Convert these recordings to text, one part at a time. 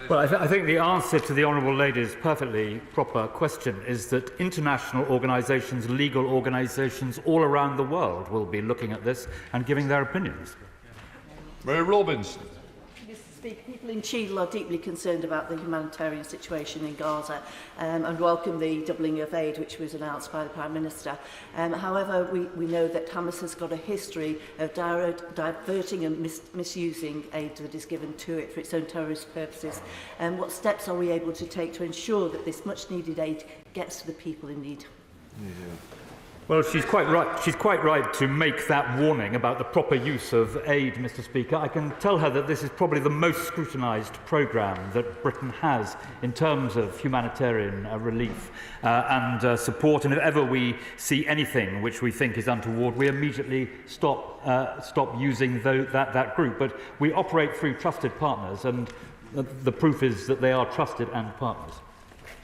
Well, I think the answer to the Honourable Lady's perfectly proper question is that international organisations, legal organisations all around the world will be looking at this and giving their opinions. Mary Robinson. Mr. Speaker, people in Chile are deeply concerned about the humanitarian situation in Gaza and welcome the doubling of aid which was announced by the Prime Minister. However, we know that Hamas has got a history of diverting and misusing aid that is given to it for its own terrorist purposes. What steps are we able to take to ensure that this much-needed aid gets to the people in need? Well, she's quite right. She's quite right to make that warning about the proper use of aid, Mr. Speaker. I can tell her that this is probably the most scrutinised programme that Britain has in terms of humanitarian relief and support. And if ever we see anything which we think is untoward, we immediately stop using that group. But we operate through trusted partners, and the proof is that they are trusted and partners.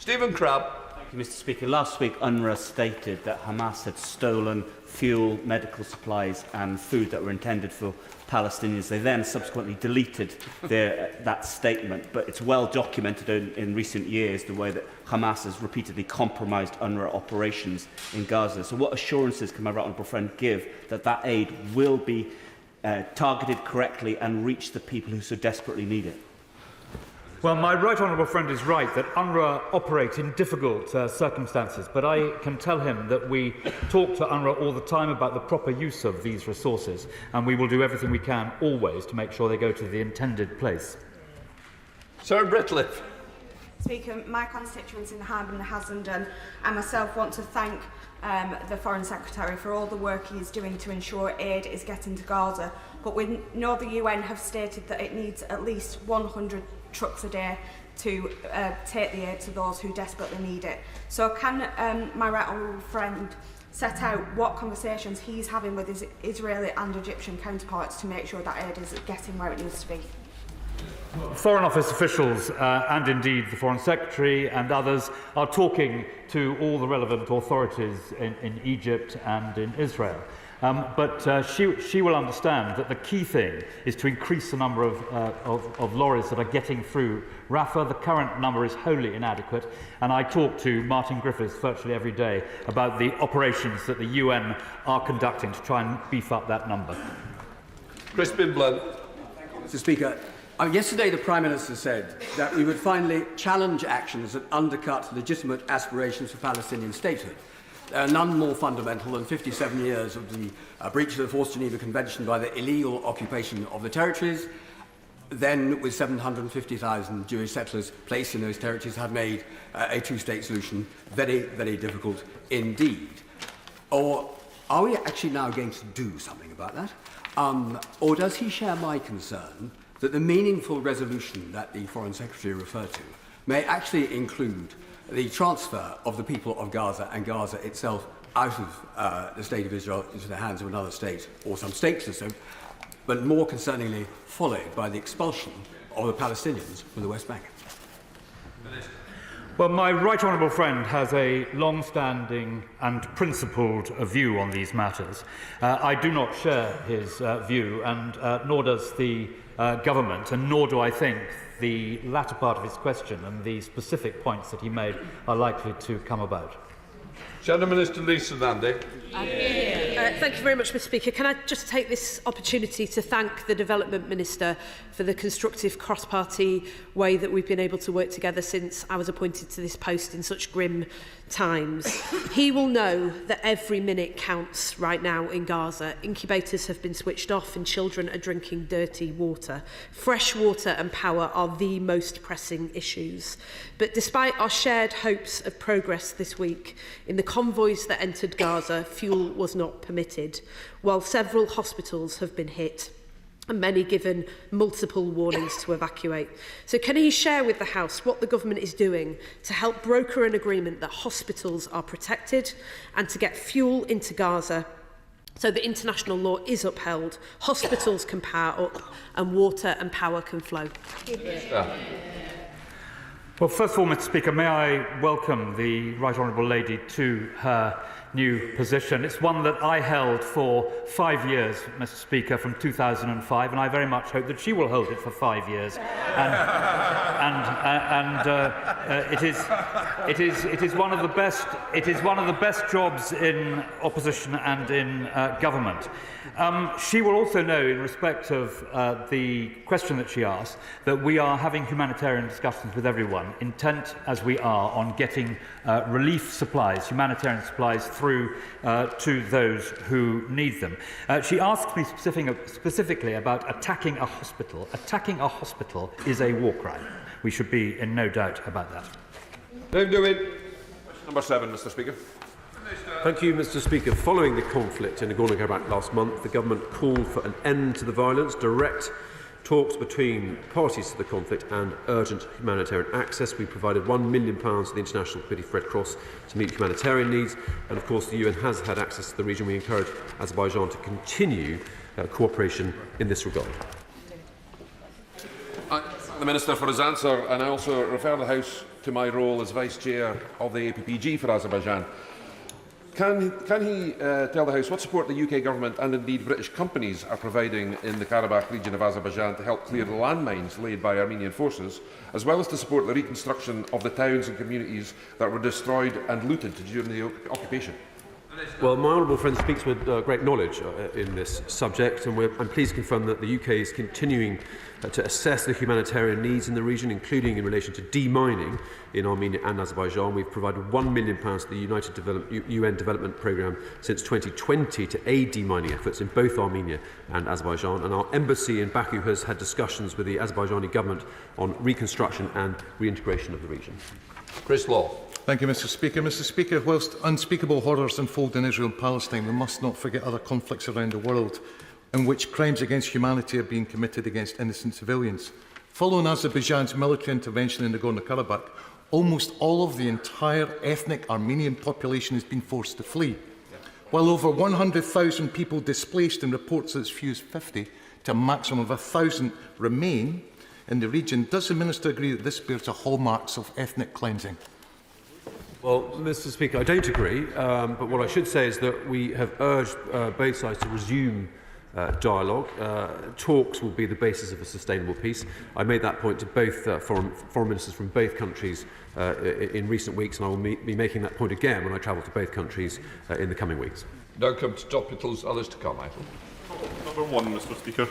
Stephen Crabb. Mr. Speaker, last week UNRWA stated that Hamas had stolen fuel, medical supplies and food that were intended for Palestinians. They then subsequently deleted that statement, but it's well documented in recent years the way that Hamas has repeatedly compromised UNRWA operations in Gaza. So what assurances can my right honourable friend give that that aid will be targeted correctly and reach the people who so desperately need it? Well, my right honourable friend is right that UNRWA operate in difficult circumstances, but I can tell him that we talk to UNRWA all the time about the proper use of these resources, and we will do everything we can always to make sure they go to the intended place. Sarah Bretliff. Speaker, my constituents in Harman and Hassenden and myself want to thank the Foreign Secretary for all the work he is doing to ensure aid is getting to Gaza. But we know the UN have stated that it needs at least 100 trucks a day to take the aid to those who desperately need it. So can my right honourable friend set out what conversations he's having with his Israeli and Egyptian counterparts to make sure that aid is getting where it needs to be? Foreign Office officials and indeed the Foreign Secretary and others are talking to all the relevant authorities in Egypt and in Israel. But she will understand that the key thing is to increase the number of lorries that are getting through Rafah. The current number is wholly inadequate, and I talk to Martin Griffiths virtually every day about the operations that the UN are conducting to try and beef up that number. Crispin Blunt. Mr. Speaker, yesterday the Prime Minister said that we would finally challenge actions that undercut legitimate aspirations for Palestinian statehood. None more fundamental than 57 years of the breach of the Fourth Geneva Convention by the illegal occupation of the territories, then with 750,000 Jewish settlers placed in those territories, have made a two-state solution very, very difficult indeed. Or are we actually now going to do something about that? Or does he share my concern that the meaningful resolution that the Foreign Secretary referred to may actually include the transfer of the people of Gaza and Gaza itself out of the State of Israel into the hands of another state, or some states or so, but more concerningly followed by the expulsion of the Palestinians from the West Bank? Well, my right honourable friend has a long-standing and principled view on these matters. I do not share his view, and nor does the government, and nor do I think the latter part of his question and the specific points that he made are likely to come about. Shadow Minister Lisa Nandy. Thank you very much, Mr. Speaker. Can I just take this opportunity to thank the Development Minister for the constructive cross-party way that we've been able to work together since I was appointed to this post in such grim times. He will know that every minute counts right now in Gaza. Incubators have been switched off and children are drinking dirty water. Fresh water and power are the most pressing issues. But despite our shared hopes of progress this week, in the convoys that entered Gaza, fuel was not permitted, while several hospitals have been hit and many given multiple warnings to evacuate. So can he share with the House what the government is doing to help broker an agreement that hospitals are protected and to get fuel into Gaza so that international law is upheld, hospitals can power up and water and power can flow? Well, first of all, Mr. Speaker, may I welcome the Right Honourable Lady to her new position. It's one that I held for 5 years, Mr. Speaker, from 2005, and I very much hope that she will hold it for 5 years. It is one of the best. It is one of the best jobs in opposition and in government. She will also know, in respect of the question that she asked, that we are having humanitarian discussions with everyone, intent as we are on getting relief supplies, humanitarian supplies, through to those who need them. She asked me specifically about attacking a hospital. Attacking a hospital is a war crime. We should be in no doubt about that. Question number 7, Mr. Speaker. Thank you, Mr. Speaker. Following the conflict in Nagorno-Karabakh last month, the government called for an end to the violence, direct talks between parties to the conflict and urgent humanitarian access. We provided £1 million to the International Committee for Red Cross to meet humanitarian needs, and of course the UN has had access to the region. We encourage Azerbaijan to continue cooperation in this regard. I thank the Minister for his answer, and I also refer the House to my role as Vice Chair of the APPG for Azerbaijan. Can he tell the House what support the UK Government and indeed British companies are providing in the Karabakh region of Azerbaijan to help clear the landmines laid by Armenian forces, as well as to support the reconstruction of the towns and communities that were destroyed and looted during the occupation? Well, my honourable friend speaks with great knowledge in this subject, and I'm pleased to confirm that the UK is continuing to assess the humanitarian needs in the region, including in relation to demining in Armenia and Azerbaijan. We've provided £1 million to the UN Development Programme since 2020 to aid demining efforts in both Armenia and Azerbaijan, and our embassy in Baku has had discussions with the Azerbaijani government on reconstruction and reintegration of the region. Chris Law. Thank you, Mr. Speaker. Mr. Speaker, whilst unspeakable horrors unfold in Israel and Palestine, we must not forget other conflicts around the world in which crimes against humanity are being committed against innocent civilians. Following Azerbaijan's military intervention in Nagorno-Karabakh, almost all of the entire ethnic Armenian population has been forced to flee. While over 100,000 people displaced and reports as few as 50 to a maximum of 1,000 remain in the region, does the Minister agree that this bears the hallmarks of ethnic cleansing? Well, Mr. Speaker, I don't agree, but what I should say is that we have urged both sides to resume dialogue. Talks will be the basis of a sustainable peace. I made that point to both foreign ministers from both countries in recent weeks, and I will be making that point again when I travel to both countries in the coming weeks. Now come to topicals, others to come, Michael. Number 1, Mr. Speaker.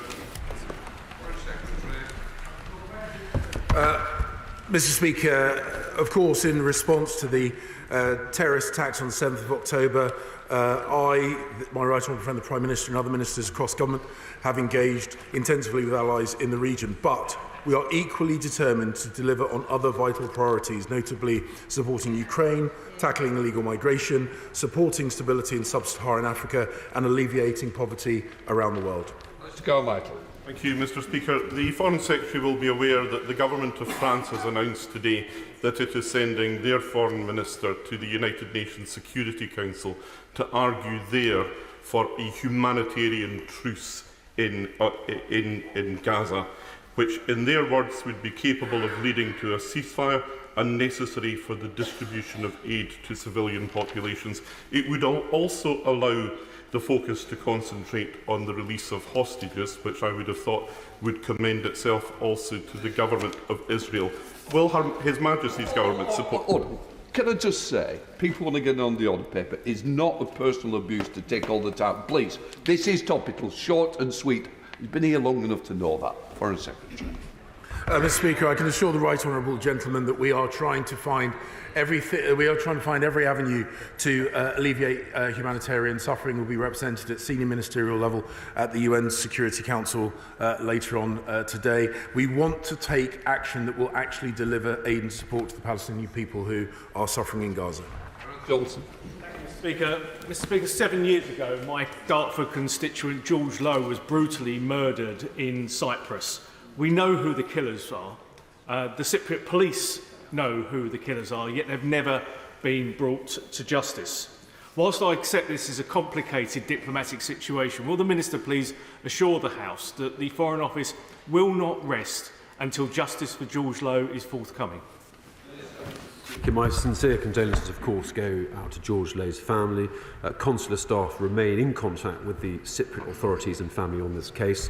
Mr. Speaker, of course, in response to the terrorist attacks on the 7th of October, my right honourable friend, the Prime Minister, and other ministers across government have engaged intensively with allies in the region. But we are equally determined to deliver on other vital priorities, notably supporting Ukraine, tackling illegal migration, supporting stability in sub-Saharan Africa, and alleviating poverty around the world. Let's go, Michael. Thank you, Mr. Speaker. The Foreign Secretary will be aware that the Government of France has announced today that it is sending their Foreign Minister to the United Nations Security Council to argue there for a humanitarian truce in Gaza, which, in their words, would be capable of leading to a ceasefire and necessary for the distribution of aid to civilian populations. It would also allow the focus to concentrate on the release of hostages, which I would have thought would commend itself also to the government of Israel. Will His Majesty's government support... Can I just say, people want to get on the odd paper. It's not a personal abuse to take all the time. Please, this is topical, short and sweet. You've been here long enough to know that. Foreign Secretary. Mr. Speaker, I can assure the right honourable gentleman that we are trying to find every avenue to alleviate humanitarian suffering. Will be represented at senior ministerial level at the UN Security Council later on today. We want to take action that will actually deliver aid and support to the Palestinian people who are suffering in Gaza. Johnson. Mr. Speaker, 7 years ago, my Dartford constituent George Lowe was brutally murdered in Cyprus. We know who the killers are. The Cypriot police know who the killers are, yet they've never been brought to justice. Whilst I accept this is a complicated diplomatic situation, will the Minister please assure the House that the Foreign Office will not rest until justice for George Lowe is forthcoming? My sincere condolences, of course, go out to George Lowe's family. Consular staff remain in contact with the Cypriot authorities and family on this case.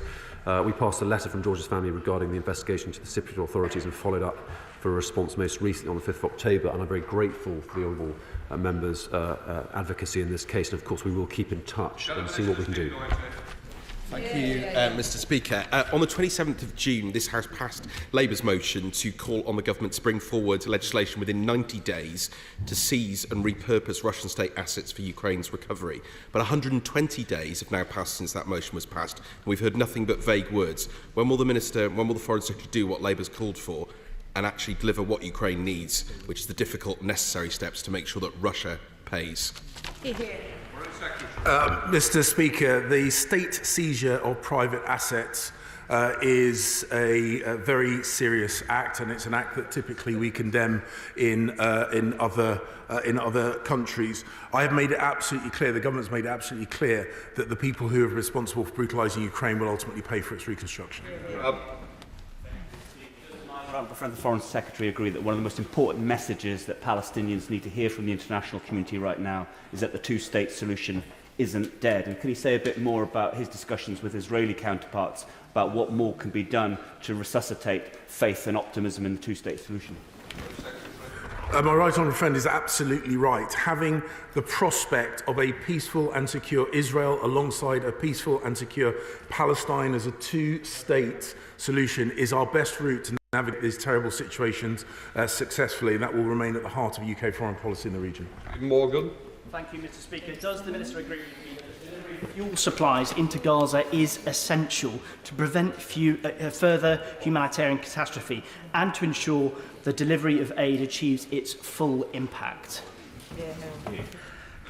We passed a letter from George's family regarding the investigation to the Cypriot authorities and followed up for a response most recently on the 5th of October, and I'm very grateful for the honourable members' advocacy in this case, and of course we will keep in touch and see what we can do. Thank you, Mr Speaker. On the 27th of June, this House passed Labour's motion to call on the government to bring forward legislation within 90 days to seize and repurpose Russian state assets for Ukraine's recovery. But 120 days have now passed since that motion was passed, and we've heard nothing but vague words. When will the Foreign Secretary do what Labour's called for and actually deliver what Ukraine needs, which is the difficult, necessary steps to make sure that Russia pays? Mr Speaker, the state seizure of private assets is a very serious act, and it's an act that typically we condemn in other countries. I have made it absolutely clear, the government's made it absolutely clear, that the people who are responsible for brutalising Ukraine will ultimately pay for its reconstruction. My friend, the Foreign Secretary, agree that one of the most important messages that Palestinians need to hear from the international community right now is that the two-state solution isn't dead. And can he say a bit more about his discussions with Israeli counterparts about what more can be done to resuscitate faith and optimism in the two-state solution? My right honourable friend is absolutely right. Having the prospect of a peaceful and secure Israel alongside a peaceful and secure Palestine as a two-state solution is our best route to navigate these terrible situations successfully, and that will remain at the heart of UK foreign policy in the region. Morgan. Thank you, Mr Speaker. Does the Minister agree with me that delivering fuel supplies into Gaza is essential to prevent further humanitarian catastrophe and to ensure the delivery of aid achieves its full impact?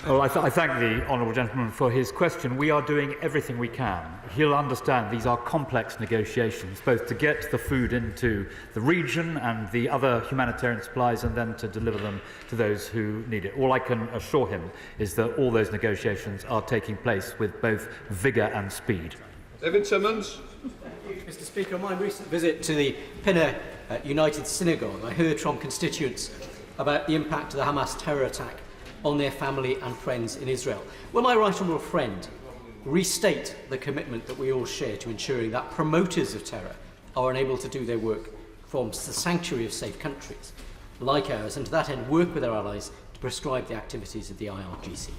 Well, I thank the honourable gentleman for his question. We are doing everything we can. He'll understand these are complex negotiations, both to get the food into the region and the other humanitarian supplies and then to deliver them to those who need it. All I can assure him is that all those negotiations are taking place with both vigour and speed. David Simmons. Mr Speaker, on my recent visit to the Pinner United Synagogue, I heard from constituents about the impact of the Hamas terror attack on their family and friends in Israel. Will my right honourable friend restate the commitment that we all share to ensuring that promoters of terror are unable to do their work from the sanctuary of safe countries like ours, and to that end work with our allies to prescribe the activities of the IRGC?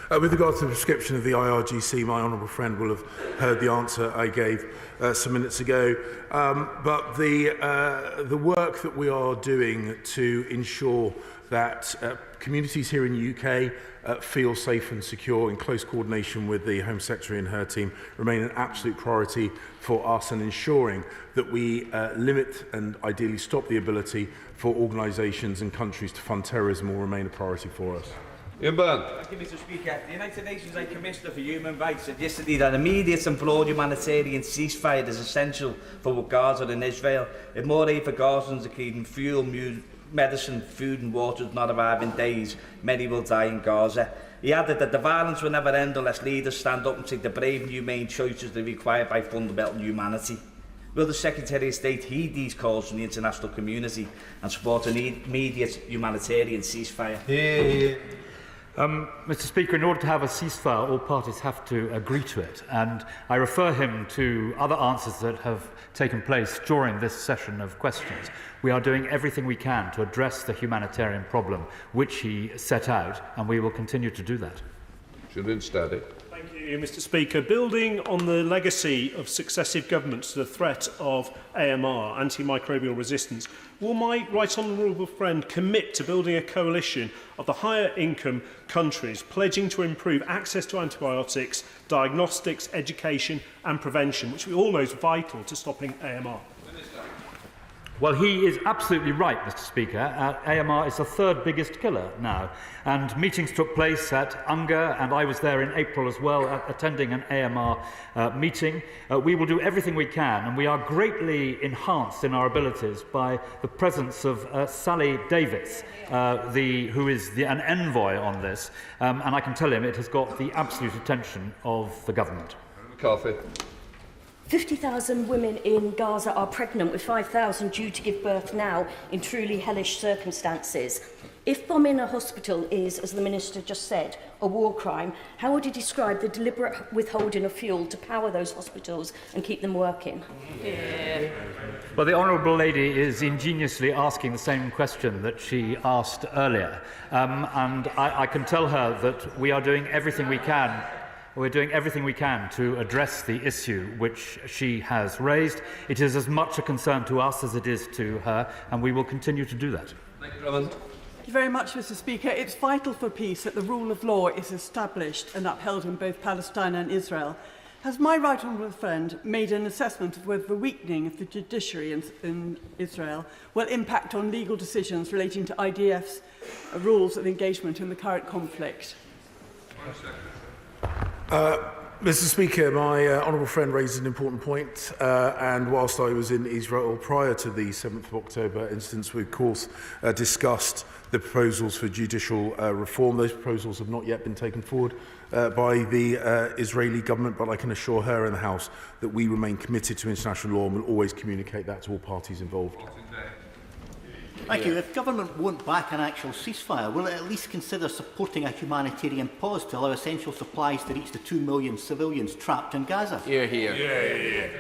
With regard to the prescription of the IRGC, my honourable friend will have heard the answer I gave some minutes ago. But the work that we are doing to ensure that communities here in the UK feel safe and secure in close coordination with the Home Secretary and her team remain an absolute priority for us, and ensuring that we limit and ideally stop the ability for organisations and countries to fund terrorism will remain a priority for us. Thank you, Mr Speaker. The United Nations High Commissioner for Human Rights said yesterday that immediate and broad humanitarian ceasefire is essential for Gaza and Israel. If more aid for Gazans, including fuel, medicine, food and water, does not arrive in days, many will die in Gaza. He added that the violence will never end unless leaders stand up and take the brave and humane choices that are required by fundamental humanity. Will the Secretary of State heed these calls from the international community and support an immediate humanitarian ceasefire? Mr Speaker, in order to have a ceasefire, all parties have to agree to it, and I refer him to other answers that have taken place during this session of questions. We are doing everything we can to address the humanitarian problem which he set out, and we will continue to do that. Thank you, Mr Speaker. Building on the legacy of successive governments to the threat of AMR, antimicrobial resistance, will my right honourable friend commit to building a coalition of the higher income countries, pledging to improve access to antibiotics, diagnostics, education and prevention, which we all know is vital to stopping AMR? Well, he is absolutely right, Mr Speaker. AMR is the third biggest killer now, and meetings took place at UNGA, and I was there in April as well, attending an AMR meeting. We will do everything we can, and we are greatly enhanced in our abilities by the presence of Sally Davis, who is an envoy on this, and I can tell him it has got the absolute attention of the government. McCarthy. 50,000 women in Gaza are pregnant, with 5,000 due to give birth now in truly hellish circumstances. If bombing a hospital is, as the Minister just said, a war crime, how would you describe the deliberate withholding of fuel to power those hospitals and keep them working? Yeah. Well, the Honourable Lady is ingeniously asking the same question that she asked earlier. And I can tell her that we are doing everything we can. We're doing everything we can to address the issue which she has raised. It is as much a concern to us as it is to her, and we will continue to do that. Thank you very much, Mr. Speaker. It's vital for peace that the rule of law is established and upheld in both Palestine and Israel. Has my right honourable friend made an assessment of whether the weakening of the judiciary in Israel will impact on legal decisions relating to IDF's rules of engagement in the current conflict? Mr. Speaker, my honourable friend raised an important point, and whilst I was in Israel prior to the 7th of October instance, we of course discussed the proposals for judicial reform. Those proposals have not yet been taken forward by the Israeli government, but I can assure her and the House that we remain committed to international law and will always communicate that to all parties involved. Thank you. If government won't back an actual ceasefire, will it at least consider supporting a humanitarian pause to allow essential supplies to reach the 2 million civilians trapped in Gaza? Hear, hear.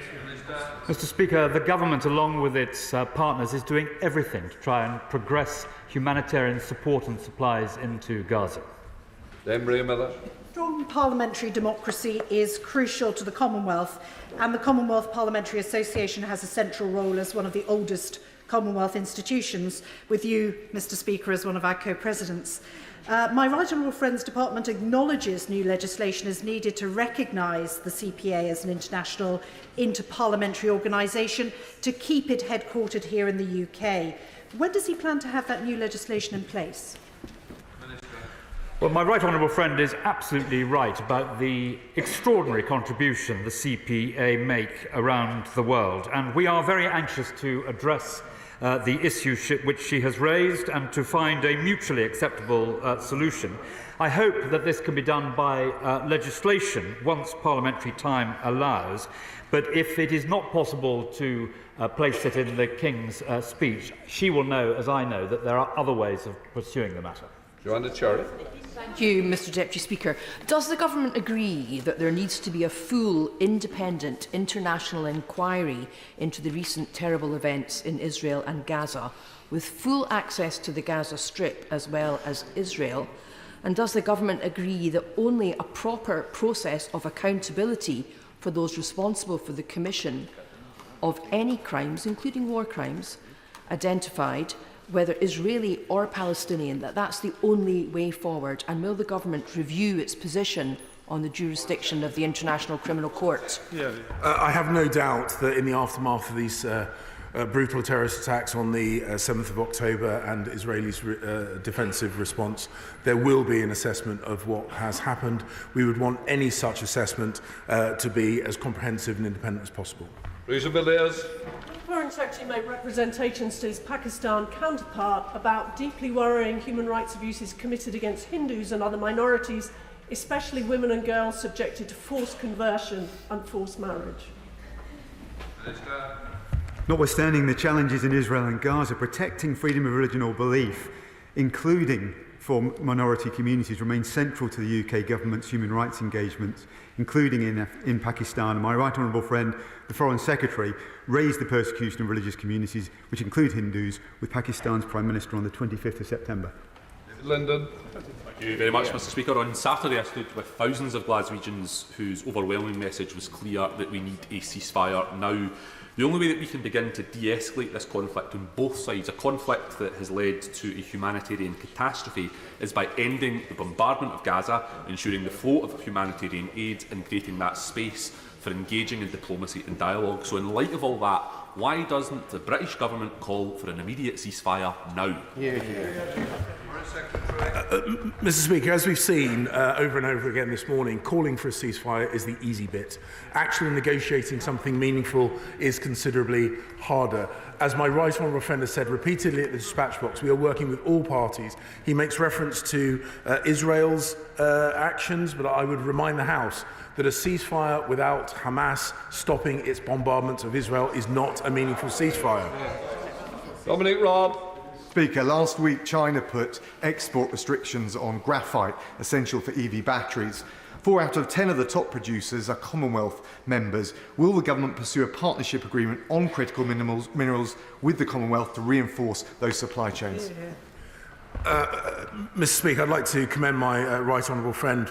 Mr. Speaker, the government, along with its partners, is doing everything to try and progress humanitarian support and supplies into Gaza. Strong parliamentary democracy is crucial to the Commonwealth, and the Commonwealth Parliamentary Association has a central role as one of the oldest Commonwealth institutions, with you, Mr. Speaker, as one of our co-presidents. My right honourable friend's department acknowledges new legislation is needed to recognise the CPA as an international inter-parliamentary organisation to keep it headquartered here in the UK. When does he plan to have that new legislation in place? Well, my right honourable friend is absolutely right about the extraordinary contribution the CPA make around the world, and we are very anxious to address the issue which she has raised and to find a mutually acceptable solution. I hope that this can be done by legislation once parliamentary time allows, but if it is not possible to place it in the King's speech, she will know, as I know, that there are other ways of pursuing the matter. Joanna Cherry. Thank you, Mr. Deputy Speaker. Does the government agree that there needs to be a full, independent, international inquiry into the recent terrible events in Israel and Gaza, with full access to the Gaza Strip as well as Israel? And does the government agree that only a proper process of accountability for those responsible for the commission of any crimes, including war crimes, identified, whether Israeli or Palestinian, that's the only way forward? And will the government review its position on the jurisdiction of the International Criminal Court? I have no doubt that in the aftermath of these brutal terrorist attacks on the 7th of October and Israelis' defensive response, there will be an assessment of what has happened. We would want any such assessment to be as comprehensive and independent as possible. Foreign Secretary made representations to his Pakistan counterpart about deeply worrying human rights abuses committed against Hindus and other minorities, especially women and girls subjected to forced conversion and forced marriage. Notwithstanding the challenges in Israel and Gaza, protecting freedom of religion or belief, including for minority communities, remains central to the UK government's human rights engagements, including in Pakistan. And my right honourable friend, the Foreign Secretary, raised the persecution of religious communities, which include Hindus, with Pakistan's Prime Minister on the 25th of September. Lyndon. Thank you very much, Mr. Speaker. On Saturday, I stood with thousands of Glaswegians whose overwhelming message was clear that we need a ceasefire now. The only way that we can begin to de-escalate this conflict on both sides, a conflict that has led to a humanitarian catastrophe, is by ending the bombardment of Gaza, ensuring the flow of humanitarian aid and creating that space for engaging in diplomacy and dialogue. So in light of all that, why doesn't the British government call for an immediate ceasefire now? Mr. Speaker, as we've seen over and over again this morning, calling for a ceasefire is the easy bit. Actually negotiating something meaningful is considerably harder. As my right honourable friend has said repeatedly at the dispatch box, we are working with all parties. He makes reference to Israel's actions, but I would remind the House that a ceasefire without Hamas stopping its bombardment of Israel is not a meaningful ceasefire. Dominic Raab. Speaker, last week China put export restrictions on graphite, essential for EV batteries. 4 out of 10 of the top producers are Commonwealth members. Will the government pursue a partnership agreement on critical minerals with the Commonwealth to reinforce those supply chains? Mr. Speaker, I'd like to commend my right honourable friend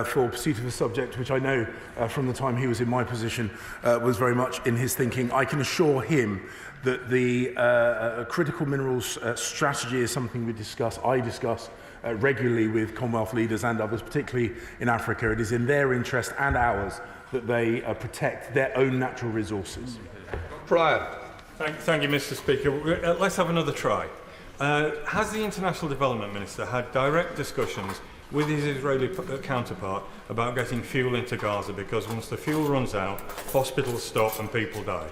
for pursuit of a subject which I know from the time he was in my position was very much in his thinking. I can assure him that the critical minerals strategy is something I discuss regularly with Commonwealth leaders and others, particularly in Africa. It is in their interest and ours that they protect their own natural resources. Pryor. Thank you, Mr. Speaker. Let's have another try. Has the International Development Minister had direct discussions with his Israeli counterpart about getting fuel into Gaza? Because once the fuel runs out, hospitals stop and people die.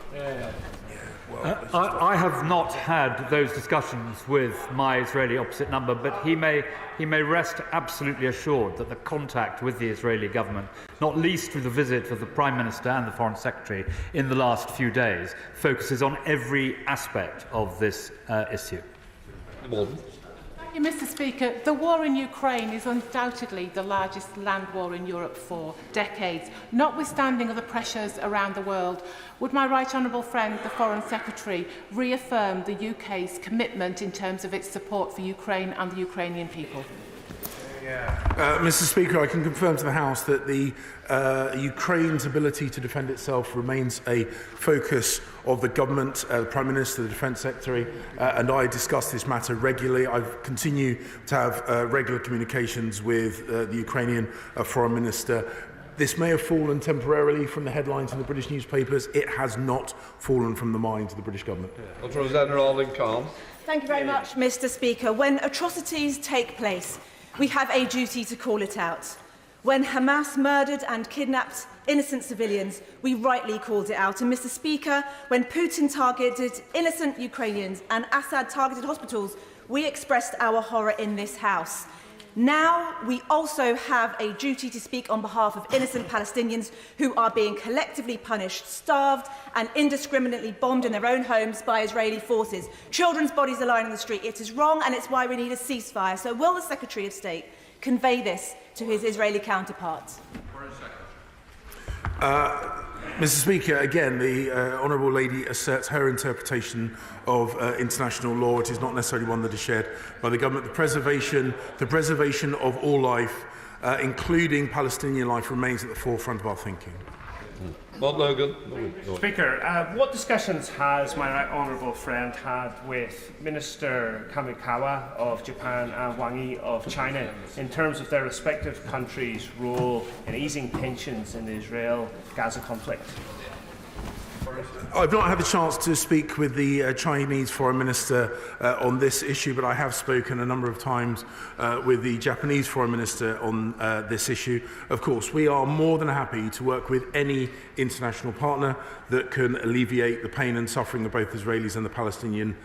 I have not had those discussions with my Israeli opposite number, but he may rest absolutely assured that the contact with the Israeli government, not least through the visit of the Prime Minister and the Foreign Secretary in the last few days, focuses on every aspect of this issue. Thank you, Mr. Speaker. The war in Ukraine is undoubtedly the largest land war in Europe for decades. Notwithstanding other pressures around the world, would my right honourable friend, the Foreign Secretary, reaffirm the UK's commitment in terms of its support for Ukraine and the Ukrainian people? Mr. Speaker, I can confirm to the House that the Ukraine's ability to defend itself remains a focus of the government, the Prime Minister, the Defence Secretary, and I discuss this matter regularly. I continue to have regular communications with the Ukrainian Foreign Minister. This may have fallen temporarily from the headlines in the British newspapers. It has not fallen from the minds of the British government. Thank you very much, Mr. Speaker. When atrocities take place, we have a duty to call it out. When Hamas murdered and kidnapped innocent civilians, we rightly called it out. And Mr. Speaker, when Putin targeted innocent Ukrainians and Assad targeted hospitals, we expressed our horror in this House. Now we also have a duty to speak on behalf of innocent Palestinians who are being collectively punished, starved and indiscriminately bombed in their own homes by Israeli forces. Children's bodies are lying on the street. It is wrong, and it's why we need a ceasefire. So will the Secretary of State convey this to his Israeli counterparts? Mr. Speaker, again, the Honourable Lady asserts her interpretation of international law. It is not necessarily one that is shared by the government. The preservation of all life, including Palestinian life, remains at the forefront of our thinking. Bob Logan. Speaker, what discussions has my right honourable friend had with Minister Kamikawa of Japan and Wang Yi of China in terms of their respective countries' role in easing tensions in the Israel-Gaza conflict? I've not had the chance to speak with the Chinese Foreign Minister on this issue, but I have spoken a number of times with the Japanese Foreign Minister on this issue. Of course, we are more than happy to work with any international partner that can alleviate the pain and suffering of both Israelis and the Palestinian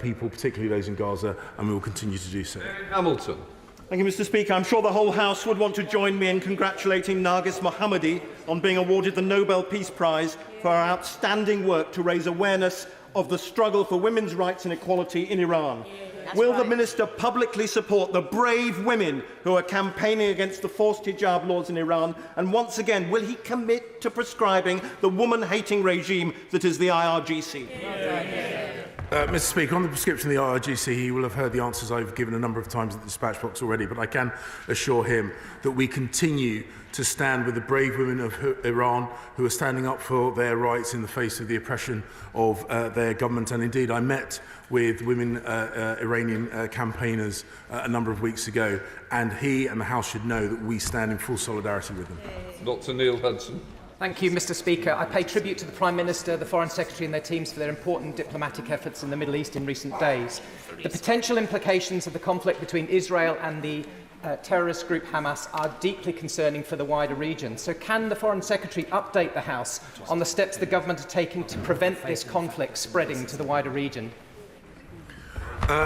people, particularly those in Gaza, and we will continue to do so. Hamilton. Thank you, Mr. Speaker. I'm sure the whole House would want to join me in congratulating Nargis Mohammadi on being awarded the Nobel Peace Prize for her outstanding work to raise awareness of the struggle for women's rights and equality in Iran. Will the Minister publicly support the brave women who are campaigning against the forced hijab laws in Iran? And once again, will he commit to prescribing the woman-hating regime that is the IRGC? Mr. Speaker, on the prescription of the IRGC, he will have heard the answers I've given a number of times at the dispatch box already, but I can assure him that we continue to stand with the brave women of Iran who are standing up for their rights in the face of the oppression of their government. And indeed, I met with women Iranian campaigners a number of weeks ago, and he and the House should know that we stand in full solidarity with them. Dr. Neil Hudson. Thank you, Mr. Speaker. I pay tribute to the Prime Minister, the Foreign Secretary and their teams for their important diplomatic efforts in the Middle East in recent days. The potential implications of the conflict between Israel and the terrorist group Hamas are deeply concerning for the wider region. So can the Foreign Secretary update the House on the steps the government are taking to prevent this conflict spreading to the wider region?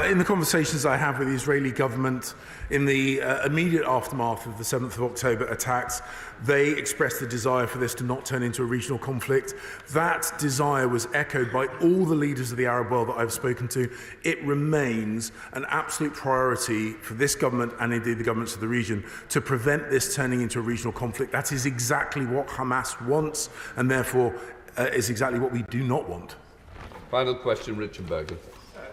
In the conversations I have with the Israeli government in the immediate aftermath of the 7th of October attacks, they expressed the desire for this to not turn into a regional conflict. That desire was echoed by all the leaders of the Arab world that I've spoken to. It remains an absolute priority for this government and indeed the governments of the region to prevent this turning into a regional conflict. That is exactly what Hamas wants and therefore is exactly what we do not want. Final question, Richard Bergen.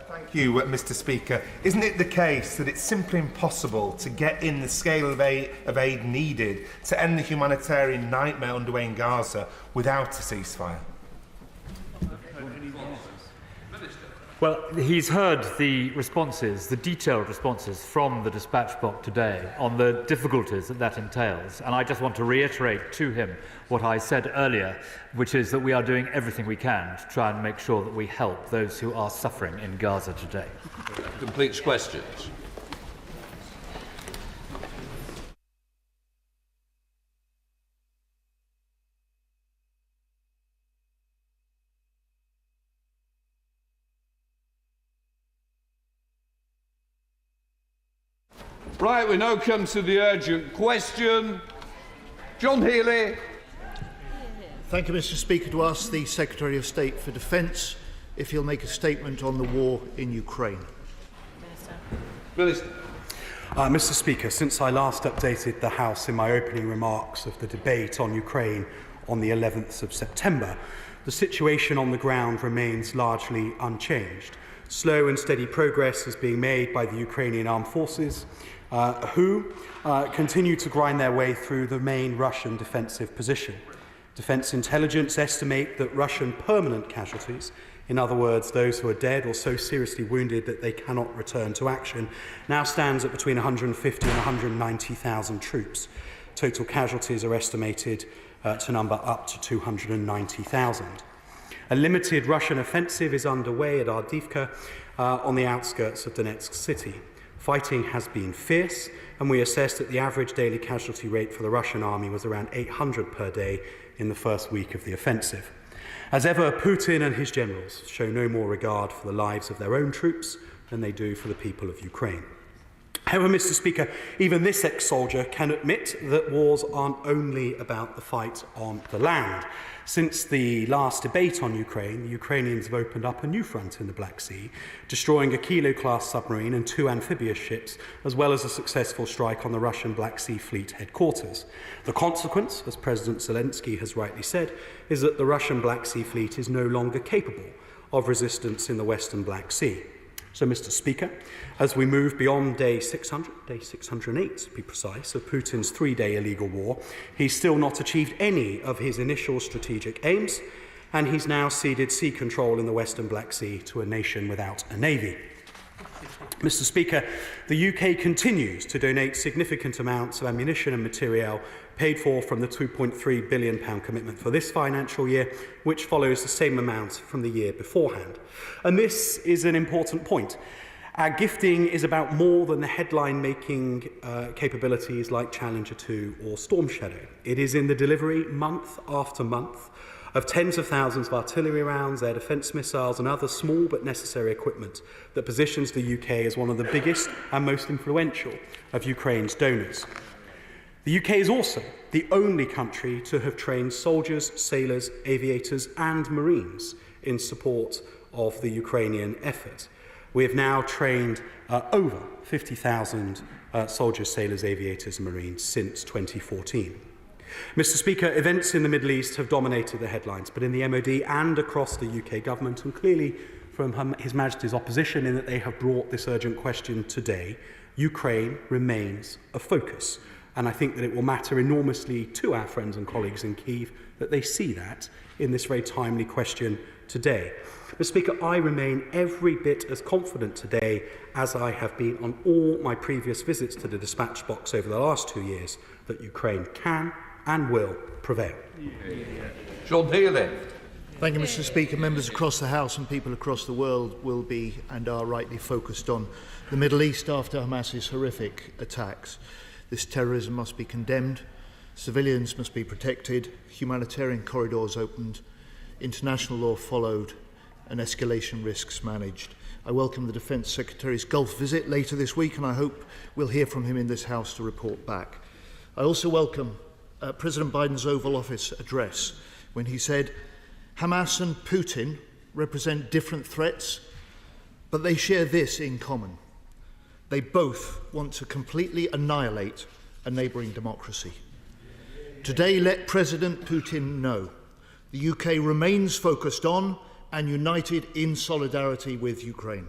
Thank you, Mr. Speaker. Isn't it the case that it's simply impossible to get in the scale of aid needed to end the humanitarian nightmare underway in Gaza without a ceasefire? Well, he's heard the responses, the detailed responses from the dispatch box today on the difficulties that entails. And I just want to reiterate to him what I said earlier, which is that we are doing everything we can to try and make sure that we help those who are suffering in Gaza today. Completes questions. Right, we now come to the urgent question. John Healey. Thank you, Mr. Speaker. To ask the Secretary of State for Defence if he'll make a statement on the war in Ukraine. Minister. Mr. Speaker, since I last updated the House in my opening remarks of the debate on Ukraine on the 11th of September, the situation on the ground remains largely unchanged. Slow and steady progress is being made by the Ukrainian armed forces, who continue to grind their way through the main Russian defensive position. Defence intelligence estimate that Russian permanent casualties, in other words, those who are dead or so seriously wounded that they cannot return to action, now stands at between 150 and 190,000 troops. Total casualties are estimated to number up to 290,000. A limited Russian offensive is underway at Avdiivka on the outskirts of Donetsk city. Fighting has been fierce, and we assess that the average daily casualty rate for the Russian army was around 800 per day in the first week of the offensive. As ever, Putin and his generals show no more regard for the lives of their own troops than they do for the people of Ukraine. However, Mr. Speaker, even this ex-soldier can admit that wars aren't only about the fight on the land. Since the last debate on Ukraine, the Ukrainians have opened up a new front in the Black Sea, destroying a Kilo-class submarine and 2 amphibious ships, as well as a successful strike on the Russian Black Sea Fleet headquarters. The consequence, as President Zelensky has rightly said, is that the Russian Black Sea Fleet is no longer capable of resistance in the Western Black Sea. So, Mr. Speaker, as we move beyond day 600, day 608 to be precise, of Putin's 3-day illegal war, he's still not achieved any of his initial strategic aims, and he's now ceded sea control in the Western Black Sea to a nation without a navy. Mr. Speaker, the UK continues to donate significant amounts of ammunition and materiel paid for from the £2.3 billion commitment for this financial year, which follows the same amount from the year beforehand. And this is an important point. Our gifting is about more than the headline-making capabilities like Challenger 2 or Storm Shadow. It is in the delivery, month after month, of tens of thousands of artillery rounds, air defence missiles and other small but necessary equipment that positions the UK as one of the biggest and most influential of Ukraine's donors. The UK is also the only country to have trained soldiers, sailors, aviators and marines in support of the Ukrainian effort. We have now trained over 50,000 soldiers, sailors, aviators and marines since 2014. Mr. Speaker, events in the Middle East have dominated the headlines, but in the MOD and across the UK government, and clearly from His Majesty's opposition in that they have brought this urgent question today, Ukraine remains a focus. And I think that it will matter enormously to our friends and colleagues in Kyiv that they see that in this very timely question today. Mr. Speaker, I remain every bit as confident today as I have been on all my previous visits to the dispatch box over the last 2 years that Ukraine can and will prevail. John Healey. Thank you, Mr. Speaker. Members across the House and people across the world will be and are rightly focused on the Middle East after Hamas's horrific attacks. This terrorism must be condemned, civilians must be protected, humanitarian corridors opened, international law followed, and escalation risks managed. I welcome the Defence Secretary's Gulf visit later this week, and I hope we'll hear from him in this House to report back. I also welcome President Biden's Oval Office address when he said, Hamas and Putin represent different threats, but they share this in common. They both want to completely annihilate a neighbouring democracy. Today, let President Putin know the UK remains focused on and united in solidarity with Ukraine.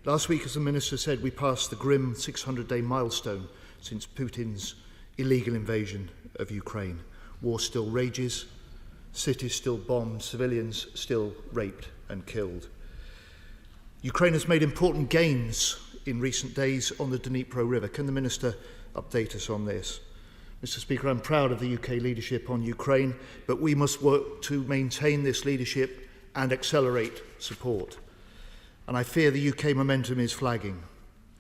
Last week, as the Minister said, we passed the grim 600-day milestone since Putin's illegal invasion of Ukraine. War still rages, cities still bombed, civilians still raped and killed. Ukraine has made important gains in recent days on the Dnipro River. Can the Minister update us on this? Mr. Speaker, I'm proud of the UK leadership on Ukraine, but we must work to maintain this leadership and accelerate support. And I fear the UK momentum is flagging.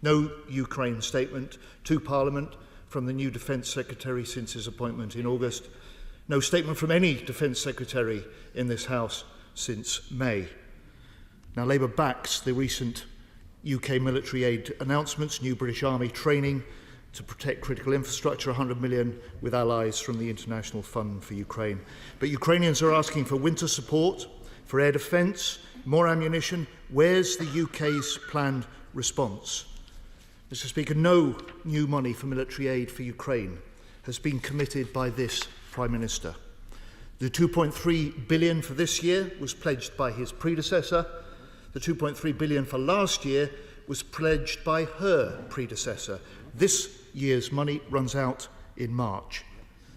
No Ukraine statement to Parliament from the new Defence Secretary since his appointment in August. No statement from any Defence Secretary in this House since May. Now, Labour backs the recent UK military aid announcements, new British Army training to protect critical infrastructure, 100 million with allies from the International Fund for Ukraine. But Ukrainians are asking for winter support, for air defence, more ammunition. Where's the UK's planned response? Mr. Speaker, no new money for military aid for Ukraine has been committed by this Prime Minister. The 2.3 billion for this year was pledged by his predecessor. The 2.3 billion for last year was pledged by her predecessor. This year's money runs out in March.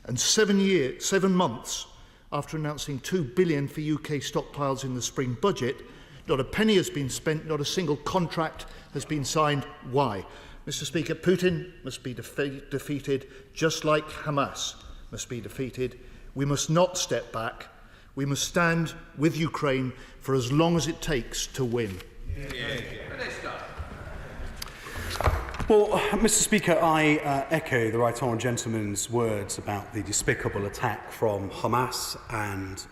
And 7 months after announcing 2 billion for UK stockpiles in the spring budget, not a penny has been spent, not a single contract has been signed. Why? Mr. Speaker, Putin must be defeated just like Hamas must be defeated. We must not step back. We must stand with Ukraine for as long as it takes to win. Well, Mr. Speaker, I echo the Right Honourable Gentleman's words about the despicable attack from Hamas and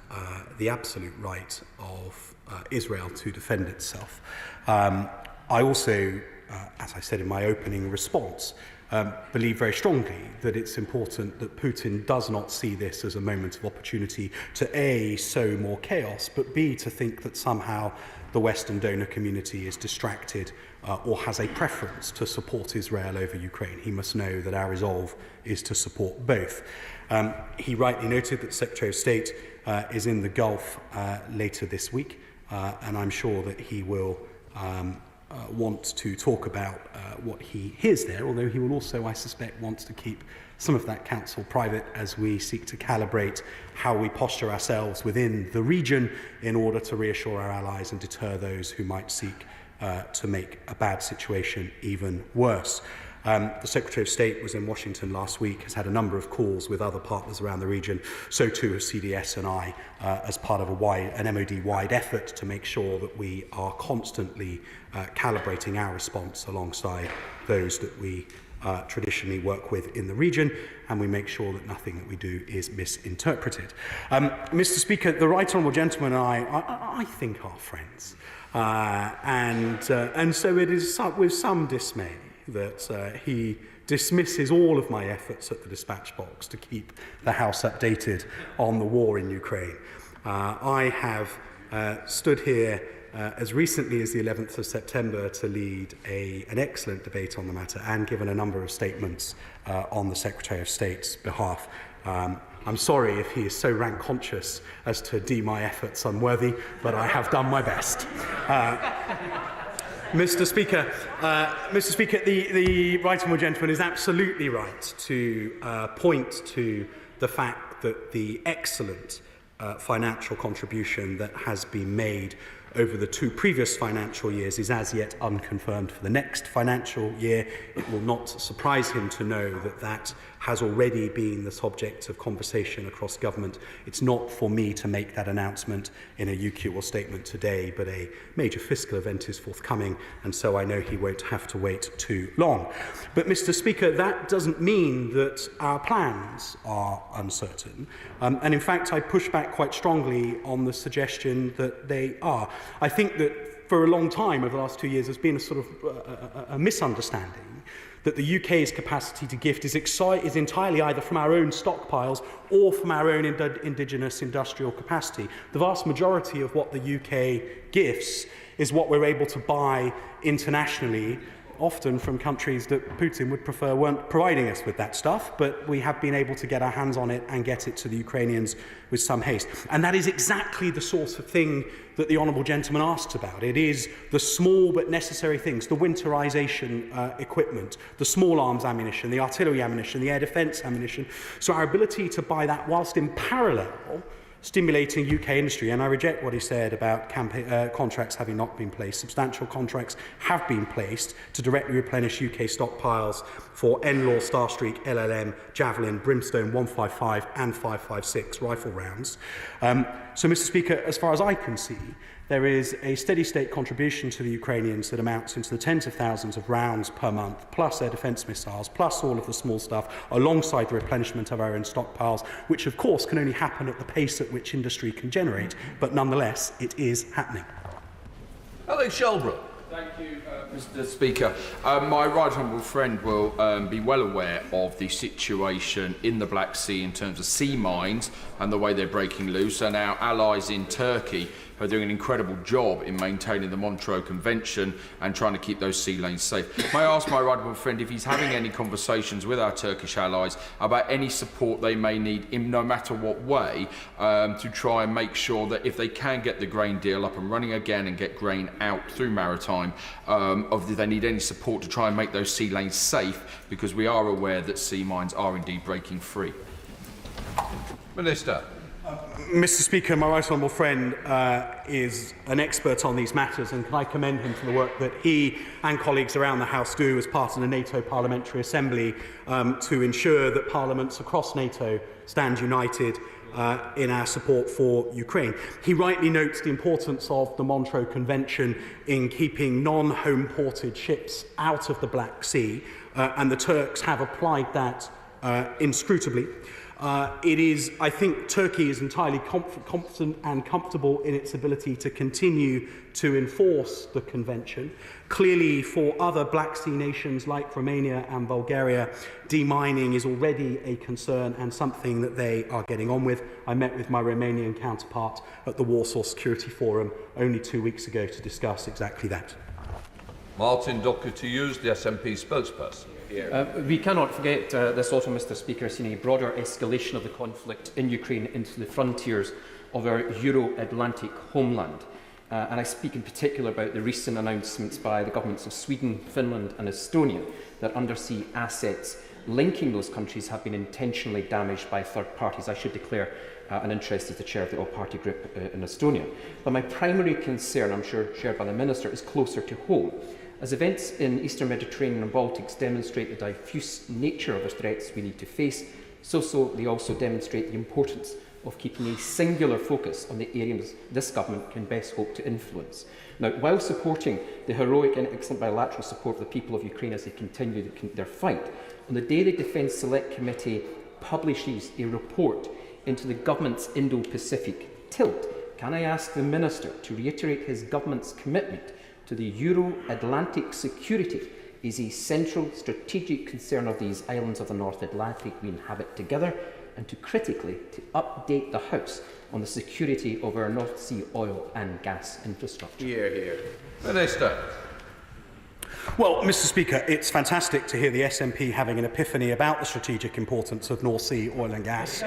the absolute right of Israel to defend itself. I also, as I said in my opening response, believe very strongly that it's important that Putin does not see this as a moment of opportunity to A, sow more chaos, but B, to think that somehow the Western donor community is distracted or has a preference to support Israel over Ukraine. He must know that our resolve is to support both. He rightly noted that Secretary of State is in the Gulf later this week, and I'm sure that he will want to talk about what he hears there, although he will also, I suspect, want to keep some of that counsel private as we seek to calibrate how we posture ourselves within the region in order to reassure our allies and deter those who might seek to make a bad situation even worse. The Secretary of State was in Washington last week, has had a number of calls with other partners around the region. So too has CDS and I, as part of an MOD-wide effort to make sure that we are constantly calibrating our response alongside those that we traditionally work with in the region, and we make sure that nothing that we do is misinterpreted. Mr. Speaker, the Right Honourable Gentleman and I think are friends. And so it is with some dismay that he dismisses all of my efforts at the dispatch box to keep the House updated on the war in Ukraine. I have stood here as recently as the 11th of September to lead an excellent debate on the matter and given a number of statements on the Secretary of State's behalf. I'm sorry if he is so rank conscious as to deem my efforts unworthy, but I have done my best. Mr. Speaker, the Right Honourable Gentleman is absolutely right to point to the fact that the excellent financial contribution that has been made over the 2 previous financial years is as yet unconfirmed for the next financial year. It will not surprise him to know that that has already been the subject of conversation across government. It's not for me to make that announcement in a UQL statement today, but a major fiscal event is forthcoming, and so I know he won't have to wait too long. But, Mr. Speaker, that doesn't mean that our plans are uncertain. And in fact, I push back quite strongly on the suggestion that they are. I think that for a long time, over the last 2 years, there's been a sort of a misunderstanding that the UK's capacity to gift is entirely either from our own stockpiles or from our own indigenous industrial capacity. The vast majority of what the UK gifts is what we're able to buy internationally, often from countries that Putin would prefer weren't providing us with that stuff, but we have been able to get our hands on it and get it to the Ukrainians with some haste. And that is exactly the sort of thing that the Honourable Gentleman asked about. It is the small but necessary things, the winterisation equipment, the small arms ammunition, the artillery ammunition, the air defence ammunition. So our ability to buy that whilst in parallel stimulating UK industry, and I reject what he said about contracts having not been placed. Substantial contracts have been placed to directly replenish UK stockpiles for NLAW, Starstreak, LLM, Javelin, Brimstone 155 and 556 rifle rounds. So, Mr. Speaker, as far as I can see, there is a steady-state contribution to the Ukrainians that amounts into the tens of thousands of rounds per month, plus air defence missiles, plus all of the small stuff, alongside the replenishment of our own stockpiles, which, of course, can only happen at the pace at which industry can generate, but nonetheless, it is happening. Alex Shelbrooke. Thank you, Mr. Speaker. My right honourable friend will be well aware of the situation in the Black Sea in terms of sea mines and the way they're breaking loose, and our allies in Turkey are doing an incredible job in maintaining the Montreux Convention and trying to keep those sea lanes safe. May I ask my right honourable friend if he's having any conversations with our Turkish allies about any support they may need, in no matter what way, to try and make sure that if they can get the grain deal up and running again and get grain out through maritime, if they need any support to try and make those sea lanes safe, because we are aware that sea mines are indeed breaking free. Minister. Mr. Speaker, my right honourable friend is an expert on these matters, and can I commend him for the work that he and colleagues around the House do as part of the NATO Parliamentary Assembly to ensure that parliaments across NATO stand united in our support for Ukraine. He rightly notes the importance of the Montreux Convention in keeping non-home-ported ships out of the Black Sea, and the Turks have applied that inscrutably. I think Turkey is entirely confident and comfortable in its ability to continue to enforce the convention. Clearly, for other Black Sea nations like Romania and Bulgaria, demining is already a concern and something that they are getting on with. I met with my Romanian counterpart at the Warsaw Security Forum only 2 weeks ago to discuss exactly that. Martin Doherty-Hughes, the SNP spokesperson. We cannot forget this autumn, Mr. Speaker, seen a broader escalation of the conflict in Ukraine into the frontiers of our Euro-Atlantic homeland. And I speak in particular about the recent announcements by the governments of Sweden, Finland and Estonia that undersea assets linking those countries have been intentionally damaged by third parties. I should declare an interest as the chair of the all-party group in Estonia. But my primary concern, I'm sure shared by the Minister, is closer to home. As events in Eastern Mediterranean and Baltics demonstrate the diffuse nature of the threats we need to face, so they also demonstrate the importance of keeping a singular focus on the areas this government can best hope to influence. Now, while supporting the heroic and excellent bilateral support of the people of Ukraine as they continue their fight, on the day the Defence Select Committee publishes a report into the government's Indo-Pacific tilt, can I ask the Minister to reiterate his government's commitment to the Euro-Atlantic security is a central strategic concern of these islands of the North Atlantic we inhabit together, and to critically to update the House on the security of our North Sea oil and gas infrastructure. Hear, hear. Minister. Well, Mr. Speaker, it's fantastic to hear the SNP having an epiphany about the strategic importance of North Sea oil and gas.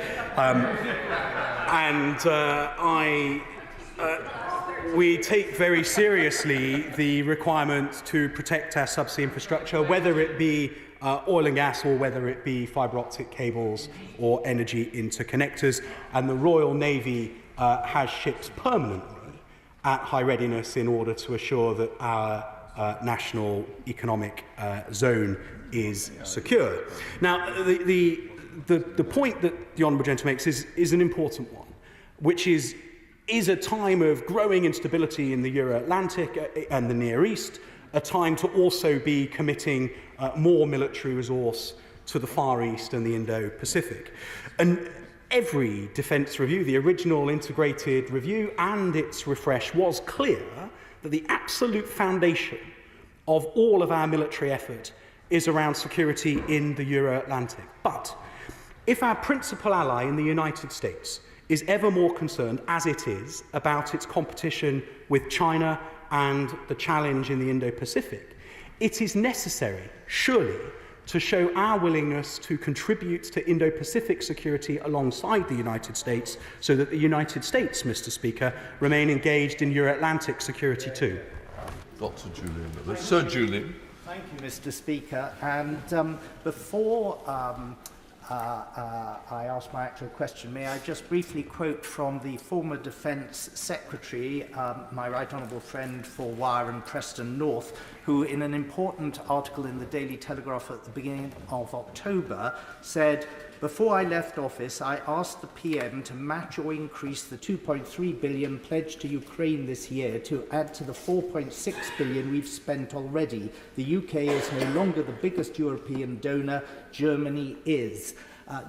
We take very seriously the requirement to protect our subsea infrastructure, whether it be oil and gas or whether it be fibre optic cables or energy interconnectors. And the Royal Navy has ships permanently at high readiness in order to assure that our national economic zone is secure. Now, the point that the Honourable Gentleman makes is an important one, which is a time of growing instability in the Euro-Atlantic and the Near East, a time to also be committing more military resource to the Far East and the Indo-Pacific. And every defence review, the original integrated review and its refresh, was clear that the absolute foundation of all of our military effort is around security in the Euro-Atlantic. But if our principal ally in the United States is ever more concerned, as it is, about its competition with China and the challenge in the Indo-Pacific, it is necessary, surely, to show our willingness to contribute to Indo-Pacific security alongside the United States, so that the United States, Mr. Speaker, remain engaged in Euro-Atlantic security too. Dr. Julian. Sir Julian. Thank you, Mr. Speaker. And before I ask my actual question, may I just briefly quote from the former Defence Secretary, my right honourable friend for Wyre and Preston North, who in an important article in the Daily Telegraph at the beginning of October said, "Before I left office, I asked the PM to match or increase the 2.3 billion pledged to Ukraine this year to add to the 4.6 billion we've spent already. The UK is no longer the biggest European donor, Germany is."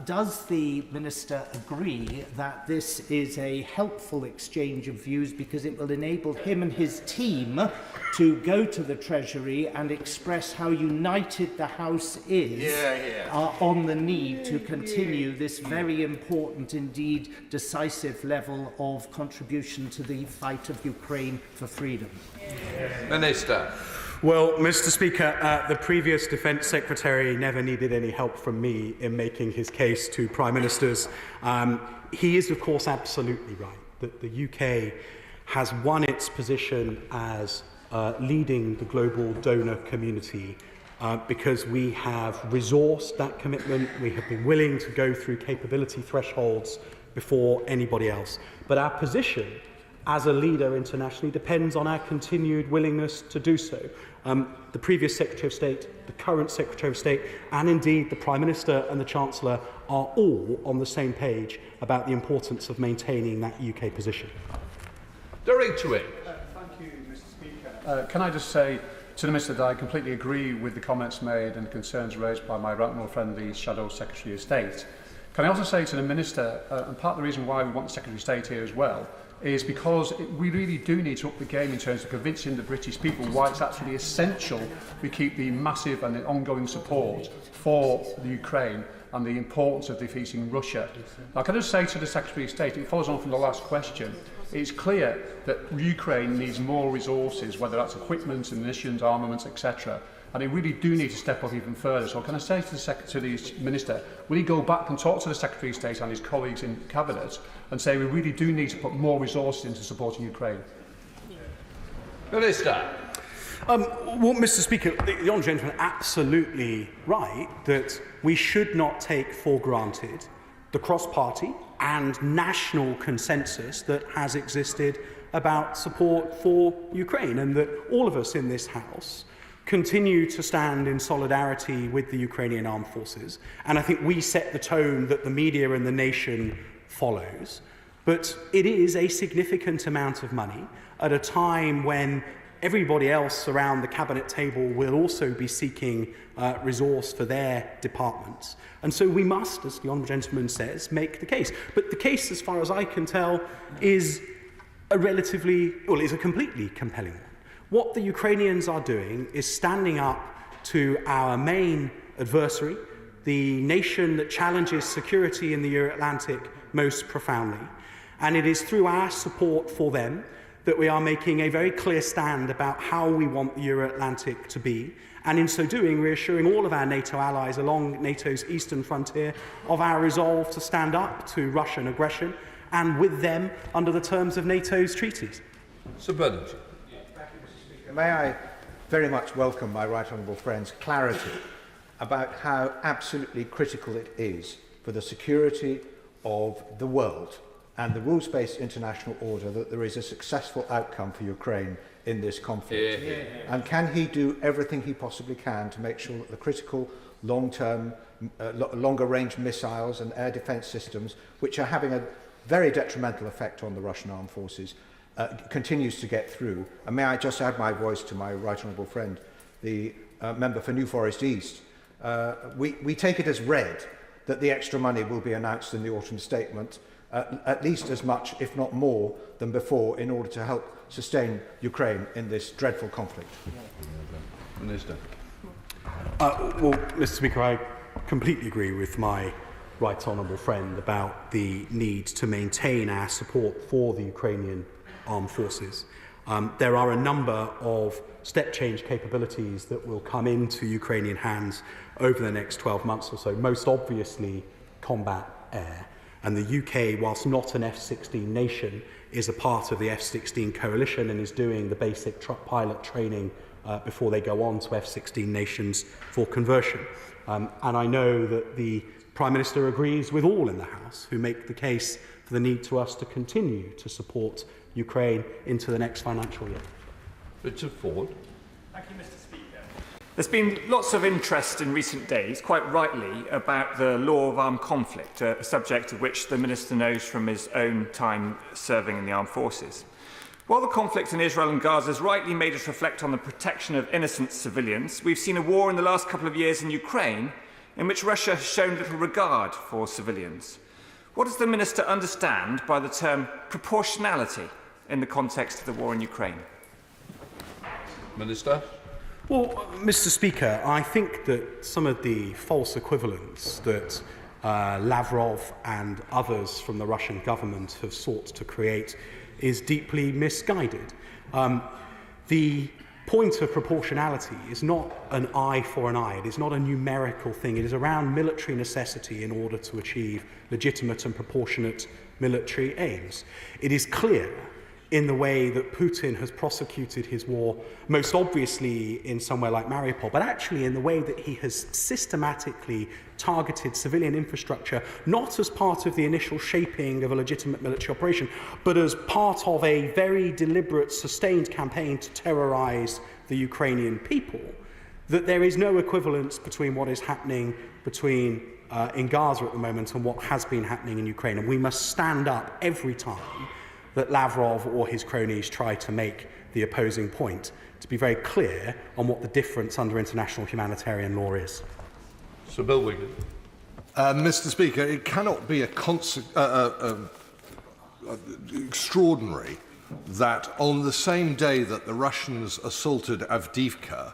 Does the Minister agree that this is a helpful exchange of views, because it will enable him and his team to go to the Treasury and express how united the House is on the need to continue this very important, indeed decisive level of contribution to the fight of Ukraine for freedom? Minister. Well, Mr. Speaker, the previous Defence Secretary never needed any help from me in making his case to Prime Ministers. He is, of course, absolutely right that the UK has won its position as leading the global donor community because we have resourced that commitment. We have been willing to go through capability thresholds before anybody else. But our position as a leader internationally depends on our continued willingness to do so. The previous Secretary of State, the current Secretary of State, and indeed the Prime Minister and the Chancellor are all on the same page about the importance of maintaining that UK position. Direct to it. Thank you, Mr. Speaker. Can I just say to the Minister that I completely agree with the comments made and concerns raised by my right honourable friend, the Shadow Secretary of State. Can I also say to the Minister, and part of the reason why we want the Secretary of State here as well, is because we really do need to up the game in terms of convincing the British people why it's actually essential we keep the massive and the ongoing support for the Ukraine and the importance of defeating Russia. Now, can I just say to the Secretary of State, it follows on from the last question, it's clear that Ukraine needs more resources, whether that's equipment, munitions, armaments, etc. And they really do need to step up even further. So can I say to the Minister, will he go back and talk to the Secretary of State and his colleagues in Cabinet and say we really do need to put more resources into supporting Ukraine? Minister. Well, Mr. Speaker, the Honourable Gentleman absolutely right that we should not take for granted the cross-party and national consensus that has existed about support for Ukraine, and that all of us in this House continue to stand in solidarity with the Ukrainian armed forces. And I think we set the tone that the media and the nation follows. But it is a significant amount of money at a time when everybody else around the Cabinet table will also be seeking resource for their departments. And so we must, as the Honourable Gentleman says, make the case. But the case, as far as I can tell, is a completely compelling one. What the Ukrainians are doing is standing up to our main adversary, the nation that challenges security in the Euro-Atlantic most profoundly. And it is through our support for them that we are making a very clear stand about how we want the Euro-Atlantic to be. And in so doing, reassuring all of our NATO allies along NATO's eastern frontier of our resolve to stand up to Russian aggression and with them under the terms of NATO's treaties. Sir Bernard. May I very much welcome my right honourable friend's clarity about how absolutely critical it is for the security of the world and the rules-based international order that there is a successful outcome for Ukraine in this conflict? And can he do everything he possibly can to make sure that the critical long-term, longer-range missiles and air defence systems, which are having a very detrimental effect on the Russian armed forces, continues to get through? And may I just add my voice to my right honourable friend, the member for New Forest East. We take it as read that the extra money will be announced in the autumn statement, at least as much, if not more, than before, in order to help sustain Ukraine in this dreadful conflict. Minister. Well, Mr. Speaker, I completely agree with my right honourable friend about the need to maintain our support for the Ukrainian armed forces. There are a number of step change capabilities that will come into Ukrainian hands over the next 12 months or so, most obviously combat air. And the UK, whilst not an F-16 nation, is a part of the F-16 coalition and is doing the basic pilot training before they go on to F-16 nations for conversion. And I know that the Prime Minister agrees with all in the House who make the case for the need to us to continue to support Ukraine into the next financial year. Richard Ford. Thank you, Mr. Speaker. There's been lots of interest in recent days, quite rightly, about the law of armed conflict, a subject of which the Minister knows from his own time serving in the armed forces. While the conflict in Israel and Gaza has rightly made us reflect on the protection of innocent civilians, we've seen a war in the last couple of years in Ukraine in which Russia has shown little regard for civilians. What does the Minister understand by the term proportionality in the context of the war in Ukraine? Minister. Well, Mr. Speaker, I think that some of the false equivalents that Lavrov and others from the Russian government have sought to create is deeply misguided. The point of proportionality is not an eye for an eye. It is not a numerical thing. It is around military necessity in order to achieve legitimate and proportionate military aims. It is clear in the way that Putin has prosecuted his war, most obviously in somewhere like Mariupol, but actually in the way that he has systematically targeted civilian infrastructure, not as part of the initial shaping of a legitimate military operation, but as part of a very deliberate, sustained campaign to terrorize the Ukrainian people, that there is no equivalence between what is happening in Gaza at the moment and what has been happening in Ukraine. And we must stand up every time that Lavrov or his cronies try to make the opposing point, to be very clear on what the difference under international humanitarian law is. Sir Bill Wigan. Mr. Speaker, it cannot be extraordinary that on the same day that the Russians assaulted Avdiivka,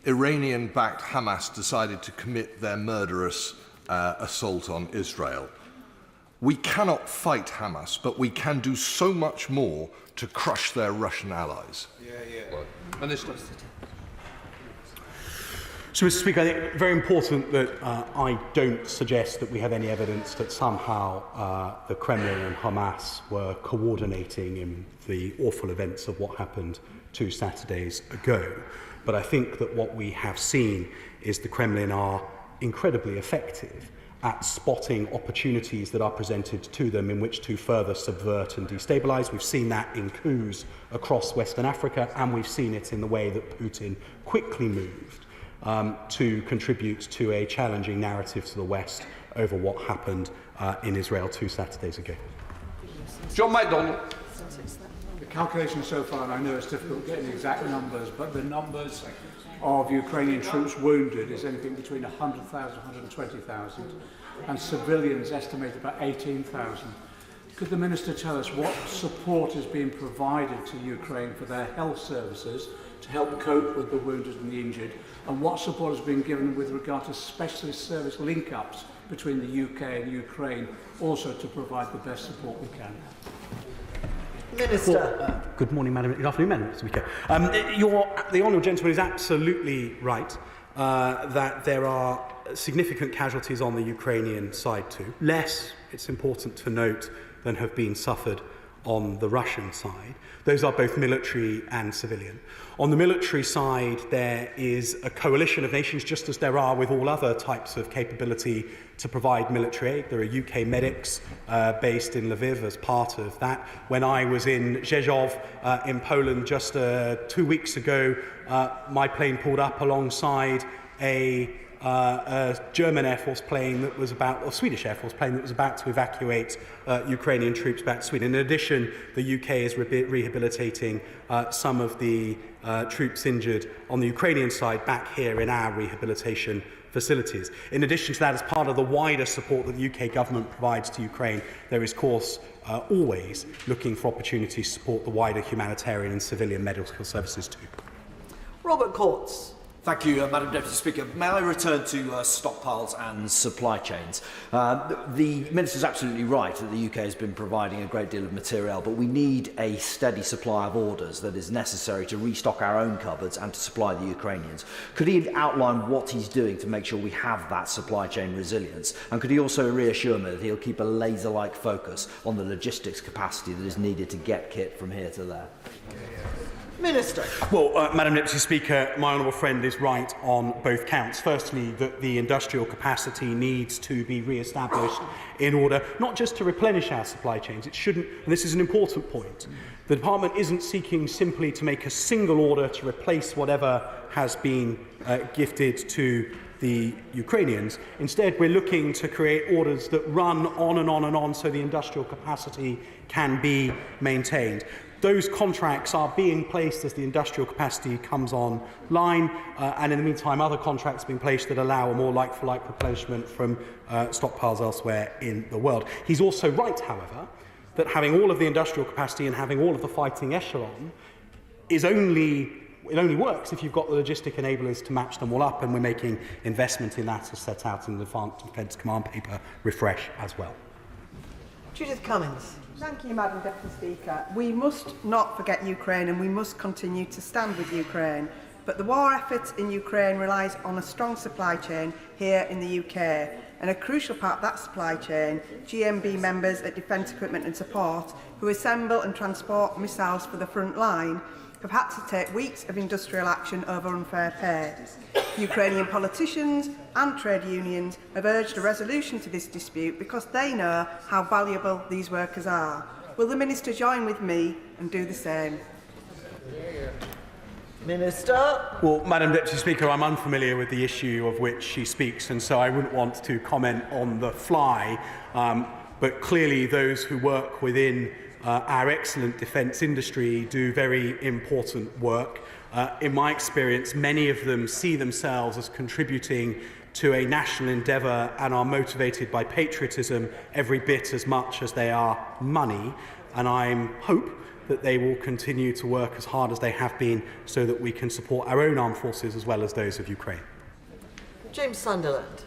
Iranian-backed Hamas decided to commit their murderous assault on Israel. We cannot fight Hamas, but we can do so much more to crush their Russian allies. Minister. So, Mr. Speaker, I think it's very important that I don't suggest that we have any evidence that somehow the Kremlin and Hamas were coordinating in the awful events of what happened 2 Saturdays ago. But I think that what we have seen is the Kremlin are incredibly effective at spotting opportunities that are presented to them in which to further subvert and destabilise. We've seen that in coups across Western Africa, and we've seen it in the way that Putin quickly moved to contribute to a challenging narrative to the West over what happened in Israel 2 Saturdays ago. John MacDonald. The calculation so far, and I know it's difficult getting exact numbers, but the numbers of Ukrainian troops wounded is anything between 100,000 and 120,000, and civilians estimated about 18,000. Could the Minister tell us what support is being provided to Ukraine for their health services to help cope with the wounded and the injured, and what support has been given with regard to specialist service link-ups between the UK and Ukraine, also to provide the best support we can? Minister. Well, good morning, Madam. Good afternoon, Madam Speaker. The honourable gentleman is absolutely right that there are significant casualties on the Ukrainian side too. Less, it's important to note, than have been suffered on the Russian side. Those are both military and civilian. On the military side, there is a coalition of nations, just as there are with all other types of capability to provide military aid. There are UK medics based in Lviv as part of that. When I was in Rzeszów in Poland just 2 weeks ago, my plane pulled up alongside a German Air Force plane that was or Swedish Air Force plane that was about to evacuate Ukrainian troops back to Sweden. In addition, the UK is rehabilitating some of the troops injured on the Ukrainian side back here in our rehabilitation facilities. In addition to that, as part of the wider support that the UK government provides to Ukraine, there is, of course, always looking for opportunities to support the wider humanitarian and civilian medical services too. Robert Courts. Thank you, Madam Deputy Speaker. May I return to stockpiles and supply chains? The Minister is absolutely right that the UK has been providing a great deal of material, but we need a steady supply of orders that is necessary to restock our own cupboards and to supply the Ukrainians. Could he outline what he's doing to make sure we have that supply chain resilience? And could he also reassure me that he'll keep a laser-like focus on the logistics capacity that is needed to get kit from here to there? Minister. Well, Madam Deputy Speaker, my honourable friend is right on both counts. Firstly, that the industrial capacity needs to be re-established in order not just to replenish our supply chains. It shouldn't, and this is an important point, the Department isn't seeking simply to make a single order to replace whatever has been gifted to the Ukrainians. Instead, we're looking to create orders that run on and on and on so the industrial capacity can be maintained. Those contracts are being placed as the industrial capacity comes online, and in the meantime, other contracts are being placed that allow a more like-for-like replenishment from stockpiles elsewhere in the world. He's also right, however, that having all of the industrial capacity and having all of the fighting echelon it only works if you've got the logistic enablers to match them all up, and we're making investment in that as set out in the Advanced Defence Command Paper Refresh as well. Judith Cummings. Thank you, Madam Deputy Speaker. We must not forget Ukraine, and we must continue to stand with Ukraine. But the war effort in Ukraine relies on a strong supply chain here in the UK. And a crucial part of that supply chain, GMB members at Defence Equipment and Support, who assemble and transport missiles for the front line, have had to take weeks of industrial action over unfair pay. Ukrainian politicians and trade unions have urged a resolution to this dispute because they know how valuable these workers are. Will the Minister join with me and do the same? Minister. Well, Madam Deputy Speaker, I'm unfamiliar with the issue of which she speaks, and so I wouldn't want to comment on the fly. But clearly those who work within our excellent defence industry do very important work. In my experience, many of them see themselves as contributing to a national endeavour and are motivated by patriotism every bit as much as they are money. And I hope that they will continue to work as hard as they have been so that we can support our own armed forces as well as those of Ukraine. James Sunderland.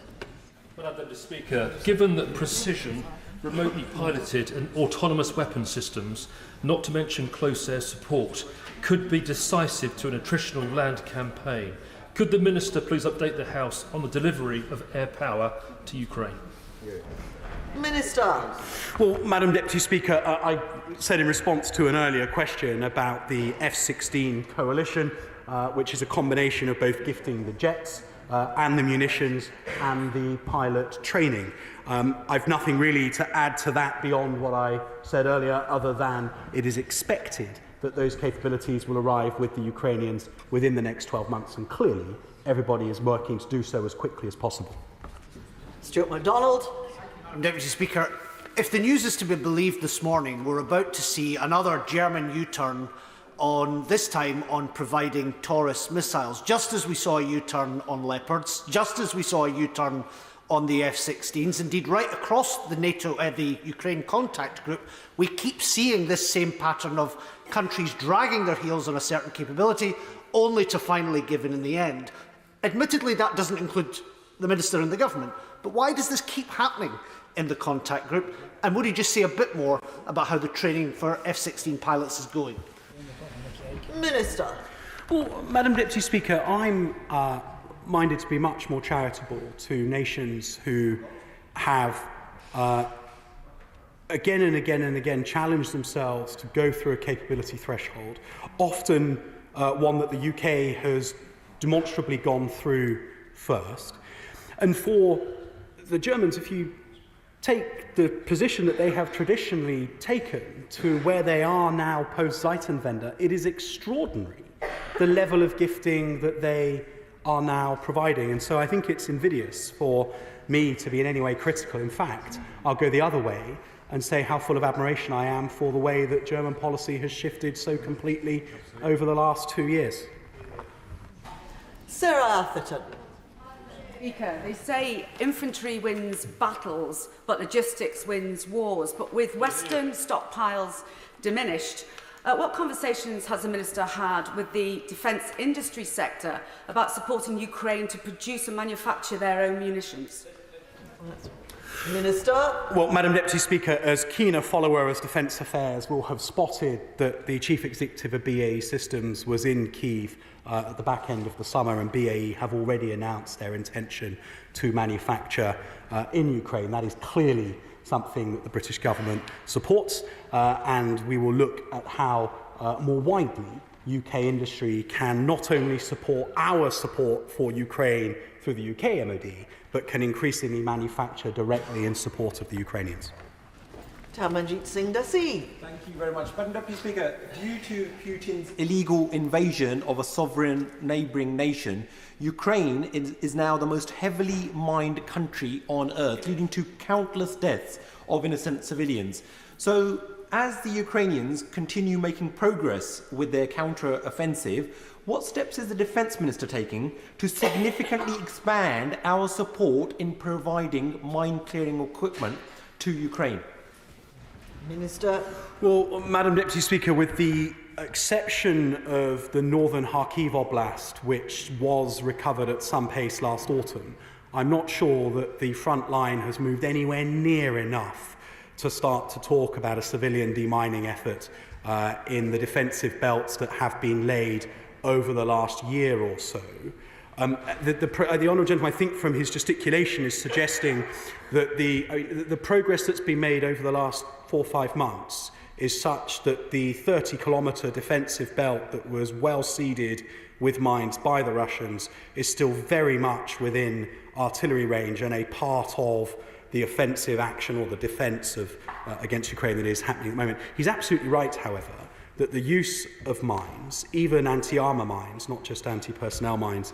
Madam Deputy Speaker, given that precision, remotely piloted and autonomous weapon systems, not to mention close air support, could be decisive to an attritional land campaign, could the Minister please update the House on the delivery of air power to Ukraine? Minister. Well, Madam Deputy Speaker, I said in response to an earlier question about the F-16 coalition, which is a combination of both gifting the jets and the munitions and the pilot training. I've nothing really to add to that beyond what I said earlier, other than it is expected that those capabilities will arrive with the Ukrainians within the next 12 months, and clearly everybody is working to do so as quickly as possible. Stuart MacDonald. Deputy Speaker, if the news is to be believed this morning, we're about to see another German U-turn this time on providing Taurus missiles, just as we saw a U-turn on Leopards, just as we saw a U-turn on the F-16s. Indeed, right across the the Ukraine contact group, we keep seeing this same pattern of countries dragging their heels on a certain capability, only to finally give in the end. Admittedly, that doesn't include the Minister and the Government, but why does this keep happening in the contact group? And would he just say a bit more about how the training for F-16 pilots is going? Minister. Well, Madam Deputy Speaker, I'm minded to be much more charitable to nations who have again and again and again challenged themselves to go through a capability threshold, often one that the UK has demonstrably gone through first. And for the Germans, if you take the position that they have traditionally taken to where they are now post-Zeitenwende, it is extraordinary, the level of gifting that they are now providing. And so I think it's invidious for me to be in any way critical. In fact, I'll go the other way and say how full of admiration I am for the way that German policy has shifted so completely over the last 2 years. Sarah Atherton. Speaker, they say infantry wins battles, but logistics wins wars. But with Western stockpiles diminished, what conversations has the Minister had with the defence industry sector about supporting Ukraine to produce and manufacture their own munitions? Minister. Well, Madam Deputy Speaker, as keen a follower as Defence Affairs will have spotted that the Chief Executive of BAE Systems was in Kyiv at the back end of the summer, and BAE have already announced their intention to manufacture in Ukraine. That is clearly something that the British government supports, and we will look at how more widely UK industry can not only support our support for Ukraine through the UK MOD, but can increasingly manufacture directly in support of the Ukrainians. Tamanjit Singh Dasi. Thank you very much. Madam Deputy Speaker, due to Putin's illegal invasion of a sovereign neighbouring nation, Ukraine is now the most heavily mined country on earth, leading to countless deaths of innocent civilians. So, as the Ukrainians continue making progress with their counter-offensive, what steps is the Defence Minister taking to significantly expand our support in providing mine-clearing equipment to Ukraine? Minister. Well, Madam Deputy Speaker, with the exception of the northern Kharkiv Oblast, which was recovered at some pace last autumn, I'm not sure that the front line has moved anywhere near enough to start to talk about a civilian demining effort in the defensive belts that have been laid over the last year or so. The Honourable Gentleman, I think from his gesticulation, is suggesting that the progress that's been made over the last 4 or 5 months is such that the 30-kilometre defensive belt that was well seeded with mines by the Russians is still very much within artillery range and a part of the offensive action or the defence of against Ukraine that is happening at the moment. He's absolutely right, however, that the use of mines, even anti-armour mines, not just anti-personnel mines,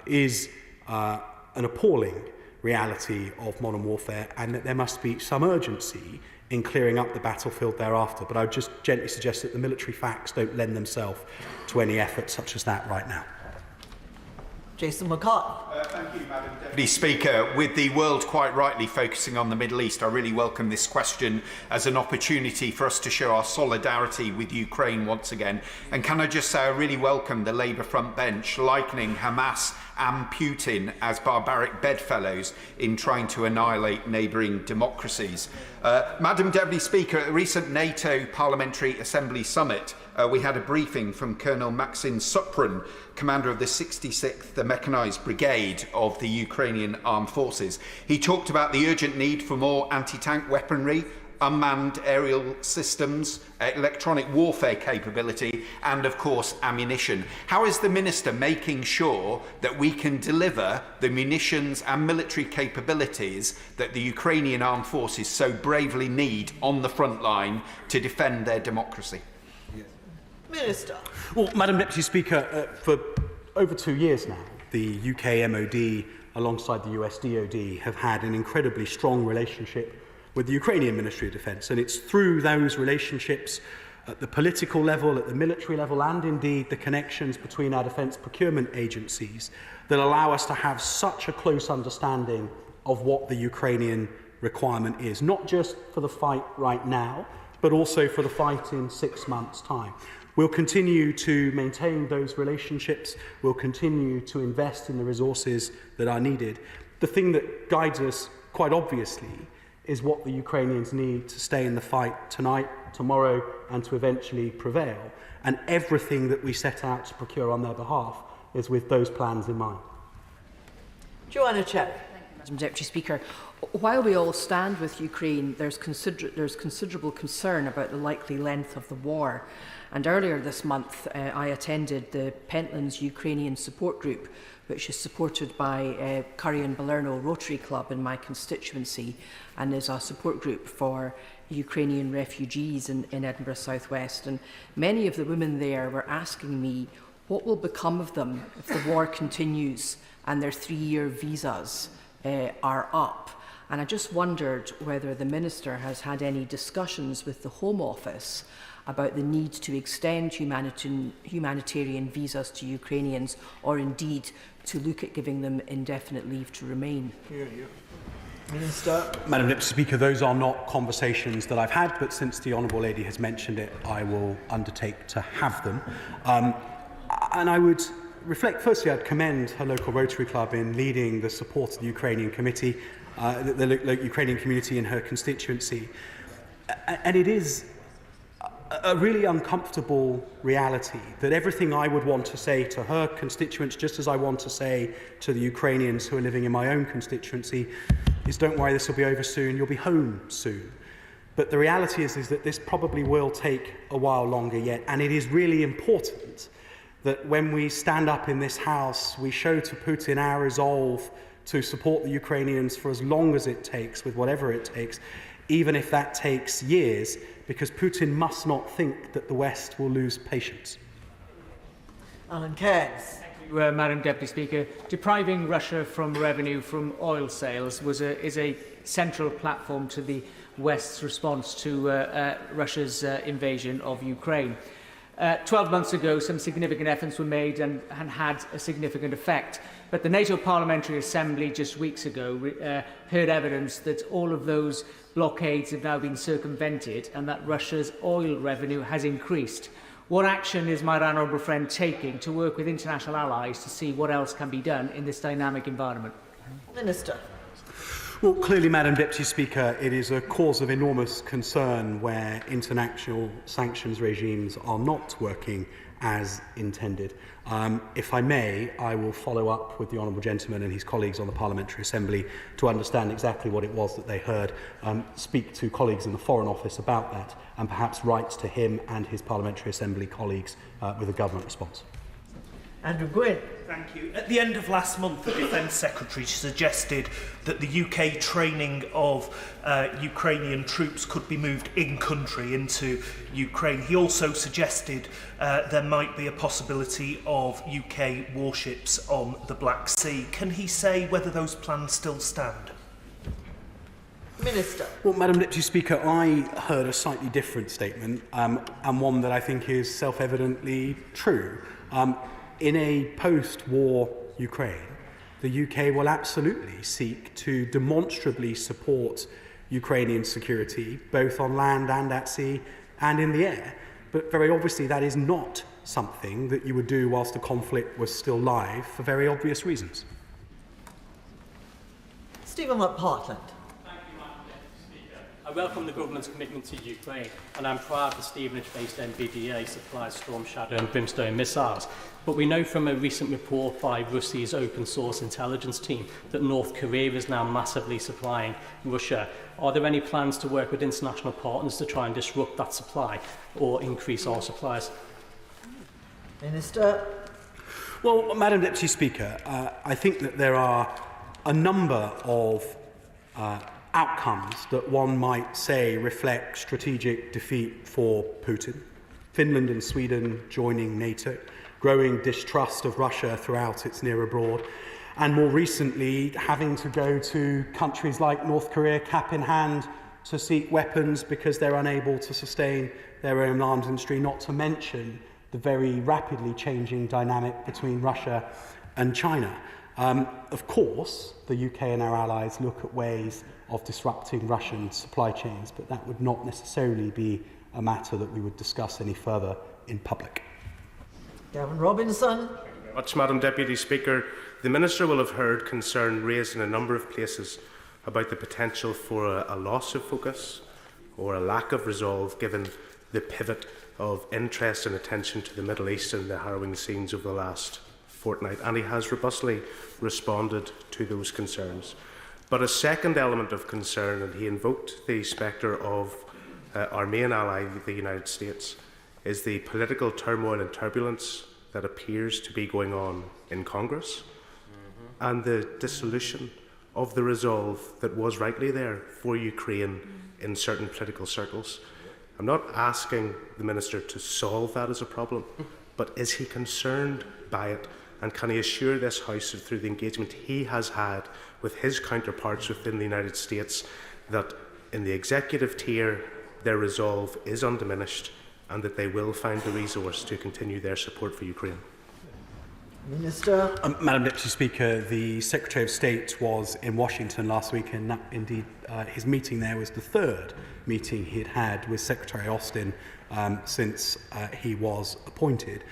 is an appalling reality of modern warfare, and that there must be some urgency in clearing up the battlefield thereafter. But I would just gently suggest that the military facts don't lend themselves to any effort such as that right now. Jason McCart. Thank you, Madam Deputy Speaker. With the world quite rightly focusing on the Middle East, I really welcome this question as an opportunity for us to show our solidarity with Ukraine once again. And can I just say I really welcome the Labour front bench likening Hamas and Putin as barbaric bedfellows in trying to annihilate neighbouring democracies. Madam Deputy Speaker, at a recent NATO Parliamentary Assembly summit, we had a briefing from Colonel Maxim Supran, commander of the 66th Mechanised Brigade of the Ukrainian Armed Forces. He talked about the urgent need for more anti-tank weaponry, unmanned aerial systems, electronic warfare capability, and of course ammunition. How is the Minister making sure that we can deliver the munitions and military capabilities that the Ukrainian armed forces so bravely need on the front line to defend their democracy? Minister. Well, Madam Deputy Speaker, for over 2 years now, the UK MOD alongside the US DOD have had an incredibly strong relationship with the Ukrainian Ministry of Defence, and it's through those relationships at the political level, at the military level, and indeed the connections between our defence procurement agencies that allow us to have such a close understanding of what the Ukrainian requirement is, not just for the fight right now, but also for the fight in 6 months' time. We'll continue to maintain those relationships. We'll continue to invest in the resources that are needed. The thing that guides us, quite obviously, is what the Ukrainians need to stay in the fight tonight, tomorrow, and to eventually prevail. And everything that we set out to procure on their behalf is with those plans in mind. Joanna Cherry. Madam Deputy Speaker, while we all stand with Ukraine, there's considerable concern about the likely length of the war. And earlier this month, I attended the Pentlands Ukrainian Support Group, which is supported by Curry and Balerno Rotary Club in my constituency, and is a support group for Ukrainian refugees in Edinburgh South West. And many of the women there were asking me what will become of them if the war continues and their 3-year visas are up. And I just wondered whether the Minister has had any discussions with the Home Office about the need to extend humanitarian visas to Ukrainians, or indeed to look at giving them indefinite leave to remain. Minister. Madam Deputy Speaker, those are not conversations that I've had, but since the Honourable Lady has mentioned it, I will undertake to have them. And I would reflect, firstly, I'd commend her local Rotary Club in leading the support of the Ukrainian committee, the Ukrainian community in her constituency. And it is a really uncomfortable reality that everything I would want to say to her constituents, just as I want to say to the Ukrainians who are living in my own constituency, is don't worry, this will be over soon, you'll be home soon. But the reality is that this probably will take a while longer yet, and it is really important that when we stand up in this House, we show to Putin our resolve to support the Ukrainians for as long as it takes, with whatever it takes, even if that takes years, because Putin must not think that the West will lose patience. Alan Cairns. Madam Deputy Speaker. Depriving Russia from revenue from oil sales is a central platform to the West's response to Russia's invasion of Ukraine. 12 months ago, some significant efforts were made and had a significant effect. But the NATO Parliamentary Assembly just weeks ago heard evidence that all of those blockades have now been circumvented and that Russia's oil revenue has increased. What action is my honourable friend taking to work with international allies to see what else can be done in this dynamic environment? Minister. Well, clearly, Madam Deputy Speaker, it is a cause of enormous concern where international sanctions regimes are not working as intended. If I may, I will follow up with the Honourable Gentleman and his colleagues on the Parliamentary Assembly to understand exactly what it was that they heard, speak to colleagues in the Foreign Office about that, and perhaps write to him and his Parliamentary Assembly colleagues with a government response. Andrew Gwynn. Thank you. At the end of last month, the Defence Secretary suggested that the UK training of Ukrainian troops could be moved in-country into Ukraine. He also suggested there might be a possibility of UK warships on the Black Sea. Can he say whether those plans still stand? Minister. Well, Madam Deputy Speaker, I heard a slightly different statement, and one that I think is self-evidently true. In a post-war Ukraine, the UK will absolutely seek to demonstrably support Ukrainian security, both on land and at sea and in the air. But very obviously that is not something that you would do whilst the conflict was still live, for very obvious reasons. Stephen McPartland. I welcome the government's commitment to Ukraine, and I'm proud the Stevenage-based MBDA supplies Storm Shadow and Brimstone missiles. But we know from a recent report by Russia's open-source intelligence team that North Korea is now massively supplying Russia. Are there any plans to work with international partners to try and disrupt that supply or increase our supplies? Minister. Well, Madam Deputy Speaker, I think that there are a number of outcomes that one might say reflect strategic defeat for Putin. Finland and Sweden joining NATO, growing distrust of Russia throughout its near abroad, and more recently having to go to countries like North Korea cap in hand to seek weapons because they're unable to sustain their own arms industry, not to mention the very rapidly changing dynamic between Russia and China. Of course, the UK and our allies look at ways of disrupting Russian supply chains, but that would not necessarily be a matter that we would discuss any further in public. Gavin Robinson. Much, Madam Deputy Speaker. The Minister will have heard concern raised in a number of places about the potential for a loss of focus or a lack of resolve given the pivot of interest and attention to the Middle East and the harrowing scenes of the last fortnight, and he has robustly responded to those concerns. But a second element of concern, and he invoked the spectre of our main ally, the United States, is the political turmoil and turbulence that appears to be going on in Congress and the dissolution of the resolve that was rightly there for Ukraine in certain political circles. I'm not asking the Minister to solve that as a problem, but is he concerned by it, and can he assure this House that through the engagement he has had with his counterparts within the United States that in the executive tier their resolve is undiminished and that they will find the resource to continue their support for Ukraine? Minister. Madam Deputy Speaker, the Secretary of State was in Washington last week, and that, indeed his meeting there was the third meeting he had had with Secretary Austin since he was appointed.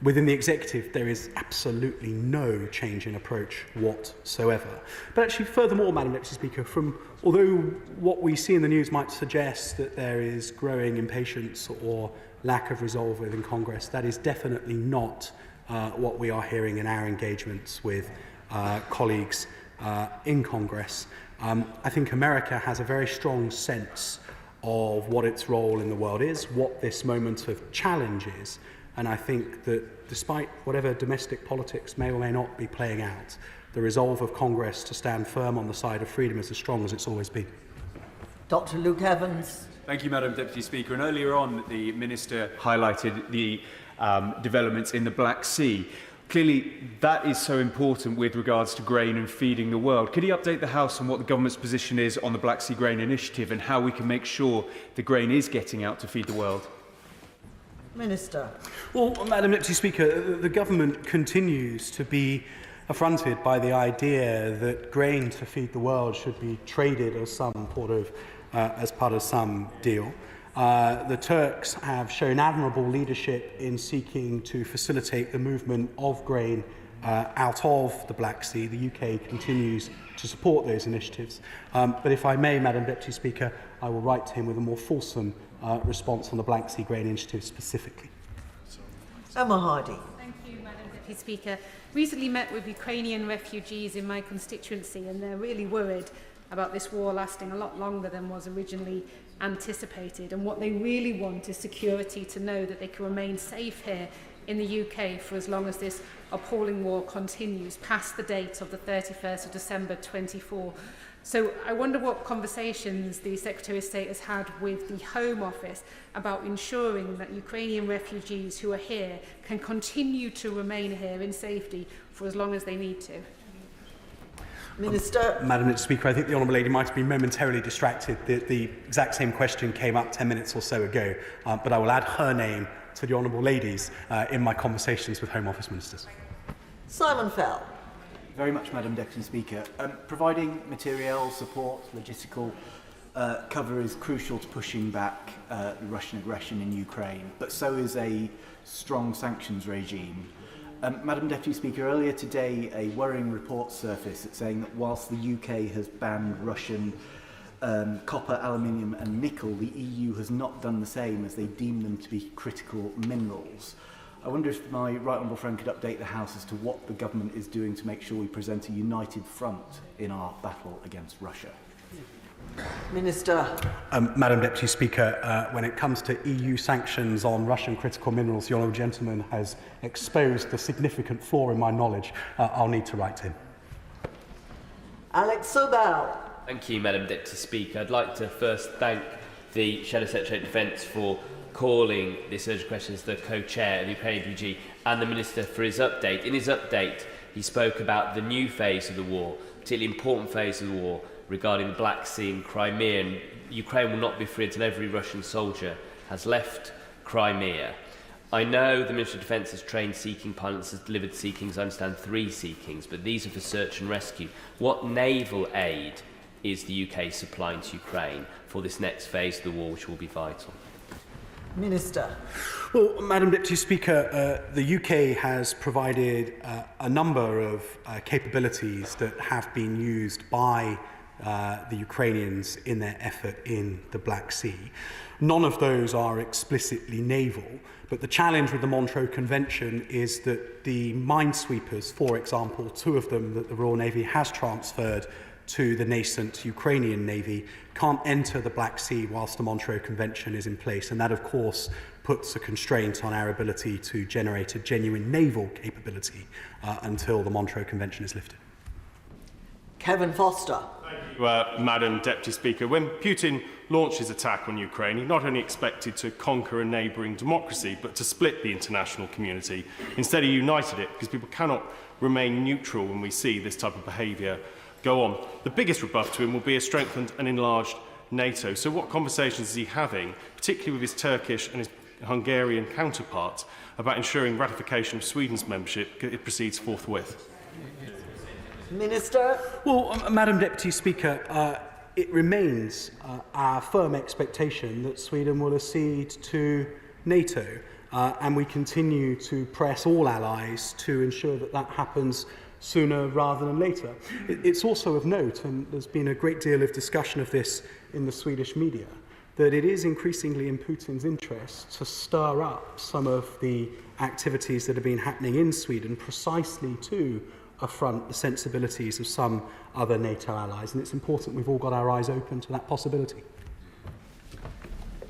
Within the executive, there is absolutely no change in approach whatsoever. But actually, furthermore, Madam Deputy Speaker, although what we see in the news might suggest that there is growing impatience or lack of resolve within Congress, that is definitely not what we are hearing in our engagements with colleagues in Congress. I think America has a very strong sense of what its role in the world is, what this moment of challenge is, and I think that despite whatever domestic politics may or may not be playing out, the resolve of Congress to stand firm on the side of freedom is as strong as it's always been. Dr. Luke Evans. Thank you, Madam Deputy Speaker. And earlier on, the Minister highlighted the developments in the Black Sea. Clearly, that is so important with regards to grain and feeding the world. Could he update the House on what the government's position is on the Black Sea Grain Initiative and how we can make sure the grain is getting out to feed the world? Minister. Well, Madam Deputy Speaker, the government continues to be affronted by the idea that grain to feed the world should be traded as as part of some deal. The Turks have shown admirable leadership in seeking to facilitate the movement of grain out of the Black Sea. The UK continues to support those initiatives. But if I may, Madam Deputy Speaker, I will write to him with a more fulsome response on the Black Sea Grain Initiative specifically. Emma Hardy. Thank you, Madam Deputy Speaker. Recently met with Ukrainian refugees in my constituency, and they're really worried about this war lasting a lot longer than was originally anticipated. And what they really want is security, to know that they can remain safe here in the UK for as long as this appalling war continues, past the date of the 31st of December 24. So I wonder what conversations the Secretary of State has had with the Home Office about ensuring that Ukrainian refugees who are here can continue to remain here in safety for as long as they need to. Minister. Madam Speaker, I think the Honourable Lady might have been momentarily distracted. The exact same question came up 10 minutes or so ago, but I will add her name to the Honourable Lady's in my conversations with Home Office ministers. Simon Fell. Very much, Madam Deputy Speaker. Providing material, support, logistical cover is crucial to pushing back Russian aggression in Ukraine, but so is a strong sanctions regime. Madam Deputy Speaker, earlier today a worrying report surfaced saying that whilst the UK has banned Russian copper, aluminium and nickel, the EU has not done the same, as they deem them to be critical minerals. I wonder if my right honourable friend could update the House as to what the government is doing to make sure we present a united front in our battle against Russia. Minister. Madam Deputy Speaker, when it comes to EU sanctions on Russian critical minerals, the honourable gentleman has exposed a significant flaw in my knowledge. I'll need to write to him. Alex Sobel. Thank you, Madam Deputy Speaker. I'd like to first thank the Shadow Secretary of Defence for calling this urgent questions the co-chair of the Ukrainian PG and the Minister for his update. In his update, he spoke about the new phase of the war, particularly important phase of the war regarding the Black Sea and Crimea, and Ukraine will not be free until every Russian soldier has left Crimea. I know the Minister of Defence has trained Sea King pilots, has delivered Sea Kings, I understand 3 Sea Kings, but these are for search and rescue. What naval aid is the UK supplying to Ukraine for this next phase of the war, which will be vital? Minister. Well, Madam Deputy Speaker, the UK has provided a number of capabilities that have been used by the Ukrainians in their effort in the Black Sea. None of those are explicitly naval, but the challenge with the Montreux Convention is that the minesweepers, for example, 2 of them that the Royal Navy has transferred to the nascent Ukrainian Navy can't enter the Black Sea whilst the Montreux Convention is in place. And that, of course, puts a constraint on our ability to generate a genuine naval capability until the Montreux Convention is lifted. Kevin Foster. Thank you, Madam Deputy Speaker. When Putin launched his attack on Ukraine, he not only expected to conquer a neighbouring democracy, but to split the international community. Instead, he united it, because people cannot remain neutral when we see this type of behaviour go on. The biggest rebuff to him will be a strengthened and enlarged NATO. So what conversations is he having, particularly with his Turkish and his Hungarian counterparts, about ensuring ratification of Sweden's membership it proceeds forthwith? Minister. Well, Madam Deputy Speaker, it remains our firm expectation that Sweden will accede to NATO, and we continue to press all allies to ensure that that happens sooner rather than later. It's also of note, and there's been a great deal of discussion of this in the Swedish media, that it is increasingly in Putin's interest to stir up some of the activities that have been happening in Sweden precisely to affront the sensibilities of some other NATO allies. And it's important we've all got our eyes open to that possibility.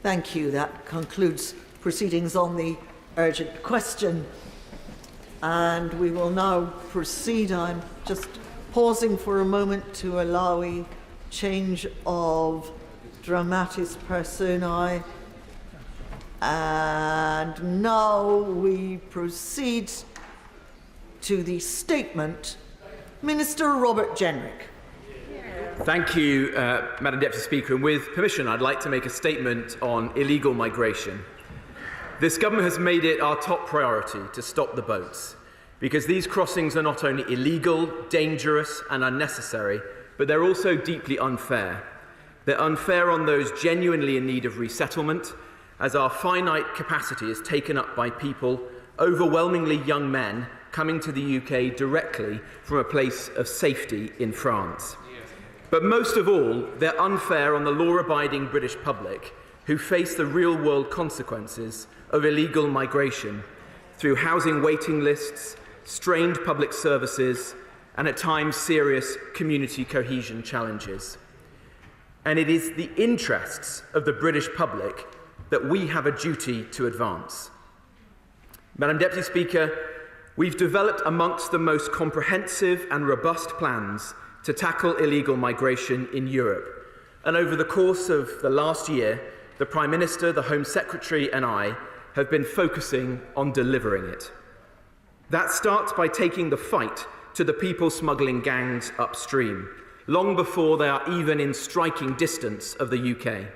Thank you. That concludes proceedings on the urgent question. And we will now proceed. I'm just pausing for a moment to allow a change of dramatis personae. And now we proceed to the statement. Minister Robert Jenrick. Thank you, Madam Deputy Speaker. And with permission, I'd like to make a statement on illegal migration. This government has made it our top priority to stop the boats, because these crossings are not only illegal, dangerous and unnecessary, but they're also deeply unfair. They're unfair on those genuinely in need of resettlement, as our finite capacity is taken up by people, overwhelmingly young men, coming to the UK directly from a place of safety in France. But most of all, they're unfair on the law-abiding British public who face the real-world consequences of illegal migration through housing waiting lists, strained public services, and at times serious community cohesion challenges. And it is the interests of the British public that we have a duty to advance. Madam Deputy Speaker, we've developed amongst the most comprehensive and robust plans to tackle illegal migration in Europe. And over the course of the last year, the Prime Minister, the Home Secretary and I have been focusing on delivering it. That starts by taking the fight to the people smuggling gangs upstream, long before they are even in striking distance of the UK.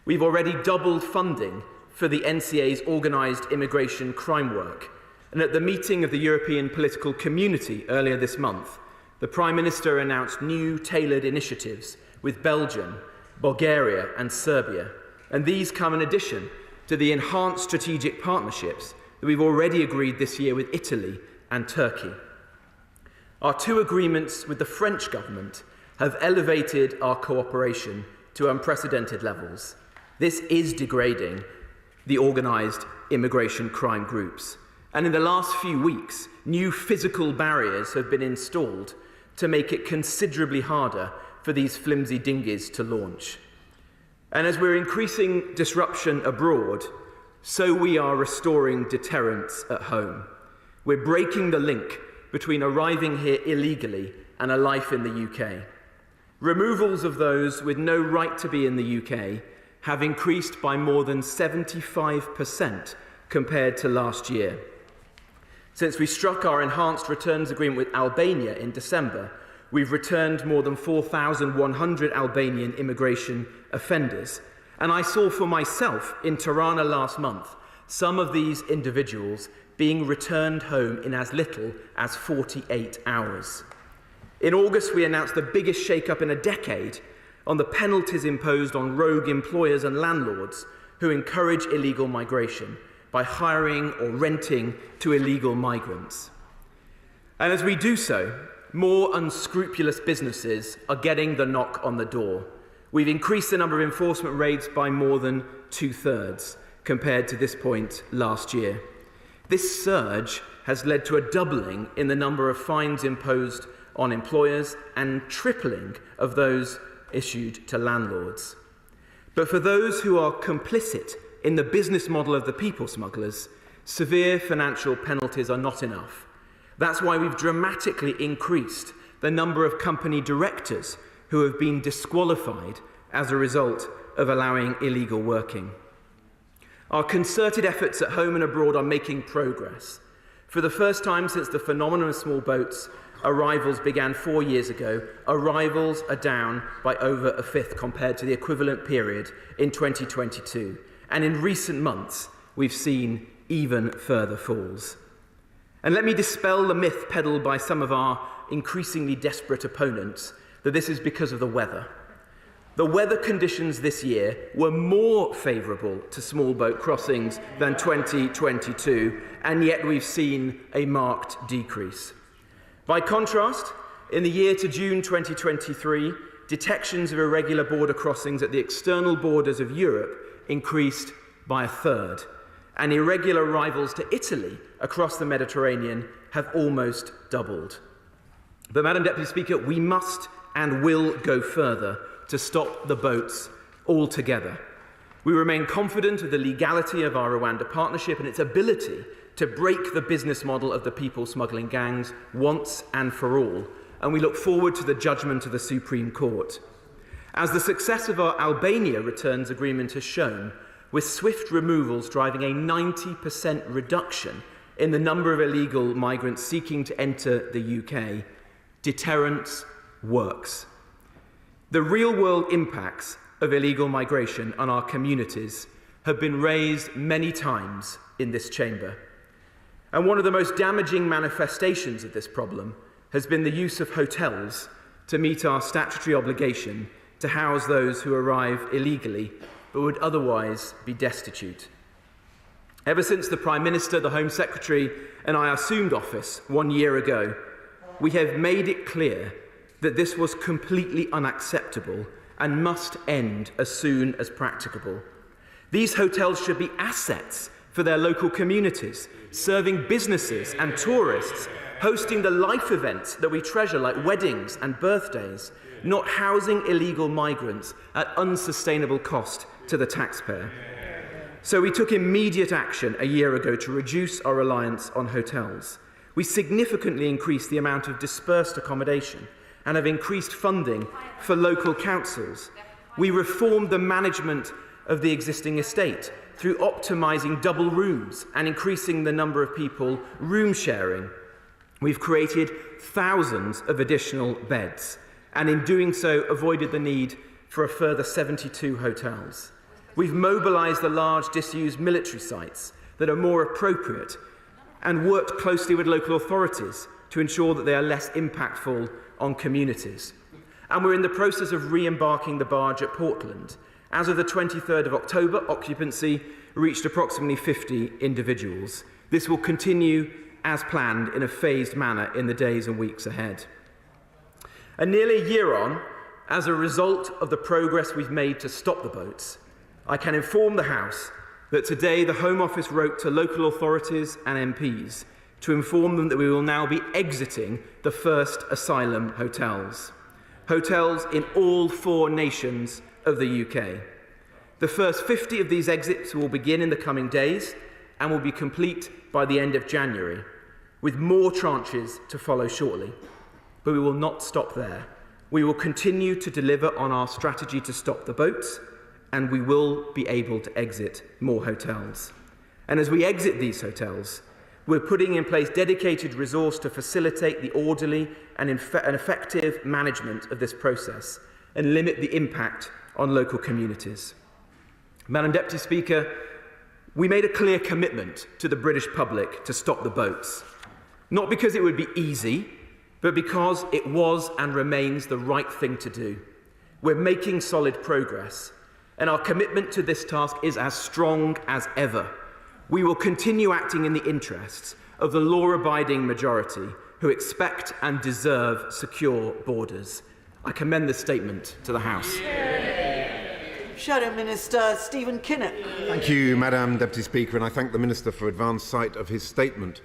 We've already doubled funding for the NCA's organised immigration crime work. And at the meeting of the European political community earlier this month, the Prime Minister announced new tailored initiatives with Belgium, Bulgaria and Serbia. And these come in addition to the enhanced strategic partnerships that we've already agreed this year with Italy and Turkey. Our two agreements with the French government have elevated our cooperation to unprecedented levels. This is degrading the organised immigration crime groups. And in the last few weeks, new physical barriers have been installed to make it considerably harder for these flimsy dinghies to launch. And as we're increasing disruption abroad, so we are restoring deterrence at home. We're breaking the link between arriving here illegally and a life in the UK. Removals of those with no right to be in the UK have increased by more than 75% compared to last year. Since we struck our enhanced returns agreement with Albania in December, we've returned more than 4,100 Albanian immigration offenders. And I saw for myself in Tirana last month some of these individuals being returned home in as little as 48 hours. In August, we announced the biggest shake-up in a decade on the penalties imposed on rogue employers and landlords who encourage illegal migration by hiring or renting to illegal migrants. And as we do so, more unscrupulous businesses are getting the knock on the door. We've increased the number of enforcement raids by more than 2/3 compared to this point last year. This surge has led to a doubling in the number of fines imposed on employers and tripling of those issued to landlords. But for those who are complicit in the business model of the people smugglers, severe financial penalties are not enough. That's why we've dramatically increased the number of company directors who have been disqualified as a result of allowing illegal working. Our concerted efforts at home and abroad are making progress. For the first time since the phenomenon of small boats arrivals began 4 years ago, arrivals are down by over a fifth compared to the equivalent period in 2022. And in recent months, we've seen even further falls. And let me dispel the myth peddled by some of our increasingly desperate opponents that this is because of the weather. The weather conditions this year were more favourable to small boat crossings than 2022, and yet we've seen a marked decrease. By contrast, in the year to June 2023, detections of irregular border crossings at the external borders of Europe increased by a third, and irregular arrivals to Italy across the Mediterranean have almost doubled. But, Madam Deputy Speaker, we must and will go further to stop the boats altogether. We remain confident of the legality of our Rwanda partnership and its ability to break the business model of the people smuggling gangs once and for all, and we look forward to the judgment of the Supreme Court. As the success of our Albania returns agreement has shown, with swift removals driving a 90% reduction in the number of illegal migrants seeking to enter the UK, deterrence works. The real-world impacts of illegal migration on our communities have been raised many times in this chamber. And one of the most damaging manifestations of this problem has been the use of hotels to meet our statutory obligation to house those who arrive illegally but would otherwise be destitute. Ever since the Prime Minister, the Home Secretary and I assumed office 1 year ago, we have made it clear that this was completely unacceptable and must end as soon as practicable. These hotels should be assets for their local communities, serving businesses and tourists, hosting the life events that we treasure like weddings and birthdays, not housing illegal migrants at unsustainable cost to the taxpayer. So we took immediate action a year ago to reduce our reliance on hotels. We significantly increased the amount of dispersed accommodation and have increased funding for local councils. We reformed the management of the existing estate through optimising double rooms and increasing the number of people room sharing. We've created thousands of additional beds and in doing so avoided the need for a further 72 hotels. We've mobilised the large disused military sites that are more appropriate and worked closely with local authorities to ensure that they are less impactful on communities. And we're in the process of re-embarking the barge at Portland. As of the 23rd of October, occupancy reached approximately 50 individuals. This will continue as planned in a phased manner in the days and weeks ahead. And nearly a year on, as a result of the progress we've made to stop the boats, I can inform the House that today the Home Office wrote to local authorities and MPs to inform them that we will now be exiting the first asylum hotels. Hotels in all 4 nations of the UK. The first 50 of these exits will begin in the coming days and will be complete by the end of January, with more tranches to follow shortly. But we will not stop there. We will continue to deliver on our strategy to stop the boats, and we will be able to exit more hotels. And as we exit these hotels, we're putting in place dedicated resource to facilitate the orderly and effective management of this process and limit the impact on local communities. Madam Deputy Speaker, we made a clear commitment to the British public to stop the boats, not because it would be easy, but because it was and remains the right thing to do. We're making solid progress, and our commitment to this task is as strong as ever. We will continue acting in the interests of the law-abiding majority who expect and deserve secure borders. I commend this statement to the House. Shadow Minister Stephen Kinnock. Thank you, Madam Deputy Speaker, and I thank the Minister for advance sight of his statement.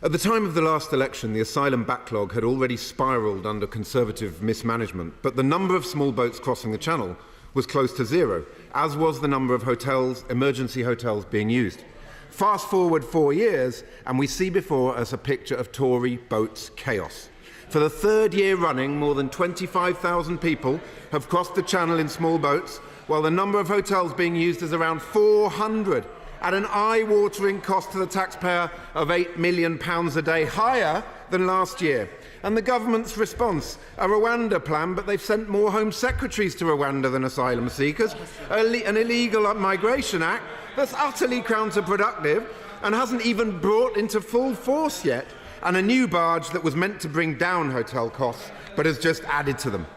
At the time of the last election, the asylum backlog had already spiralled under Conservative mismanagement, but the number of small boats crossing the Channel was close to zero, as was the number of hotels, emergency hotels being used. Fast forward 4 years, and we see before us a picture of Tory boats chaos. For the third year running, more than 25,000 people have crossed the Channel in small boats, while the number of hotels being used is around 400, at an eye-watering cost to the taxpayer of £8 million a day, higher than last year. And the government's response, a Rwanda plan, but they've sent more Home Secretaries to Rwanda than asylum seekers, an illegal migration act that's utterly counterproductive and hasn't even brought into full force yet, and a new barge that was meant to bring down hotel costs but has just added to them.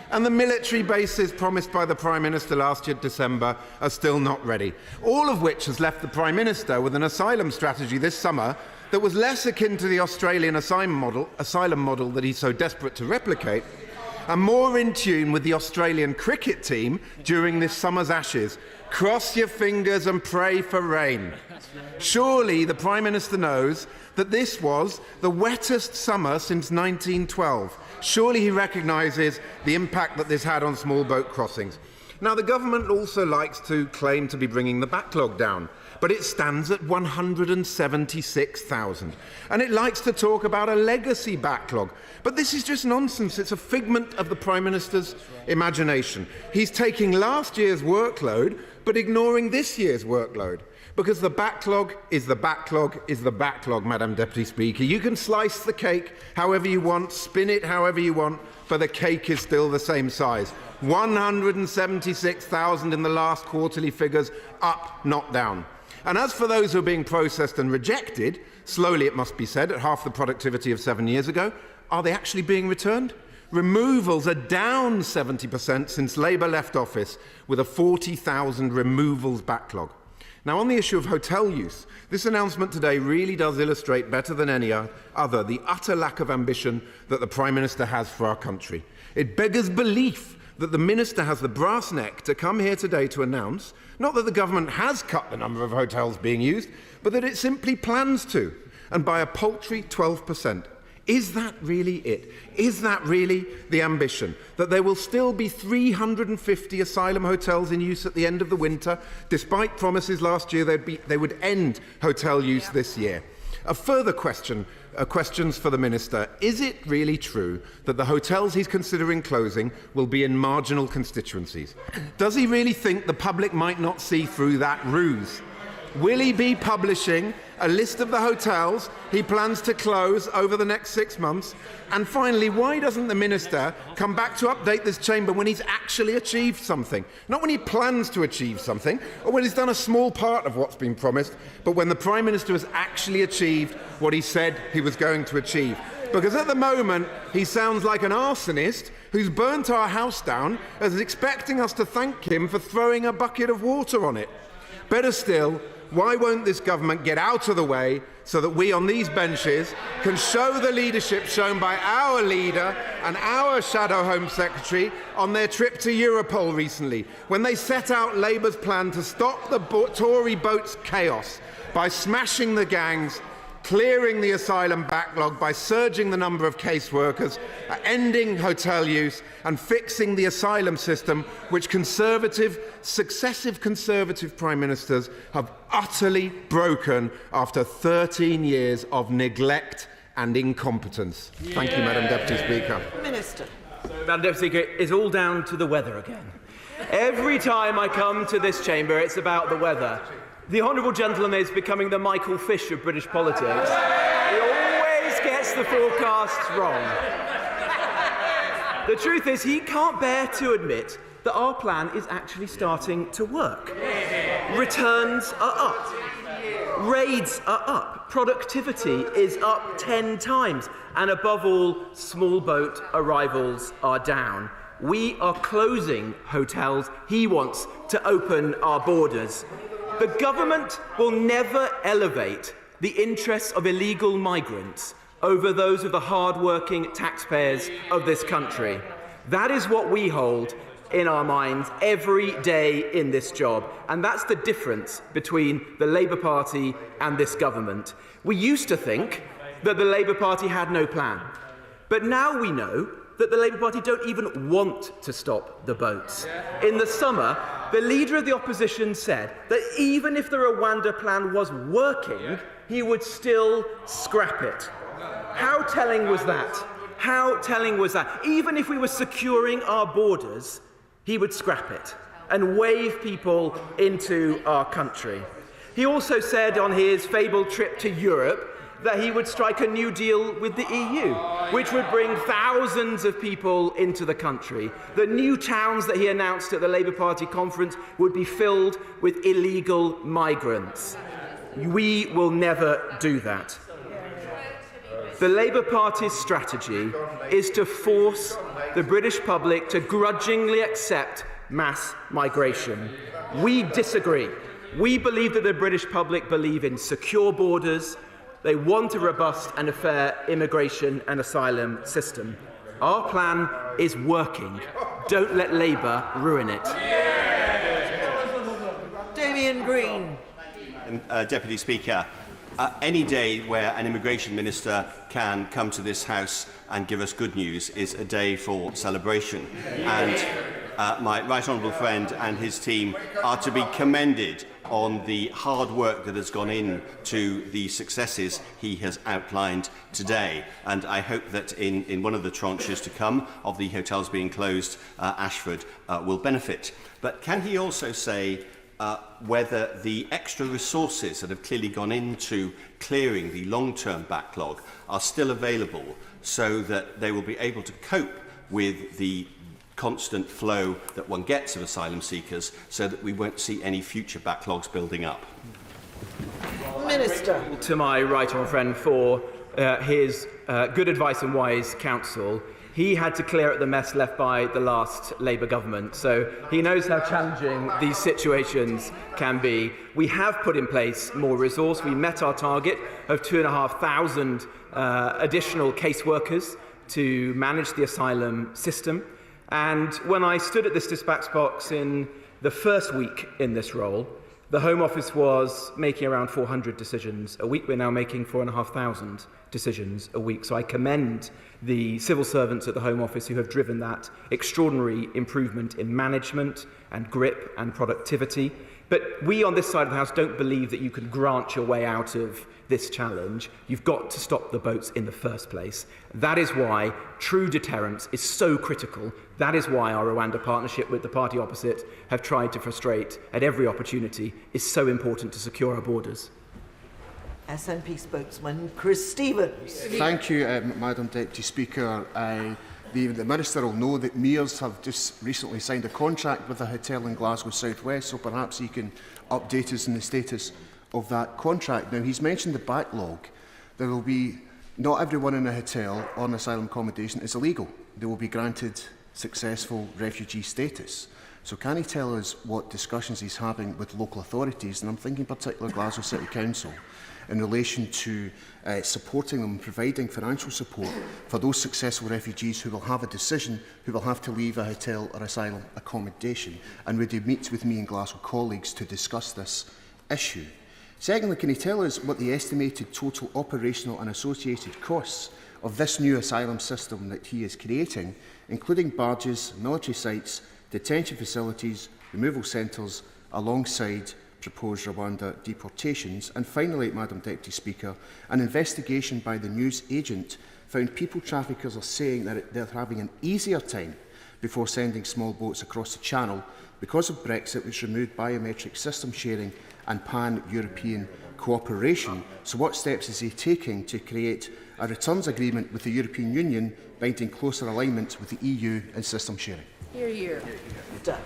And the military bases promised by the Prime Minister last year, December, are still not ready. All of which has left the Prime Minister with an asylum strategy this summer that was less akin to the Australian asylum model that he's so desperate to replicate, and more in tune with the Australian cricket team during this summer's Ashes. Cross your fingers and pray for rain. Surely the Prime Minister knows that this was the wettest summer since 1912. Surely he recognises the impact that this had on small boat crossings. Now, the government also likes to claim to be bringing the backlog down, but it stands at 176,000. And it likes to talk about a legacy backlog. But this is just nonsense. It's a figment of the Prime Minister's imagination. He's taking last year's workload, but ignoring this year's workload. Because the backlog is the backlog is the backlog, Madam Deputy Speaker. You can slice the cake however you want, spin it however you want, but the cake is still the same size. 176,000 in the last quarterly figures, up, not down. And as for those who are being processed and rejected, slowly it must be said, at half the productivity of 7 years ago, are they actually being returned? Removals are down 70% since Labour left office, with a 40,000 removals backlog. Now, on the issue of hotel use, this announcement today really does illustrate better than any other the utter lack of ambition that the Prime Minister has for our country. It beggars belief that the Minister has the brass neck to come here today to announce not that the government has cut the number of hotels being used, but that it simply plans to, and by a paltry 12%. Is that really it? Is that really the ambition? That there will still be 350 asylum hotels in use at the end of the winter, despite promises last year they would end hotel use this year? A further questions for the Minister. Is it really true that the hotels he's considering closing will be in marginal constituencies? Does he really think the public might not see through that ruse? Will he be publishing a list of the hotels he plans to close over the next 6 months? And finally, why doesn't the Minister come back to update this chamber when he's actually achieved something? Not when he plans to achieve something, or when he's done a small part of what's been promised, but when the Prime Minister has actually achieved what he said he was going to achieve. Because at the moment, he sounds like an arsonist who's burnt our house down and is expecting us to thank him for throwing a bucket of water on it. Better still, why won't this government get out of the way so that we on these benches can show the leadership shown by our leader and our Shadow Home Secretary on their trip to Europol recently, when they set out Labour's plan to stop the Tory boats' chaos by smashing the gangs, clearing the asylum backlog by surging the number of caseworkers, ending hotel use and fixing the asylum system, which successive Conservative Prime Ministers have utterly broken after 13 years of neglect and incompetence. Thank you, Madam Deputy Speaker. Minister. Madam Deputy Speaker, it's all down to the weather again. Every time I come to this chamber, it's about the weather. The honourable gentleman is becoming the Michael Fish of British politics. He always gets the forecasts wrong. The truth is, he can't bear to admit that our plan is actually starting to work. Returns are up. Raids are up. Productivity is up 10 times. And above all, small boat arrivals are down. We are closing hotels. He wants to open our borders. The government will never elevate the interests of illegal migrants over those of the hard-working taxpayers of this country. That is what we hold in our minds every day in this job, and that's the difference between the Labour Party and this government. We used to think that the Labour Party had no plan. But now we know that the Labour Party don't even want to stop the boats. In the summer, the leader of the opposition said that even if the Rwanda plan was working, he would still scrap it. How telling was that? How telling was that? Even if we were securing our borders, he would scrap it and wave people into our country. He also said on his fabled trip to Europe that he would strike a new deal with the EU, which would bring thousands of people into the country. The new towns that he announced at the Labour Party conference would be filled with illegal migrants. We will never do that. The Labour Party's strategy is to force the British public to grudgingly accept mass migration. We disagree. We believe that the British public believe in secure borders. They want a robust and a fair immigration and asylum system. Our plan is working. Don't let Labour ruin it. Damien Green. Deputy Speaker, any day where an immigration minister can come to this House and give us good news is a day for celebration. And my right honourable friend and his team are to be commended on the hard work that has gone into the successes he has outlined today. And I hope that in one of the tranches to come of the hotels being closed, Ashford will benefit. But can he also say whether the extra resources that have clearly gone into clearing the long-term backlog are still available so that they will be able to cope with the constant flow that one gets of asylum seekers so that we won't see any future backlogs building up? Minister. To my right honourable friend for his good advice and wise counsel. He had to clear up the mess left by the last Labour government, so he knows how challenging these situations can be. We have put in place more resource. We met our target of 2,500 additional caseworkers to manage the asylum system. And when I stood at this dispatch box in the first week in this role, the Home Office was making around 400 decisions a week. We're now making 4,500 decisions a week. So I commend the civil servants at the Home Office who have driven that extraordinary improvement in management and grip and productivity. But we on this side of the House don't believe that you can grant your way out of this challenge. You've got to stop the boats in the first place. That is why true deterrence is so critical. That is why our Rwanda partnership with the party opposite have tried to frustrate at every opportunity is so important to secure our borders. SNP spokesman Chris Stevens. Thank you, Madam Deputy Speaker. The Minister will know that Mears have just recently signed a contract with a hotel in Glasgow South West, so perhaps he can update us on the status of that contract. Now, he's mentioned the backlog. There will be not everyone in a hotel on asylum accommodation is illegal. They will be granted successful refugee status. So can he tell us what discussions he's having with local authorities, and I'm thinking particularly Glasgow City Council, in relation to supporting them, providing financial support for those successful refugees who will have a decision, who will have to leave a hotel or asylum accommodation, and would he meet with me and Glasgow colleagues to discuss this issue? Secondly, can he tell us what the estimated total operational and associated costs of this new asylum system that he is creating, including barges, military sites, detention facilities, removal centres, alongside proposed Rwanda deportations? And finally, Madam Deputy Speaker, an investigation by the news agent found people traffickers are saying that they're having an easier time before sending small boats across the Channel because of Brexit, which removed biometric system sharing and pan-European cooperation. So what steps is he taking to create a returns agreement with the European Union, binding closer alignment with the EU and system sharing? Hear, hear.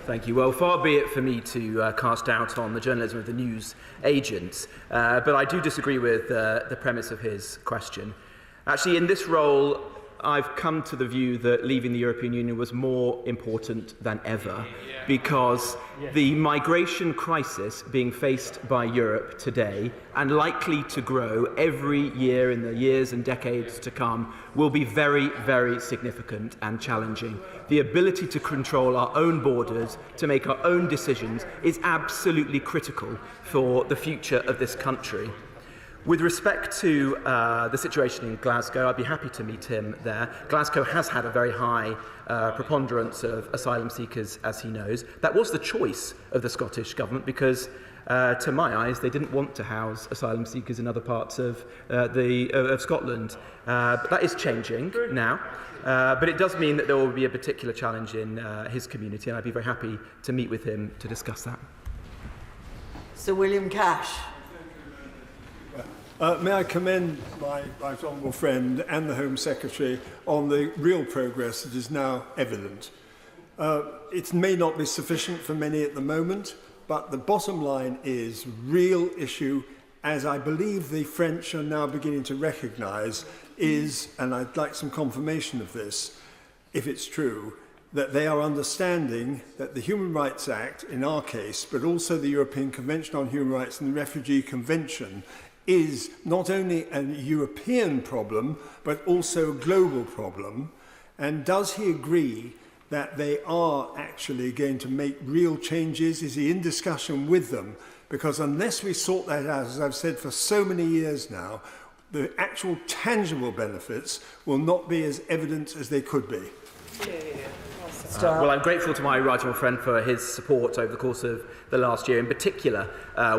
Thank you. Well, far be it for me to cast doubt on the journalism of the news agents, but I do disagree with the premise of his question. Actually, in this role, I've come to the view that leaving the European Union was more important than ever, because the migration crisis being faced by Europe today, and likely to grow every year in the years and decades to come, will be very, very significant and challenging. The ability to control our own borders, to make our own decisions, is absolutely critical for the future of this country. With respect to the situation in Glasgow, I'd be happy to meet him there. Glasgow has had a very high preponderance of asylum seekers, as he knows. That was the choice of the Scottish Government because, to my eyes, they didn't want to house asylum seekers in other parts of Scotland. But that is changing now. But it does mean that there will be a particular challenge in his community, and I'd be very happy to meet with him to discuss that. Sir William Cash. May I commend my right honourable friend and the Home Secretary on the real progress that is now evident. It may not be sufficient for many at the moment, but the bottom line is real issue, as I believe the French are now beginning to recognise, is, and I'd like some confirmation of this, if it's true, that they are understanding that the Human Rights Act, in our case, but also the European Convention on Human Rights and the Refugee Convention, is not only a European problem, but also a global problem. And does he agree that they are actually going to make real changes? Is he in discussion with them? Because unless we sort that out, as I've said for so many years now, the actual tangible benefits will not be as evident as they could be. Well, I'm grateful to my right honourable friend for his support over the course of the last year, in particular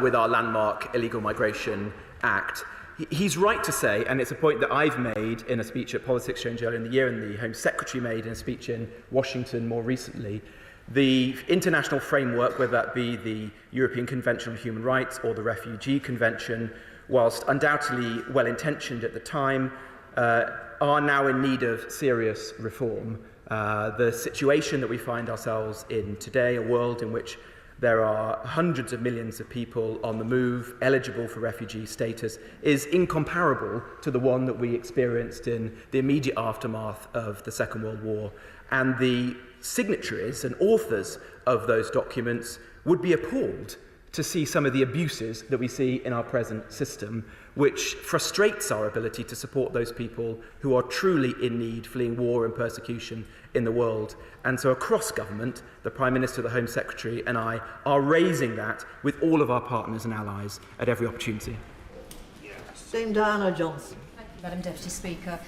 with our landmark Illegal Migration Act. He's right to say, and it's a point that I've made in a speech at Politics Exchange earlier in the year and the Home Secretary made in a speech in Washington more recently, the international framework, whether that be the European Convention on Human Rights or the Refugee Convention, whilst undoubtedly well-intentioned at the time, are now in need of serious reform. The situation that we find ourselves in today, a world in which there are hundreds of millions of people on the move, eligible for refugee status, is incomparable to the one that we experienced in the immediate aftermath of the Second World War. And the signatories and authors of those documents would be appalled to see some of the abuses that we see in our present system, which frustrates our ability to support those people who are truly in need, fleeing war and persecution in the world. And so across government, the Prime Minister, the Home Secretary and I are raising that with all of our partners and allies at every opportunity. Dame Diana Johnson. Thank you, Madam Deputy Speaker.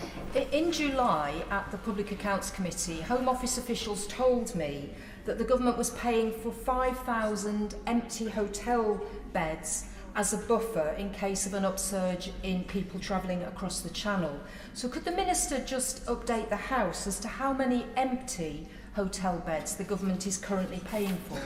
In July, at the Public Accounts Committee, Home Office officials told me that the government was paying for 5,000 empty hotel beds as a buffer in case of an upsurge in people travelling across the Channel. So could the Minister just update the House as to how many empty hotel beds the government is currently paying for?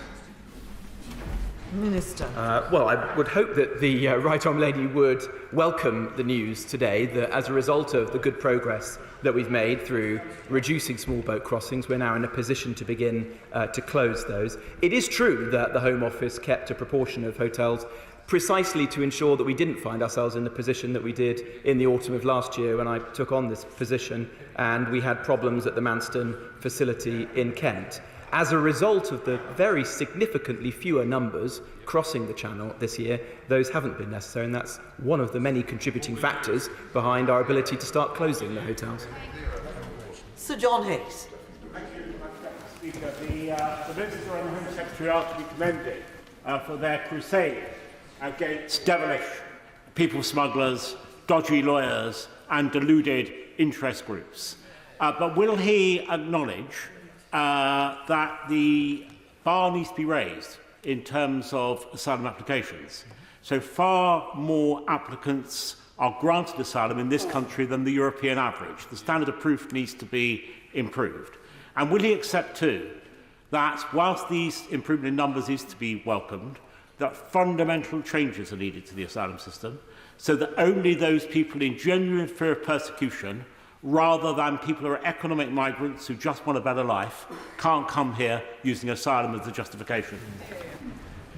Minister. Well, I would hope that the Right Honourable Lady would welcome the news today that as a result of the good progress that we've made through reducing small boat crossings, we're now in a position to begin to close those. It is true that the Home Office kept a proportion of hotels precisely to ensure that we didn't find ourselves in the position that we did in the autumn of last year when I took on this position and we had problems at the Manston facility in Kent. As a result of the very significantly fewer numbers crossing the Channel this year, those haven't been necessary, and that's one of the many contributing factors behind our ability to start closing the hotels. Sir John Healey. Speaker, the Minister and the Home Secretary are to be commended for their crusade against devilish people smugglers, dodgy lawyers and deluded interest groups. But will he acknowledge that the bar needs to be raised in terms of asylum applications? So far more applicants are granted asylum in this country than the European average. The standard of proof needs to be improved. And will he accept too that whilst these improvement in numbers is to be welcomed, that fundamental changes are needed to the asylum system so that only those people in genuine fear of persecution, rather than people who are economic migrants who just want a better life, can't come here using asylum as a justification?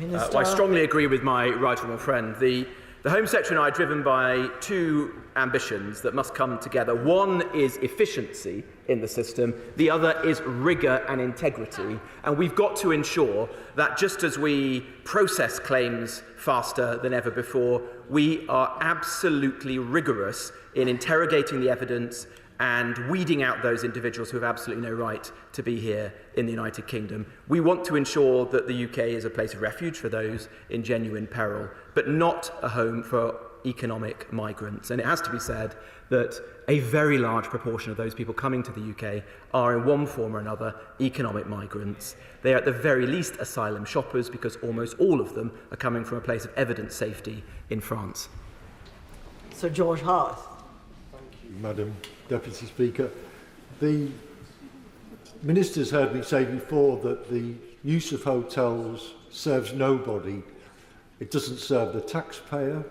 Well, I strongly agree with my right honourable friend. The Home Secretary and I are driven by two ambitions that must come together. One is efficiency in the system, the other is rigour and integrity. And we've got to ensure that just as we process claims faster than ever before, we are absolutely rigorous in interrogating the evidence and weeding out those individuals who have absolutely no right to be here in the United Kingdom. We want to ensure that the UK is a place of refuge for those in genuine peril, but not a home for economic migrants. And it has to be said that a very large proportion of those people coming to the UK are in one form or another economic migrants. They are at the very least asylum shoppers, because almost all of them are coming from a place of evident safety in France. Sir George Harth. Thank you, Madam Deputy Speaker. The Minister's heard me say before that the use of hotels serves nobody. It doesn't serve the taxpayer,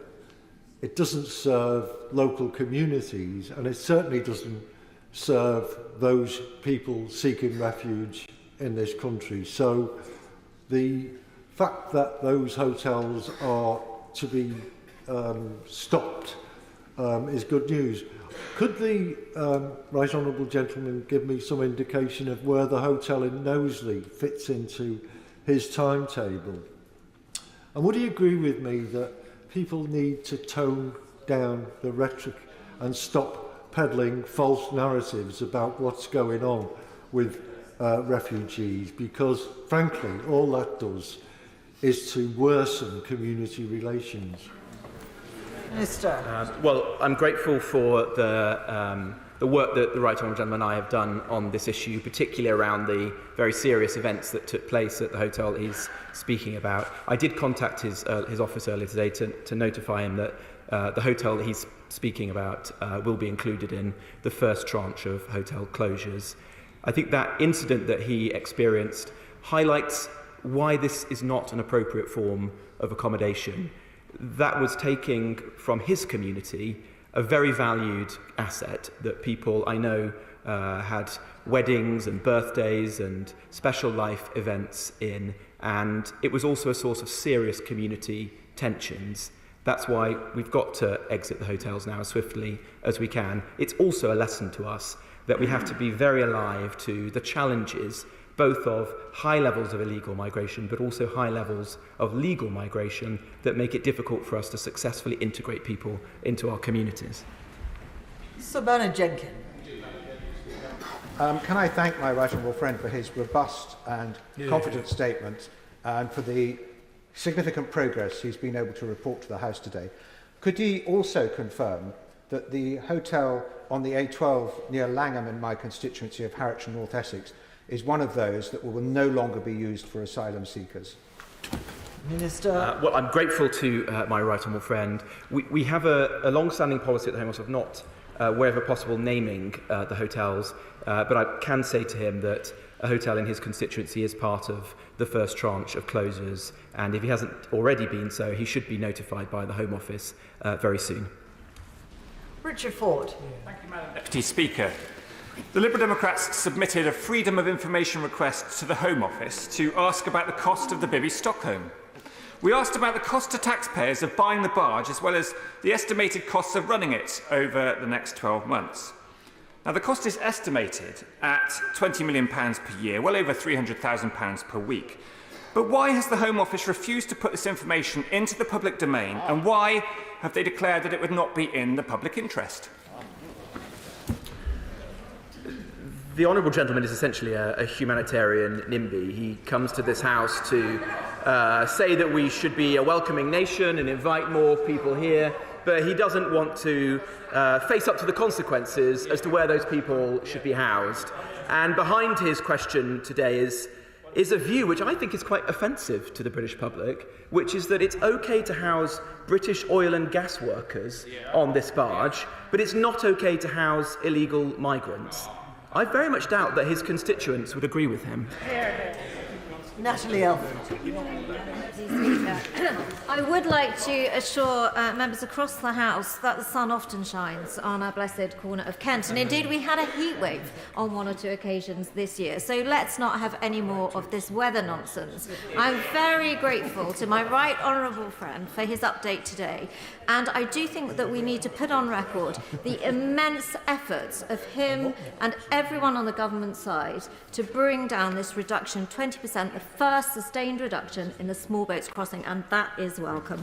it doesn't serve local communities, and it certainly doesn't serve those people seeking refuge in this country. So the fact that those hotels are to be stopped is good news. Could the Right Honourable Gentleman give me some indication of where the hotel in Knowsley fits into his timetable? And would he agree with me that people need to tone down the rhetoric and stop peddling false narratives about what's going on with refugees? Because, frankly, all that does is to worsen community relations. Minister. Well, I'm grateful for the work that the Right Honourable Gentleman and I have done on this issue, particularly around the very serious events that took place at the hotel he's speaking about. I did contact his office earlier today to notify him that the hotel that he's speaking about will be included in the first tranche of hotel closures. I think that incident that he experienced highlights why this is not an appropriate form of accommodation. That was taking from his community a very valued asset that people I know had weddings and birthdays and special life events in, and it was also a source of serious community tensions. That's why we've got to exit the hotels now as swiftly as we can. It's also a lesson to us that we have to be very alive to the challenges both of high levels of illegal migration, but also high levels of legal migration that make it difficult for us to successfully integrate people into our communities. Sir Bernard Jenkin. Can I thank my right honourable friend for his robust and confident statement and for the significant progress he's been able to report to the House today. Could he also confirm that the hotel on the A12 near Langham in my constituency of Harwich and North Essex is one of those that will no longer be used for asylum seekers? Minister. Well, I'm grateful to my right honourable friend. We have a long-standing policy at the Home Office of not, wherever possible, naming the hotels, but I can say to him that a hotel in his constituency is part of the first tranche of closures, and if he hasn't already been so, he should be notified by the Home Office very soon. Richard Ford. Thank you, Madam Deputy Speaker. The Liberal Democrats submitted a Freedom of Information request to the Home Office to ask about the cost of the Bibby Stockholm. We asked about the cost to taxpayers of buying the barge, as well as the estimated costs of running it over the next 12 months. Now, the cost is estimated at £20 million per year, well over £300,000 per week. But why has the Home Office refused to put this information into the public domain, and why have they declared that it would not be in the public interest? The Honourable Gentleman is essentially a humanitarian NIMBY. He comes to this House to say that we should be a welcoming nation and invite more people here, but he doesn't want to face up to the consequences as to where those people should be housed. And behind his question today is a view which I think is quite offensive to the British public, which is that it's okay to house British oil and gas workers on this barge, but it's not okay to house illegal migrants. I very much doubt that his constituents would agree with him. Natalie Elford. I would like to assure members across the House that the sun often shines on our blessed corner of Kent, and indeed we had a heat wave on one or two occasions this year, so let's not have any more of this weather nonsense. I'm very grateful to my right honourable friend for his update today, and I do think that we need to put on record the immense efforts of him and everyone on the government side to bring down this reduction, 20%, the first sustained reduction in the small boats crossing, and that is welcome.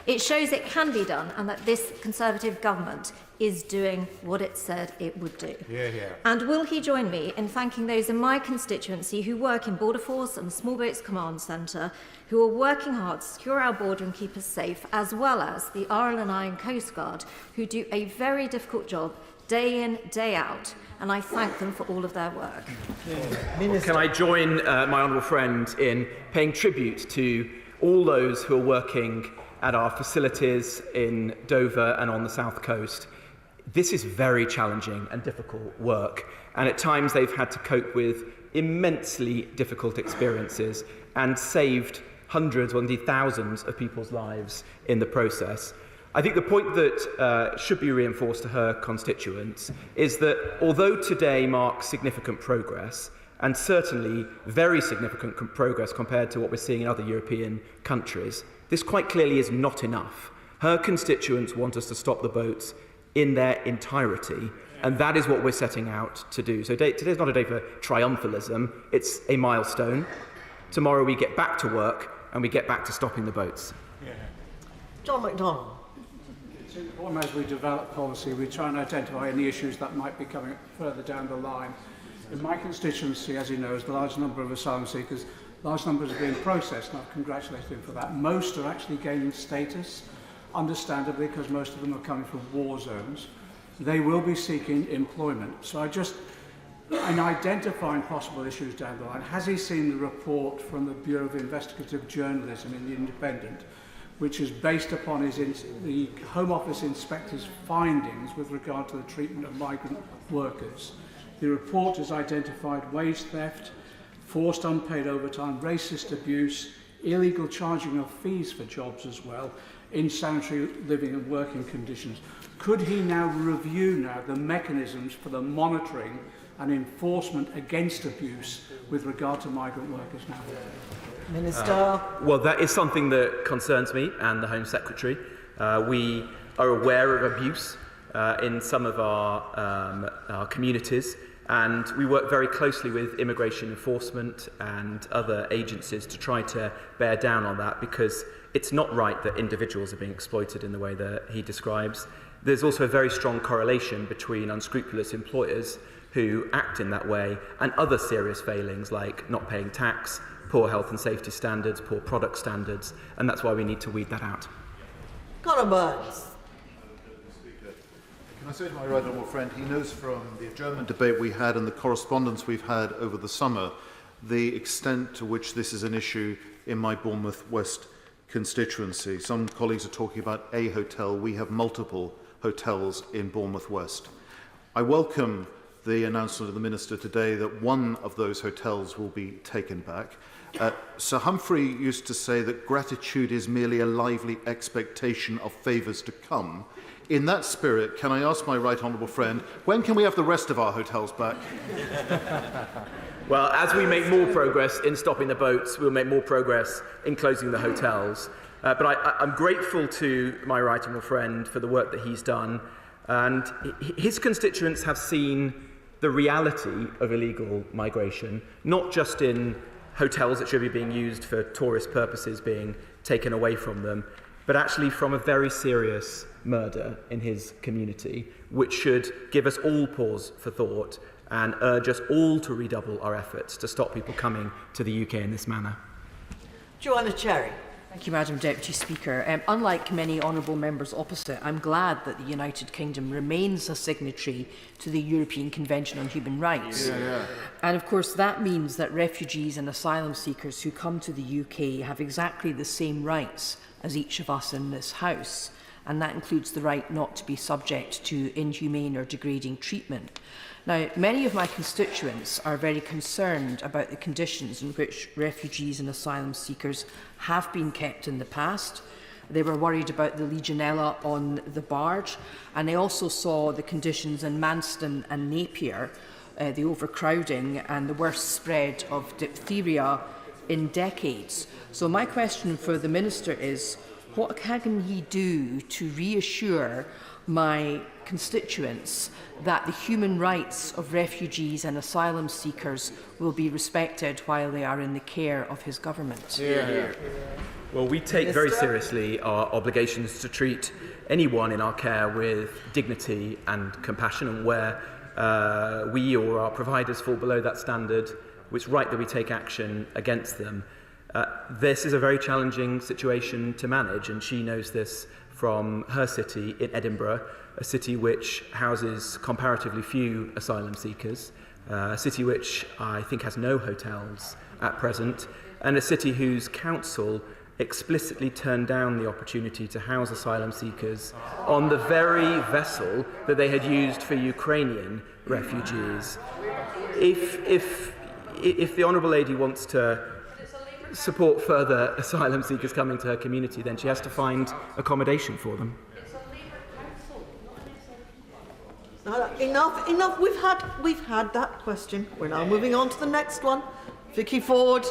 It shows it can be done and that this Conservative government is doing what it said it would do. Yeah, yeah. And will he join me in thanking those in my constituency who work in Border Force and the Small Boats Command Centre, who are working hard to secure our border and keep us safe, as well as the RLNI and Coast Guard, who do a very difficult job day in, day out, and I thank them for all of their work. Can I join my honourable friend in paying tribute to all those who are working at our facilities in Dover and on the south coast? This is very challenging and difficult work, and at times they've had to cope with immensely difficult experiences and saved hundreds or indeed thousands of people's lives in the process. I think the point that should be reinforced to her constituents is that although today marks significant progress, and certainly very significant progress compared to what we're seeing in other European countries, this quite clearly is not enough. Her constituents want us to stop the boats in their entirety, and that is what we're setting out to do. So today's not a day for triumphalism, it's a milestone. Tomorrow we get back to work and we get back to stopping the boats. John MacDonald. It's important as we develop policy, we try and identify any issues that might be coming further down the line. In my constituency, as you know, is a large number of asylum seekers. Large numbers are being processed, and I've congratulated him for that. Most are actually gaining status, understandably, because most of them are coming from war zones. They will be seeking employment. So in identifying possible issues down the line, has he seen the report from the Bureau of Investigative Journalism in The Independent, which is based upon the Home Office inspector's findings with regard to the treatment of migrant workers? The report has identified wage theft, forced unpaid overtime, racist abuse, illegal charging of fees for jobs as well, insanitary living and working conditions. Could he now review the mechanisms for the monitoring and enforcement against abuse with regard to migrant workers now? Minister. Well, that is something that concerns me and the Home Secretary. We are aware of abuse in some of our communities, and we work very closely with immigration enforcement and other agencies to try to bear down on that, because it's not right that individuals are being exploited in the way that he describes. There's also a very strong correlation between unscrupulous employers who act in that way and other serious failings like not paying tax, poor health and safety standards, poor product standards, and that's why we need to weed that out. Conor Burns. Can I say to my right honourable friend, he knows from the adjournment debate we had and the correspondence we've had over the summer the extent to which this is an issue in my Bournemouth West constituency. Some colleagues are talking about a hotel. We have multiple hotels in Bournemouth West. I welcome the announcement of the Minister today that one of those hotels will be taken back. Sir Humphrey used to say that gratitude is merely a lively expectation of favours to come. In that spirit, can I ask my right honourable friend, when can we have the rest of our hotels back? Well, as we make more progress in stopping the boats, we'll make more progress in closing the hotels. But I'm grateful to my right honourable friend for the work that he's done. And his constituents have seen the reality of illegal migration, not just in hotels that should be being used for tourist purposes being taken away from them, but actually from a very serious murder in his community, which should give us all pause for thought and urge us all to redouble our efforts to stop people coming to the UK in this manner. Joanna Cherry. Thank you, Madam Deputy Speaker. Unlike many honourable members opposite, I'm glad that the United Kingdom remains a signatory to the European Convention on Human Rights. And of course that means that refugees and asylum seekers who come to the UK have exactly the same rights as each of us in this House. And that includes the right not to be subject to inhumane or degrading treatment. Now, many of my constituents are very concerned about the conditions in which refugees and asylum seekers have been kept in the past. They were worried about the Legionella on the barge, and they also saw the conditions in Manston and Napier, the overcrowding and the worst spread of diphtheria in decades. So my question for the Minister is, what can he do to reassure my constituents that the human rights of refugees and asylum seekers will be respected while they are in the care of his government. Well, we take very seriously our obligations to treat anyone in our care with dignity and compassion, and where we or our providers fall below that standard, it's right that we take action against them. This is a very challenging situation to manage, and she knows this from her city in Edinburgh, a city which houses comparatively few asylum seekers, a city which I think has no hotels at present, and a city whose council explicitly turned down the opportunity to house asylum seekers on the very vessel that they had used for Ukrainian refugees. If the Honourable Lady wants to support further asylum seekers coming to her community, then she has to find accommodation for them. Enough. We've had that question. We're now moving on to the next one. Vicky Ford.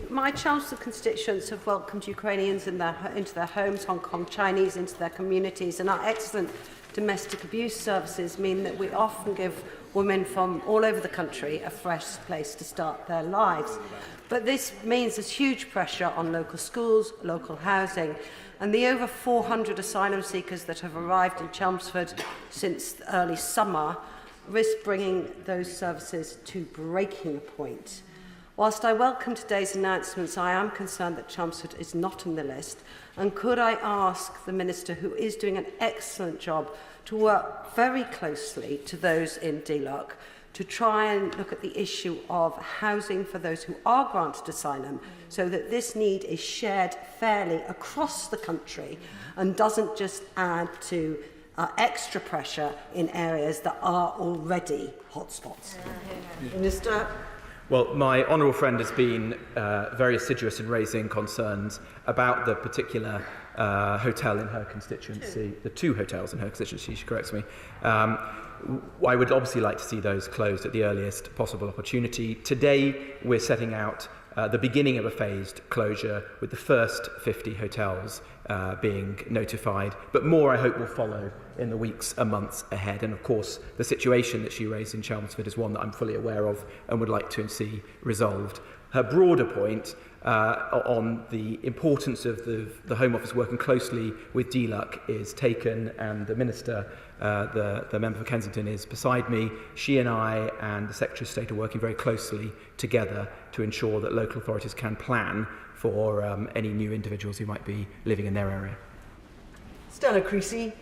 My Chelmsford constituents have welcomed Ukrainians into their homes, Hong Kong Chinese into their communities, and our excellent domestic abuse services mean that we often give women from all over the country a fresh place to start their lives. But this means there's huge pressure on local schools, local housing, and the over 400 asylum seekers that have arrived in Chelmsford since early summer risk bringing those services to breaking point. Whilst I welcome today's announcements, I am concerned that Chelmsford is not on the list, and could I ask the Minister, who is doing an excellent job, to work very closely to those in DLUC to try and look at the issue of housing for those who are granted asylum, so that this need is shared fairly across the country and doesn't just add to extra pressure in areas that are already hotspots. Minister. Well, my honourable friend has been very assiduous in raising concerns about the particular hotel in her constituency, the two hotels in her constituency, she corrects me. I would obviously like to see those closed at the earliest possible opportunity. Today, we're setting out the beginning of a phased closure with the first 50 hotels being notified, but more I hope will follow in the weeks and months ahead. And of course, the situation that she raised in Chelmsford is one that I'm fully aware of and would like to see resolved. Her broader point on the importance of the Home Office working closely with DLUC is taken, and the Minister, the member for Kensington, is beside me. She and I and the Secretary of State are working very closely together to ensure that local authorities can plan for any new individuals who might be living in their area. Stella Creasy.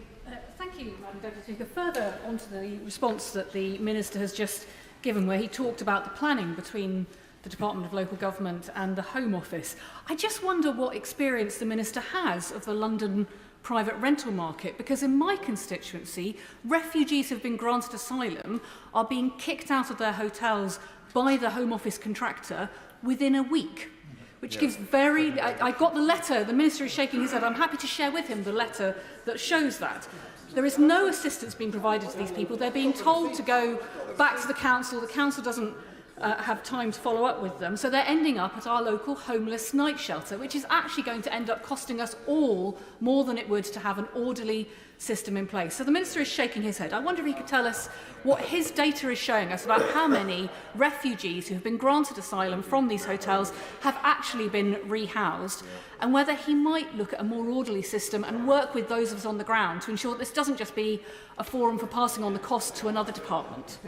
Thank you, Madam Deputy Speaker. Further on to the response that the Minister has just given, where he talked about the planning between the Department of Local Government and the Home Office, I just wonder what experience the Minister has of the London private rental market, because in my constituency, refugees who have been granted asylum are being kicked out of their hotels by the Home Office contractor within a week, which gives very... I got the letter, the Minister is shaking his head, I'm happy to share with him the letter that shows that. There is no assistance being provided to these people. They're being told to go back to the council doesn't have time to follow up with them, so they're ending up at our local homeless night shelter, which is actually going to end up costing us all more than it would to have an orderly system in place. So the Minister is shaking his head. I wonder if he could tell us what his data is showing us about how many refugees who have been granted asylum from these hotels have actually been rehoused, and whether he might look at a more orderly system and work with those of us on the ground to ensure that this doesn't just be a forum for passing on the cost to another department.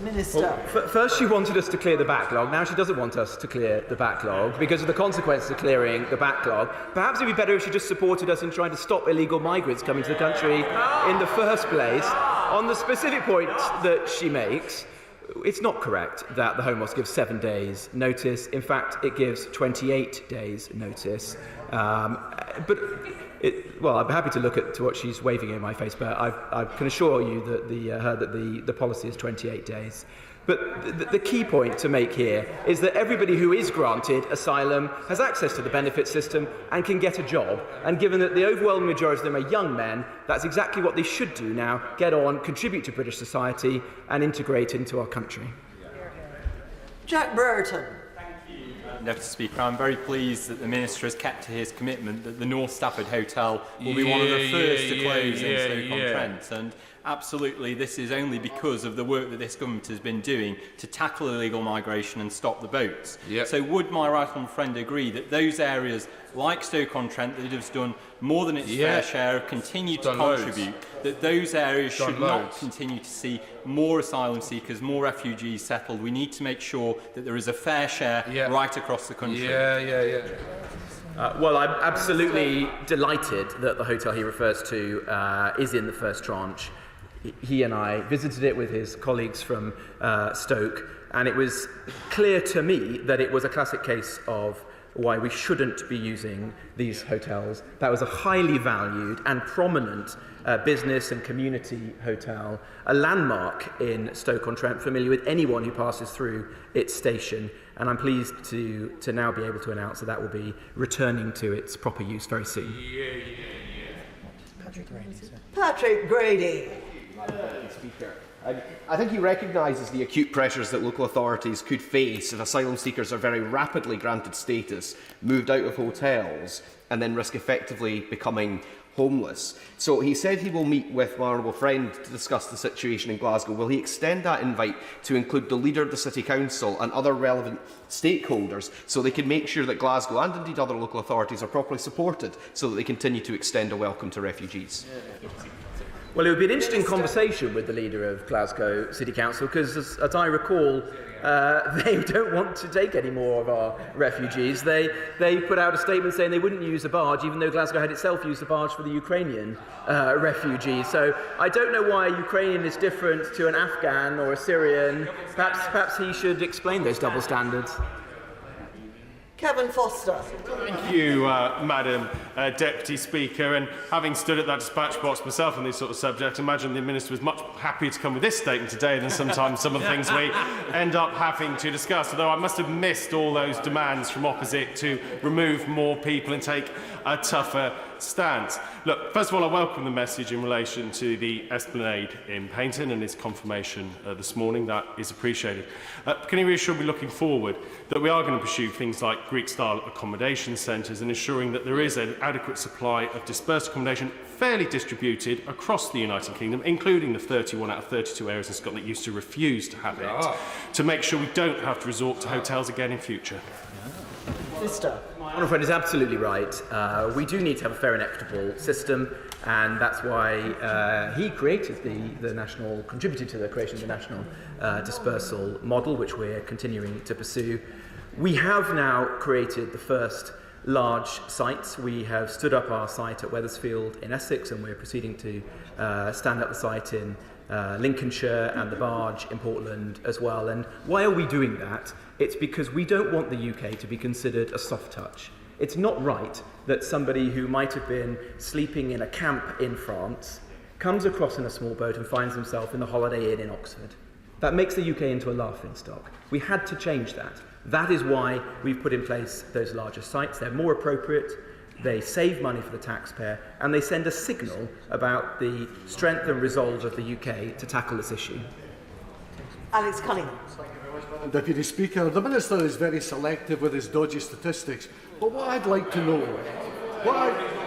Minister. Well, first she wanted us to clear the backlog. Now she doesn't want us to clear the backlog because of the consequences of clearing the backlog. Perhaps it would be better if she just supported us in trying to stop illegal migrants coming to the country in the first place. On the specific point that she makes, it's not correct that the Home Office gives 7 days notice. In fact, it gives 28 days notice. Well, I'm happy to look at what she's waving in my face, but I can assure you that the policy is 28 days. But the key point to make here is that everybody who is granted asylum has access to the benefit system and can get a job. And given that the overwhelming majority of them are young men, that's exactly what they should do now: get on, contribute to British society, and integrate into our country. Jack Brereton. Thank you, Deputy Speaker. I'm very pleased that the Minister has kept to his commitment that the North Stafford Hotel will be one of the first to close in Stoke-on-Trent. And absolutely, this is only because of the work that this government has been doing to tackle illegal migration and stop the boats. So would my right honourable friend agree that those areas like Stoke-on-Trent that has done more than its fair share have continued to contribute, that those areas should not continue to see more asylum seekers, more refugees settled? We need to make sure that there is a fair share right across the country. Well, I'm absolutely delighted that the hotel he refers to is in the first tranche. He and I visited it with his colleagues from Stoke, and it was clear to me that it was a classic case of why we shouldn't be using these hotels. That was a highly valued and prominent business and community hotel, a landmark in Stoke-on-Trent, familiar with anyone who passes through its station. And I'm pleased to now be able to announce that that will be returning to its proper use very soon. Patrick Grady. Speaker. I think he recognises the acute pressures that local authorities could face if asylum seekers are very rapidly granted status, moved out of hotels, and then risk effectively becoming homeless. So he said he will meet with my honourable friend to discuss the situation in Glasgow. Will he extend that invite to include the leader of the City Council and other relevant stakeholders so they can make sure that Glasgow and indeed other local authorities are properly supported so that they continue to extend a welcome to refugees? Well, it would be an interesting conversation with the leader of Glasgow City Council because, as I recall, they don't want to take any more of our refugees. They put out a statement saying they wouldn't use a barge, even though Glasgow had itself used a barge for the Ukrainian refugees. So I don't know why a Ukrainian is different to an Afghan or a Syrian. Perhaps he should explain those double standards. Kevin Foster. Thank you, Madam Deputy Speaker. And having stood at that dispatch box myself on these sort of subjects, I imagine the Minister was much happier to come with this statement today than sometimes some of the things we end up having to discuss. Although I must have missed all those demands from opposite to remove more people and take a tougher stance. Look, first of all, I welcome the message in relation to the Esplanade in Paignton and its confirmation this morning. That is appreciated. Can you reassure me, looking forward, that we are going to pursue things like Greek-style accommodation centres and ensuring that there is an adequate supply of dispersed accommodation fairly distributed across the United Kingdom, including the 31 out of 32 areas in Scotland that used to refuse to have it, to make sure we don't have to resort to hotels again in future? My honourable friend is absolutely right. We do need to have a fair and equitable system, and that's why he created contributed to the creation of the national dispersal model, which we're continuing to pursue. We have now created the first large sites. We have stood up our site at Wethersfield in Essex, and we're proceeding to stand up the site in Lincolnshire and the barge in Portland as well. And why are we doing that? It's because we don't want the UK to be considered a soft touch. It's not right that somebody who might have been sleeping in a camp in France comes across in a small boat and finds himself in the Holiday Inn in Oxford. That makes the UK into a laughingstock. We had to change that. That is why we've put in place those larger sites. They're more appropriate, they save money for the taxpayer, and they send a signal about the strength and resolve of the UK to tackle this issue. Alex Cunningham. Deputy Speaker, the Minister is very selective with his dodgy statistics, but what I'd like to know,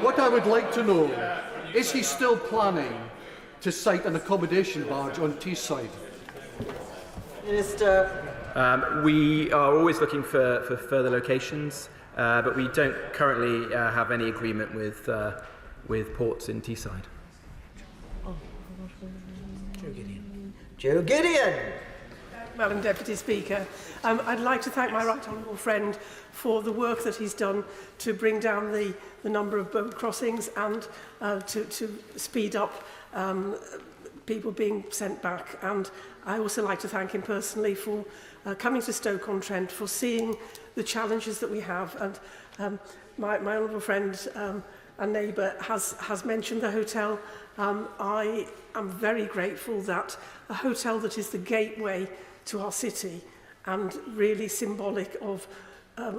what I would like to know, is he still planning to site an accommodation barge on Teesside? Minister. We are always looking for further locations, but we don't currently have any agreement with ports in Teesside. Joe Gideon. Madam Deputy Speaker, I'd like to thank my right honourable friend for the work that he's done to bring down the number of boat crossings and to speed up people being sent back. And I also like to thank him personally for coming to Stoke-on-Trent, for seeing the challenges that we have. And my honourable friend and neighbour has mentioned the hotel. I am very grateful that a hotel that is the gateway to our city and really symbolic of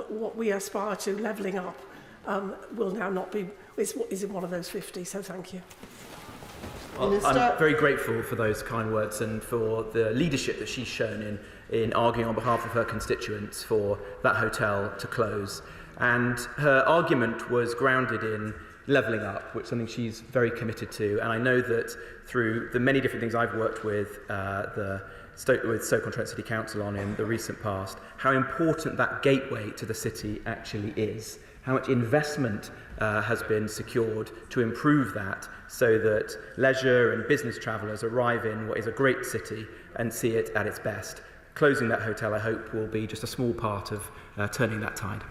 what we aspire to, levelling up, will now not be, is in one of those 50. So thank you. Minister. I'm very grateful for those kind words and for the leadership that she's shown in arguing on behalf of her constituents for that hotel to close. And her argument was grounded in levelling up, which is something she's very committed to. And I know that through the many different things I've worked with with Stoke-on-Trent City Council on in the recent past, how important that gateway to the city actually is, how much investment has been secured to improve that so that leisure and business travellers arrive in what is a great city and see it at its best. Closing that hotel, I hope, will be just a small part of turning that tide.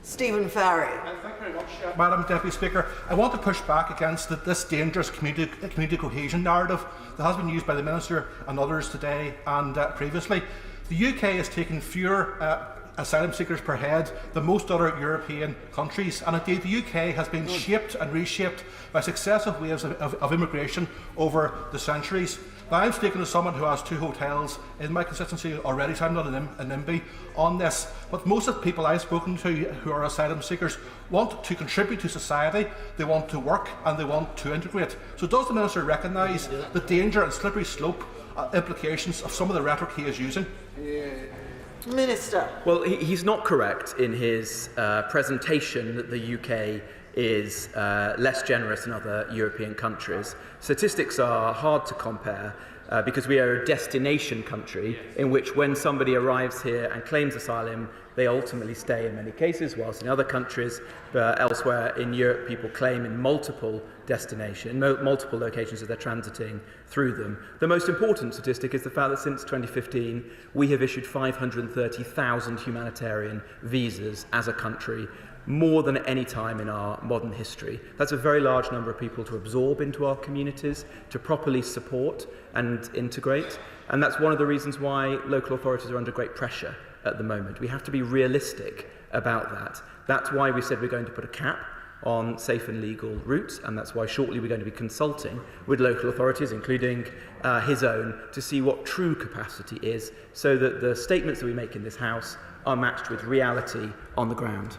Stephen Farry. Thank you very much, Madam Deputy Speaker. I want to push back against this dangerous community cohesion narrative that has been used by the Minister and others today and previously. The UK has taken fewer asylum seekers per head than most other European countries, and indeed the UK has been shaped and reshaped by successive waves of immigration over the centuries. Now, I'm speaking as someone who has 2 hotels in my constituency already, so I'm not an NIMBY on this. But most of the people I've spoken to who are asylum seekers want to contribute to society, they want to work and they want to integrate. So does the Minister recognise the danger and slippery slope implications of some of the rhetoric he is using? Minister. Well, he's not correct in his presentation that the UK is less generous than other European countries. Statistics are hard to compare because we are a destination country in which when somebody arrives here and claims asylum, they ultimately stay in many cases, whilst in other countries elsewhere in Europe, people claim in multiple multiple locations as they're transiting through them. The most important statistic is the fact that since 2015, we have issued 530,000 humanitarian visas as a country, more than at any time in our modern history. That's a very large number of people to absorb into our communities, to properly support and integrate, and that's one of the reasons why local authorities are under great pressure at the moment. We have to be realistic about that. That's why we said we're going to put a cap on safe and legal routes, and that's why shortly we're going to be consulting with local authorities, including his own, to see what true capacity is, so that the statements that we make in this House are matched with reality on the ground.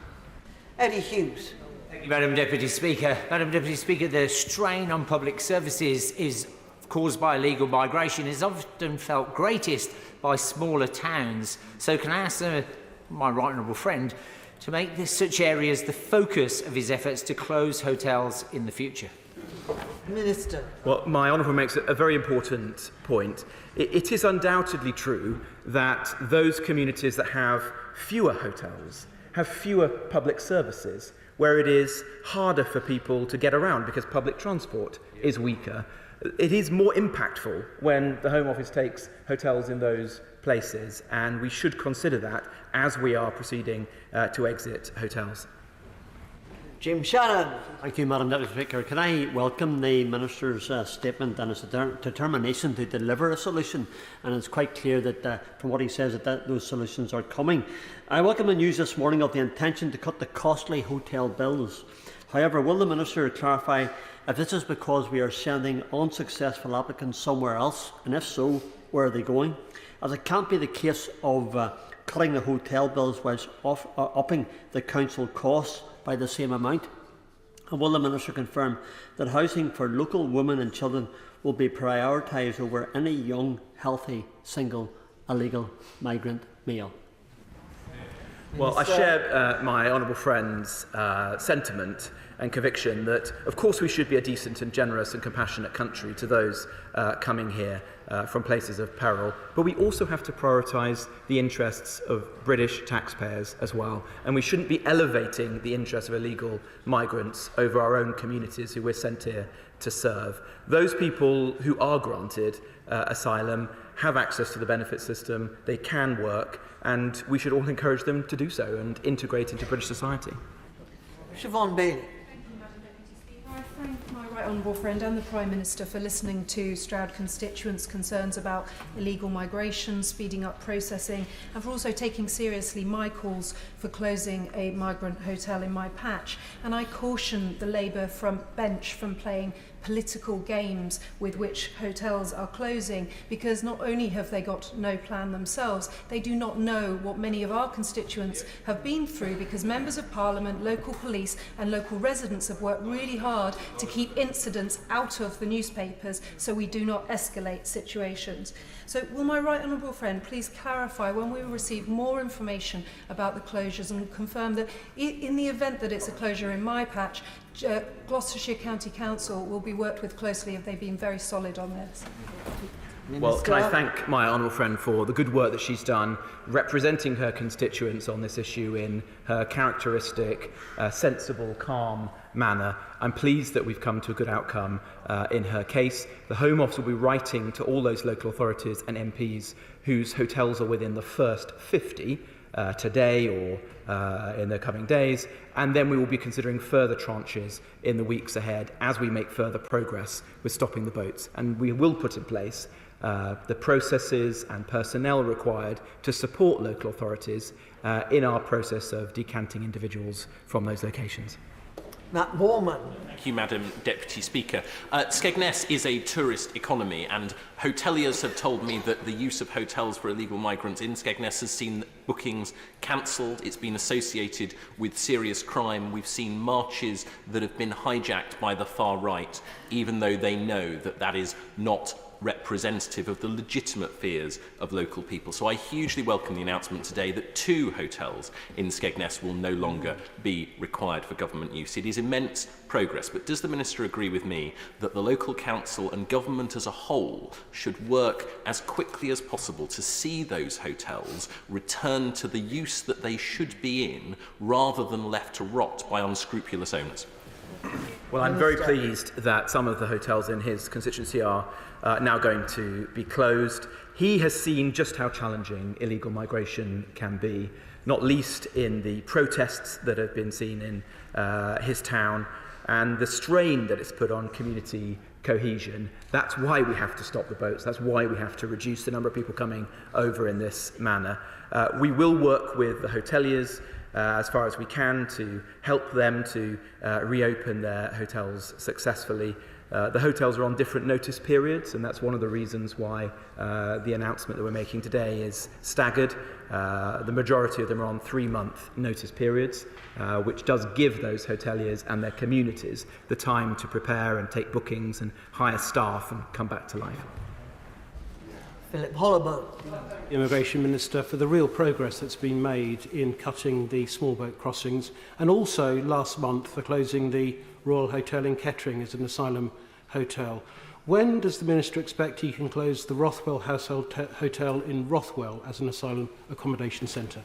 Eddie Hughes. Thank you, Madam Deputy Speaker. Madam Deputy Speaker, the strain on public services is caused by illegal migration is often felt greatest by smaller towns. So can I ask my right honourable friend to make such areas the focus of his efforts to close hotels in the future? Minister. Well, my honourable makes a very important point. It is undoubtedly true that those communities that have fewer hotels have fewer public services, where it is harder for people to get around because public transport is weaker. It is more impactful when the Home Office takes hotels in those places, and we should consider that as we are proceeding to exit hotels. Jim Shannon. Thank you, Madam Deputy Speaker. Can I welcome the Minister's statement and his determination to deliver a solution? And it's quite clear that, from what he says, that those solutions are coming. I welcome the news this morning of the intention to cut the costly hotel bills. However, will the Minister clarify if this is because we are sending unsuccessful applicants somewhere else, and if so, where are they going? As it can't be the case of cutting the hotel bills whilst upping the council costs by the same amount. And will the Minister confirm that housing for local women and children will be prioritised over any young, healthy, single, illegal migrant male? Well, I share my honourable friend's sentiment and conviction that, of course, we should be a decent and generous and compassionate country to those coming here from places of peril, but we also have to prioritise the interests of British taxpayers as well, and we shouldn't be elevating the interests of illegal migrants over our own communities who we're sent here to serve. Those people who are granted asylum have access to the benefit system, they can work, and we should all encourage them to do so and integrate into British society. Siobhan Bailey. I thank my right honourable friend and the Prime Minister for listening to Stroud constituents' concerns about illegal migration, speeding up processing, and for also taking seriously my calls for closing a migrant hotel in my patch. And I caution the Labour bench from playing political games with which hotels are closing, because not only have they got no plan themselves, they do not know what many of our constituents have been through, because members of Parliament, local police and local residents have worked really hard to keep incidents out of the newspapers so we do not escalate situations. So will my right honourable friend please clarify when we will receive more information about the closures and confirm that in the event that it's a closure in my patch, Gloucestershire County Council will be worked with closely, if they've been very solid on this? Well, can I thank my honourable friend for the good work that she's done representing her constituents on this issue in her characteristic, sensible, calm manner. I'm pleased that we've come to a good outcome in her case. The Home Office will be writing to all those local authorities and MPs whose hotels are within the first 50 today or in the coming days, and then we will be considering further tranches in the weeks ahead as we make further progress with stopping the boats. And we will put in place the processes and personnel required to support local authorities in our process of decanting individuals from those locations. Matt Warman. Thank you, Madam Deputy Speaker. Skegness is a tourist economy, and hoteliers have told me that the use of hotels for illegal migrants in Skegness has seen bookings cancelled. It's been associated with serious crime. We've seen marches that have been hijacked by the far right, even though they know that that is not representative of the legitimate fears of local people. So I hugely welcome the announcement today that 2 hotels in Skegness will no longer be required for government use. It is immense progress, but does the Minister agree with me that the local council and government as a whole should work as quickly as possible to see those hotels return to the use that they should be in, rather than left to rot by unscrupulous owners? Well, I'm very pleased that some of the hotels in his constituency are now going to be closed. He has seen just how challenging illegal migration can be, not least in the protests that have been seen in his town and the strain that it's put on community cohesion. That's why we have to stop the boats. That's why we have to reduce the number of people coming over in this manner. We will work with the hoteliers as far as we can to help them to reopen their hotels successfully. The hotels are on different notice periods, and that's one of the reasons why the announcement that we're making today is staggered. The majority of them are on 3-month notice periods, which does give those hoteliers and their communities the time to prepare and take bookings and hire staff and come back to life. Philip Holloway. Immigration Minister, for the real progress that's been made in cutting the small boat crossings, and also last month for closing the Royal Hotel in Kettering as an asylum hotel. When does the Minister expect he can close the Rothwell Household Hotel in Rothwell as an asylum accommodation centre?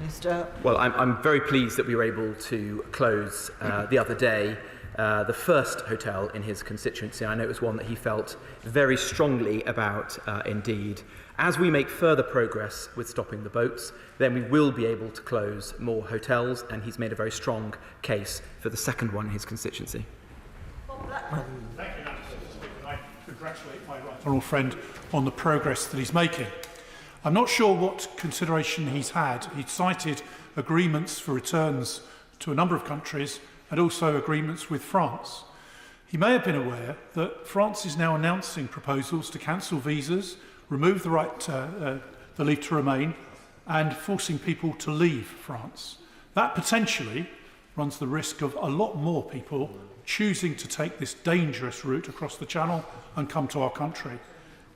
Minister. Well, I'm very pleased that we were able to close the other day the first hotel in his constituency. I know it was one that he felt very strongly about indeed. As we make further progress with stopping the boats, then we will be able to close more hotels, and he's made a very strong case for the second one in his constituency. Thank you, Madam Speaker. I congratulate my right honourable friend on the progress that he's making. I'm not sure what consideration he's had. He cited agreements for returns to a number of countries and also agreements with France. He may have been aware that France is now announcing proposals to cancel visas, remove the right the leave to remain, and forcing people to leave France. That potentially runs the risk of a lot more people choosing to take this dangerous route across the Channel and come to our country.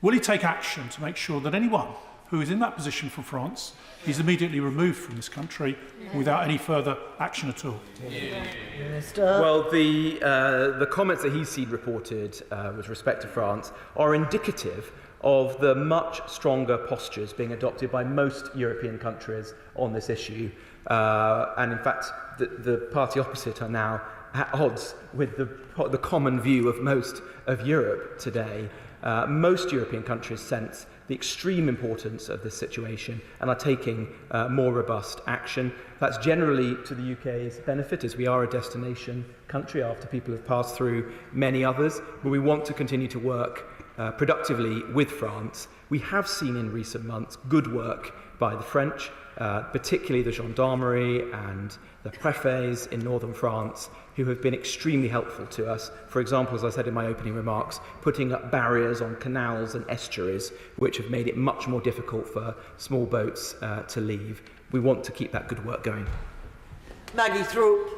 Will he take action to make sure that anyone who is in that position for France is immediately removed from this country without any further action at all? Well, the comments that he's seen reported with respect to France are indicative of the much stronger postures being adopted by most European countries on this issue. And in fact, the party opposite are now at odds with the common view of most of Europe today. Most European countries sense the extreme importance of this situation and are taking more robust action. That's generally to the UK's benefit, as we are a destination country after people have passed through many others, but we want to continue to work productively with France. We have seen in recent months good work by the French, particularly the gendarmerie and the préfets in northern France, who have been extremely helpful to us. For example, as I said in my opening remarks, putting up barriers on canals and estuaries, which have made it much more difficult for small boats to leave. We want to keep that good work going. Maggie Thrope.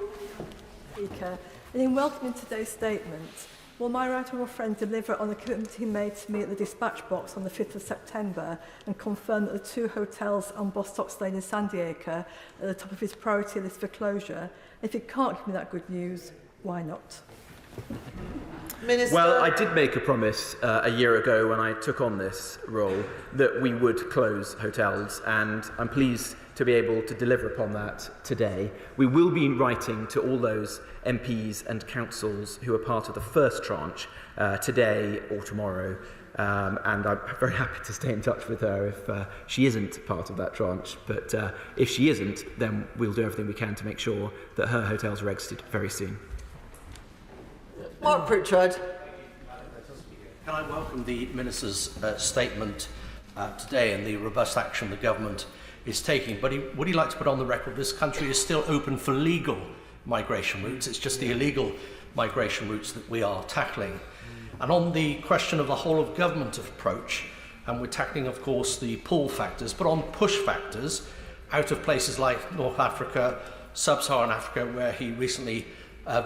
Speaker, and in welcoming today's statement, will my right honourable friend deliver on the commitment he made to me at the dispatch box on the 5th of September and confirm that the 2 hotels on Bostock Lane in San Diego are at the top of his priority list for closure? If he can't give me that good news, why not? Minister. Well, I did make a promise a year ago when I took on this role that we would close hotels, and I'm pleased to be able to deliver upon that today. We will be writing to all those MPs and councils who are part of the first tranche today or tomorrow, and I'm very happy to stay in touch with her if she isn't part of that tranche. But if she isn't, then we'll do everything we can to make sure that her hotels are exited very soon. Mark Pritchard. Can I welcome the Minister's statement today and the robust action the government is taking, but would he like to put on the record this country is still open for legal migration routes? It's just the illegal migration routes that we are tackling. And on the question of the whole of government approach, and we're tackling, of course, the pull factors, but on push factors, out of places like North Africa, Sub-Saharan Africa, where he recently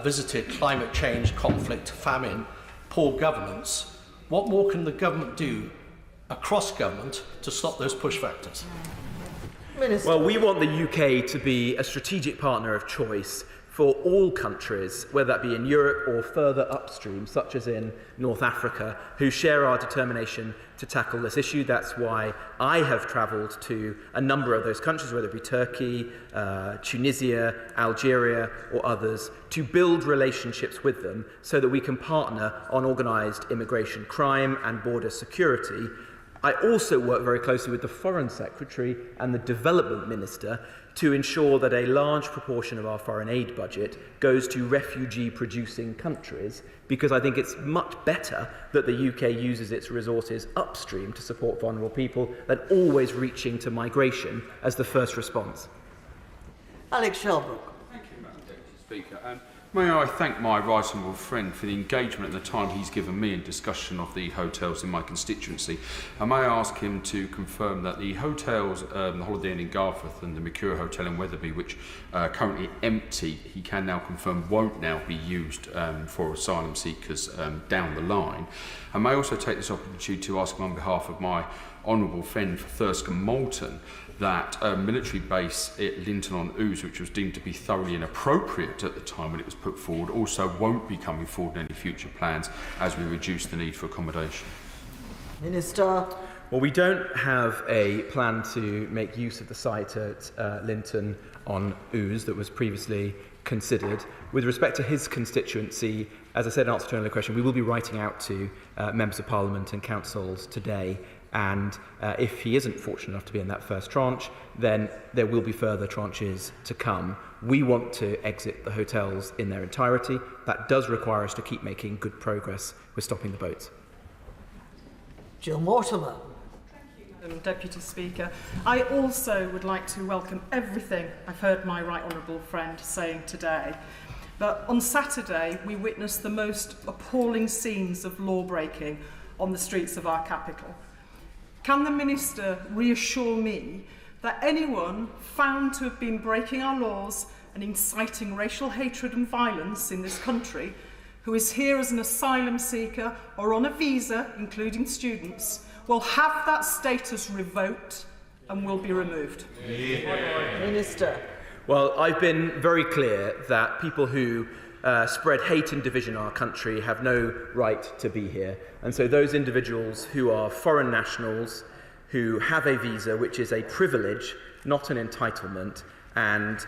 visited, climate change, conflict, famine, poor governance, what more can the government do across government to stop those push factors? Minister. Well, we want the UK to be a strategic partner of choice for all countries, whether that be in Europe or further upstream, such as in North Africa, who share our determination to tackle this issue. That's why I have travelled to a number of those countries, whether it be Turkey, Tunisia, Algeria or others, to build relationships with them so that we can partner on organised immigration crime and border security. I also work very closely with the Foreign Secretary and the Development Minister to ensure that a large proportion of our foreign aid budget goes to refugee-producing countries, because I think it's much better that the UK uses its resources upstream to support vulnerable people than always reaching to migration as the first response. Alex Shelbrook. Thank you, Madam Deputy Speaker. May I thank my right honourable friend for the engagement and the time he's given me in discussion of the hotels in my constituency. And may I ask him to confirm that the hotels, the Holiday Inn in Garforth and the Mercure Hotel in Wetherby, which are currently empty, he can now confirm won't now be used for asylum seekers down the line. And may I also take this opportunity to ask him on behalf of my honourable friend for Thirsk and Moulton that a military base at Linton on Ouse, which was deemed to be thoroughly inappropriate at the time when it was put forward, also won't be coming forward in any future plans as we reduce the need for accommodation. Minister. Well, we don't have a plan to make use of the site at Linton on Ouse that was previously considered. With respect to his constituency, as I said in answer to an earlier question, we will be writing out to members of Parliament and councils today. And if he isn't fortunate enough to be in that first tranche, then there will be further tranches to come. We want to exit the hotels in their entirety. That does require us to keep making good progress with stopping the boats. Jill Mortimer. Deputy Speaker, I also would like to welcome everything I've heard my right honourable friend saying today. But on Saturday, we witnessed the most appalling scenes of law breaking on the streets of our capital. Can the Minister reassure me that anyone found to have been breaking our laws and inciting racial hatred and violence in this country, who is here as an asylum seeker or on a visa, including students, will have that status revoked and will be removed? Minister. Well, I've been very clear that people who spread hate and division in our country have no right to be here. And so those individuals who are foreign nationals, who have a visa, which is a privilege, not an entitlement, and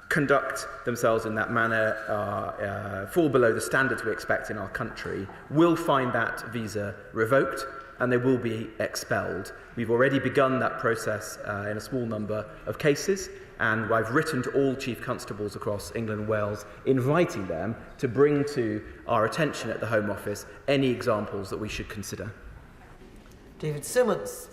conduct themselves in that manner, fall below the standards we expect in our country, will find that visa revoked and they will be expelled. We've already begun that process in a small number of cases, and I've written to all Chief Constables across England and Wales, inviting them to bring to our attention at the Home Office any examples that we should consider. David Simmons.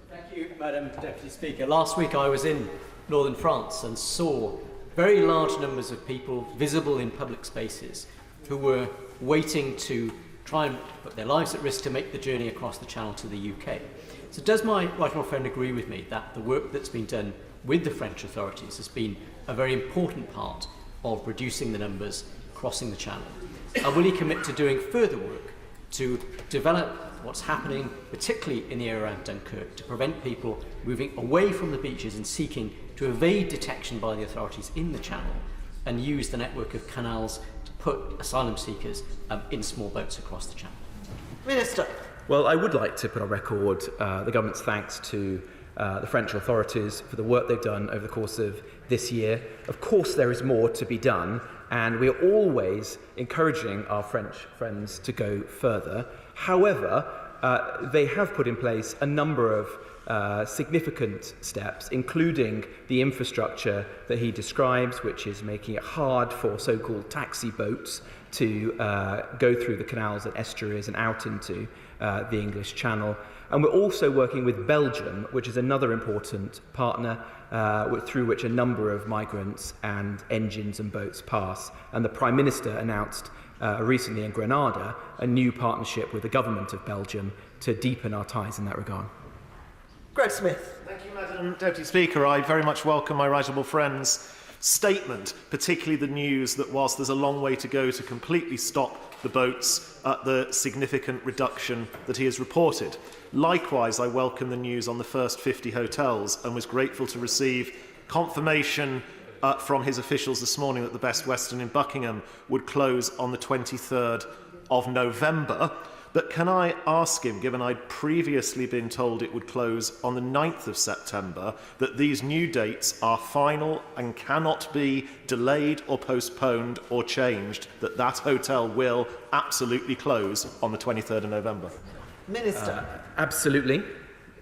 Thank you, Madam Deputy Speaker. Last week I was in northern France and saw very large numbers of people visible in public spaces who were waiting to try and put their lives at risk to make the journey across the Channel to the UK. So does my right honourable friend agree with me that the work that's been done with the French authorities has been a very important part of reducing the numbers crossing the Channel? And will he commit to doing further work to develop what's happening, particularly in the area around Dunkirk, to prevent people moving away from the beaches and seeking to evade detection by the authorities in the Channel and use the network of canals to put asylum seekers in small boats across the Channel? Minister. Well, I would like to put on record the government's thanks to the French authorities for the work they've done over the course of this year. Of course, there is more to be done, and we are always encouraging our French friends to go further. However, they have put in place a number of significant steps, including the infrastructure that he describes, which is making it hard for so-called taxi boats to go through the canals and estuaries and out into the English Channel. And we're also working with Belgium, which is another important partner through which a number of migrants and engines and boats pass. And the Prime Minister announced recently in Grenada a new partnership with the government of Belgium to deepen our ties in that regard. Greg Smith. Thank you, Madam Deputy Speaker. I very much welcome my right honourable friend's statement, particularly the news that whilst there's a long way to go to completely stop the boats at the significant reduction that he has reported. Likewise, I welcome the news on the first 50 hotels and was grateful to receive confirmation from his officials this morning that the Best Western in Buckingham would close on the 23rd of November. But can I ask him, given I'd previously been told it would close on the 9th of September, that these new dates are final and cannot be delayed or postponed or changed, that that hotel will absolutely close on the 23rd of November? Minister. Absolutely.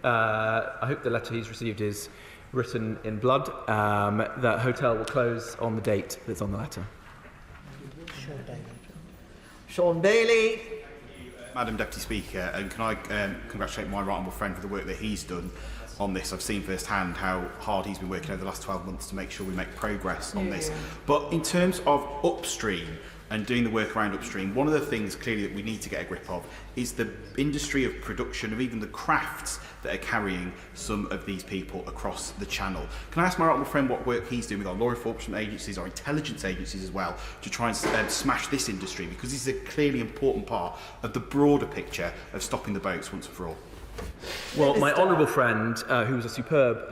I hope the letter he's received is written in blood. That hotel will close on the date that's on the letter. Sean Bailey. Madam Deputy Speaker, and can I congratulate my right honourable friend for the work that he's done on this. I've seen firsthand how hard he's been working over the last 12 months to make sure we make progress on this. But in terms of upstream and doing the work around upstream, one of the things clearly that we need to get a grip of is the industry of production of even the crafts that are carrying some of these people across the Channel. Can I ask my right honourable friend what work he's doing with our law enforcement agencies, our intelligence agencies as well, to try and smash this industry, because this is a clearly important part of the broader picture of stopping the boats once and for all? Well, my honourable friend, who was a superb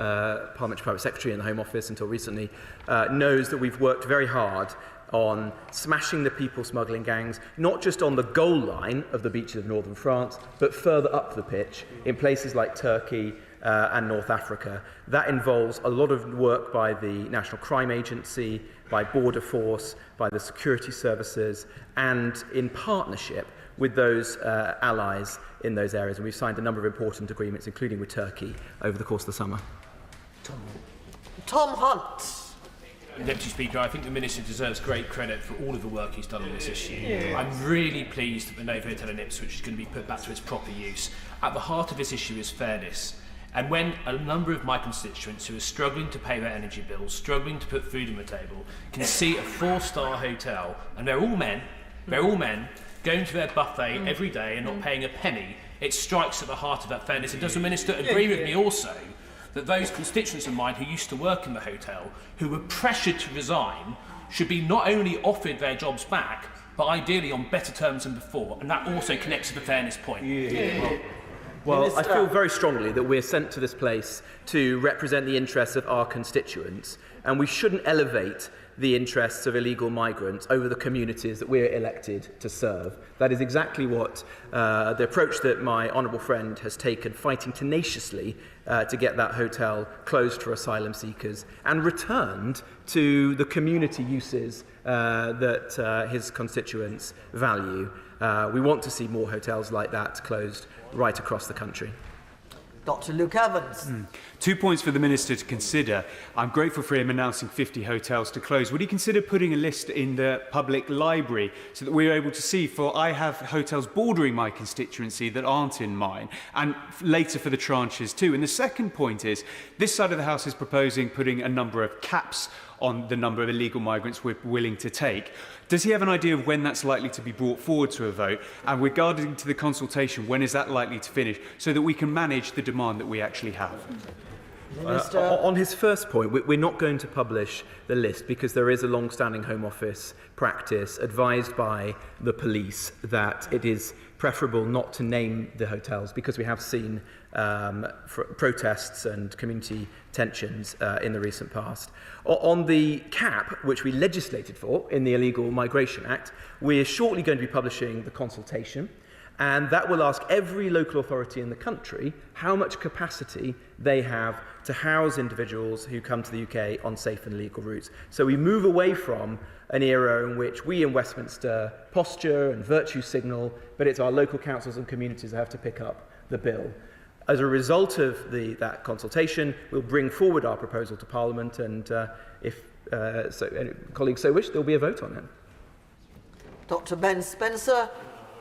Parliamentary Private Secretary in the Home Office until recently, knows that we've worked very hard on smashing the people smuggling gangs, not just on the goal line of the beaches of northern France, but further up the pitch in places like Turkey and North Africa. That involves a lot of work by the National Crime Agency, by Border Force, by the security services, and in partnership with those allies in those areas. And we've signed a number of important agreements, including with Turkey, over the course of the summer. Tom Hunt. Deputy Speaker, I think the Minister deserves great credit for all of the work he's done on this issue. I'm really pleased that the Nova Hotel in Ipswich is going to be put back to its proper use. At the heart of this issue is fairness. And when a number of my constituents who are struggling to pay their energy bills, struggling to put food on the table, can see a 4-star hotel, and they're all men, going to their buffet every day and not paying a penny, it strikes at the heart of that fairness. And does the Minister agree with me also that those constituents of mine who used to work in the hotel, who were pressured to resign, should be not only offered their jobs back, but ideally on better terms than before? And that also connects to the fairness point. Well, I feel very strongly that we're sent to this place to represent the interests of our constituents, and we shouldn't elevate the interests of illegal migrants over the communities that we're elected to serve. That is exactly what the approach that my honourable friend has taken, fighting tenaciously to get that hotel closed for asylum seekers and returned to the community uses that his constituents value. We want to see more hotels like that closed right across the country. Dr. Luke Evans. 2 points for the Minister to consider. I'm grateful for him announcing 50 hotels to close. Would he consider putting a list in the public library so that we're able to see? For I have hotels bordering my constituency that aren't in mine, and later for the tranches too. And the second point is, this side of the House is proposing putting a number of caps on the number of illegal migrants we're willing to take. Does he have an idea of when that's likely to be brought forward to a vote? And regarding to the consultation, when is that likely to finish, so that we can manage the demand that we actually have? On his first point, we're not going to publish the list because there is a long-standing Home Office practice advised by the police that it is preferable not to name the hotels, because we have seen protests and community tensions in the recent past. On the cap, which we legislated for in the Illegal Migration Act, we're shortly going to be publishing the consultation, and that will ask every local authority in the country how much capacity they have to house individuals who come to the UK on safe and legal routes. So we move away from an era in which we in Westminster posture and virtue signal, but it's our local councils and communities that have to pick up the bill. As a result of that consultation, we'll bring forward our proposal to Parliament, and if colleagues so wish, there'll be a vote on it. Dr. Ben Spencer.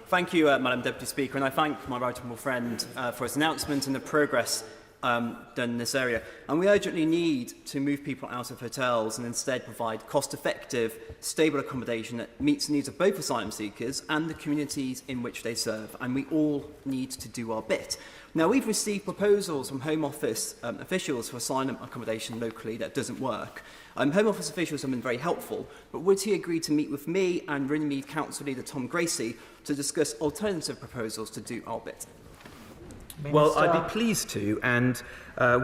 Thank you, Madam Deputy Speaker, and I thank my right honourable friend for his announcement and the progress done in this area. And we urgently need to move people out of hotels and instead provide cost-effective, stable accommodation that meets the needs of both asylum seekers and the communities in which they serve. And we all need to do our bit. Now, we've received proposals from Home Office officials for asylum accommodation locally that doesn't work. Home Office officials have been very helpful, but would he agree to meet with me and Runnymede Council Leader Tom Gracie to discuss alternative proposals to do our bit? Well, I'd be pleased to, and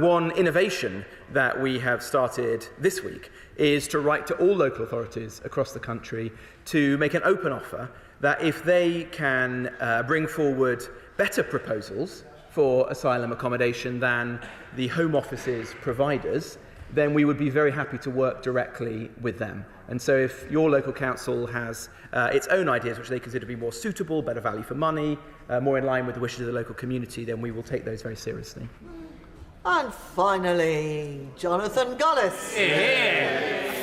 one innovation that we have started this week is to write to all local authorities across the country to make an open offer that if they can bring forward better proposals for asylum accommodation than the Home Office's providers, then we would be very happy to work directly with them. And so if your local council has its own ideas which they consider to be more suitable, better value for money, more in line with the wishes of the local community, then we will take those very seriously. And finally, Jonathan Gullis.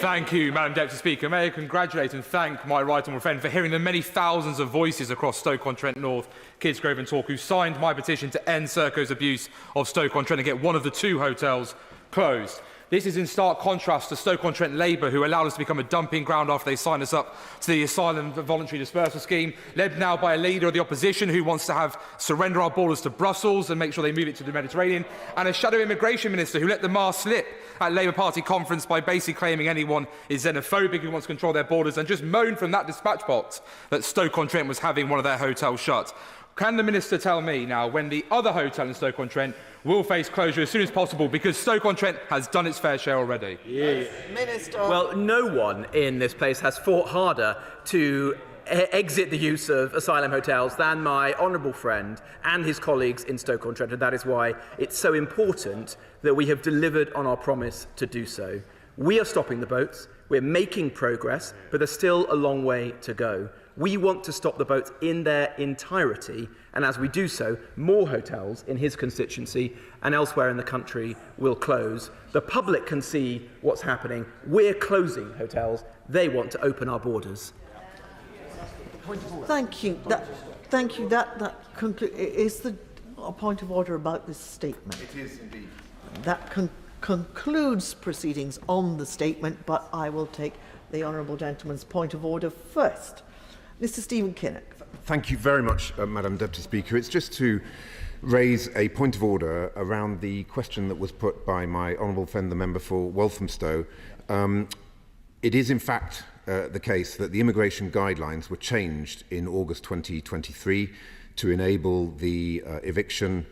Thank you, Madam Deputy Speaker. May I congratulate and thank my right honourable friend for hearing the many thousands of voices across Stoke-on-Trent North, Kidsgrove and Torque who signed my petition to end Serco's abuse of Stoke-on-Trent and get one of the two hotels closed. This is in stark contrast to Stoke-on-Trent Labour, who allowed us to become a dumping ground after they signed us up to the Asylum Voluntary Dispersal Scheme, led now by a leader of the opposition who wants to surrender our borders to Brussels and make sure they move it to the Mediterranean, and a shadow immigration minister who let the mast slip at Labour Party conference by basically claiming anyone is xenophobic who wants to control their borders, and just moaned from that dispatch box that Stoke-on-Trent was having one of their hotels shut. Can the Minister tell me now when the other hotel in Stoke-on-Trent will face closure as soon as possible, because Stoke-on-Trent has done its fair share already? Minister. Well, no one in this place has fought harder to exit the use of asylum hotels than my honourable friend and his colleagues in Stoke-on-Trent, and that is why it's so important that we have delivered on our promise to do so. We are stopping the boats, we're making progress, but there's still a long way to go. We want to stop the boats in their entirety, and as we do so, more hotels in his constituency and elsewhere in the country will close. The public can see what's happening. We're closing hotels. They want to open our borders. Thank you. That is a point of order about this statement. It is indeed. That concludes proceedings on the statement, but I will take the honourable gentleman's point of order first. Mr. Stephen Kinnock. Thank you very much, Madam Deputy Speaker. It's just to raise a point of order around the question that was put by my honourable friend, the member for Walthamstow. It is in fact the case that the immigration guidelines were changed in August 2023 to enable the eviction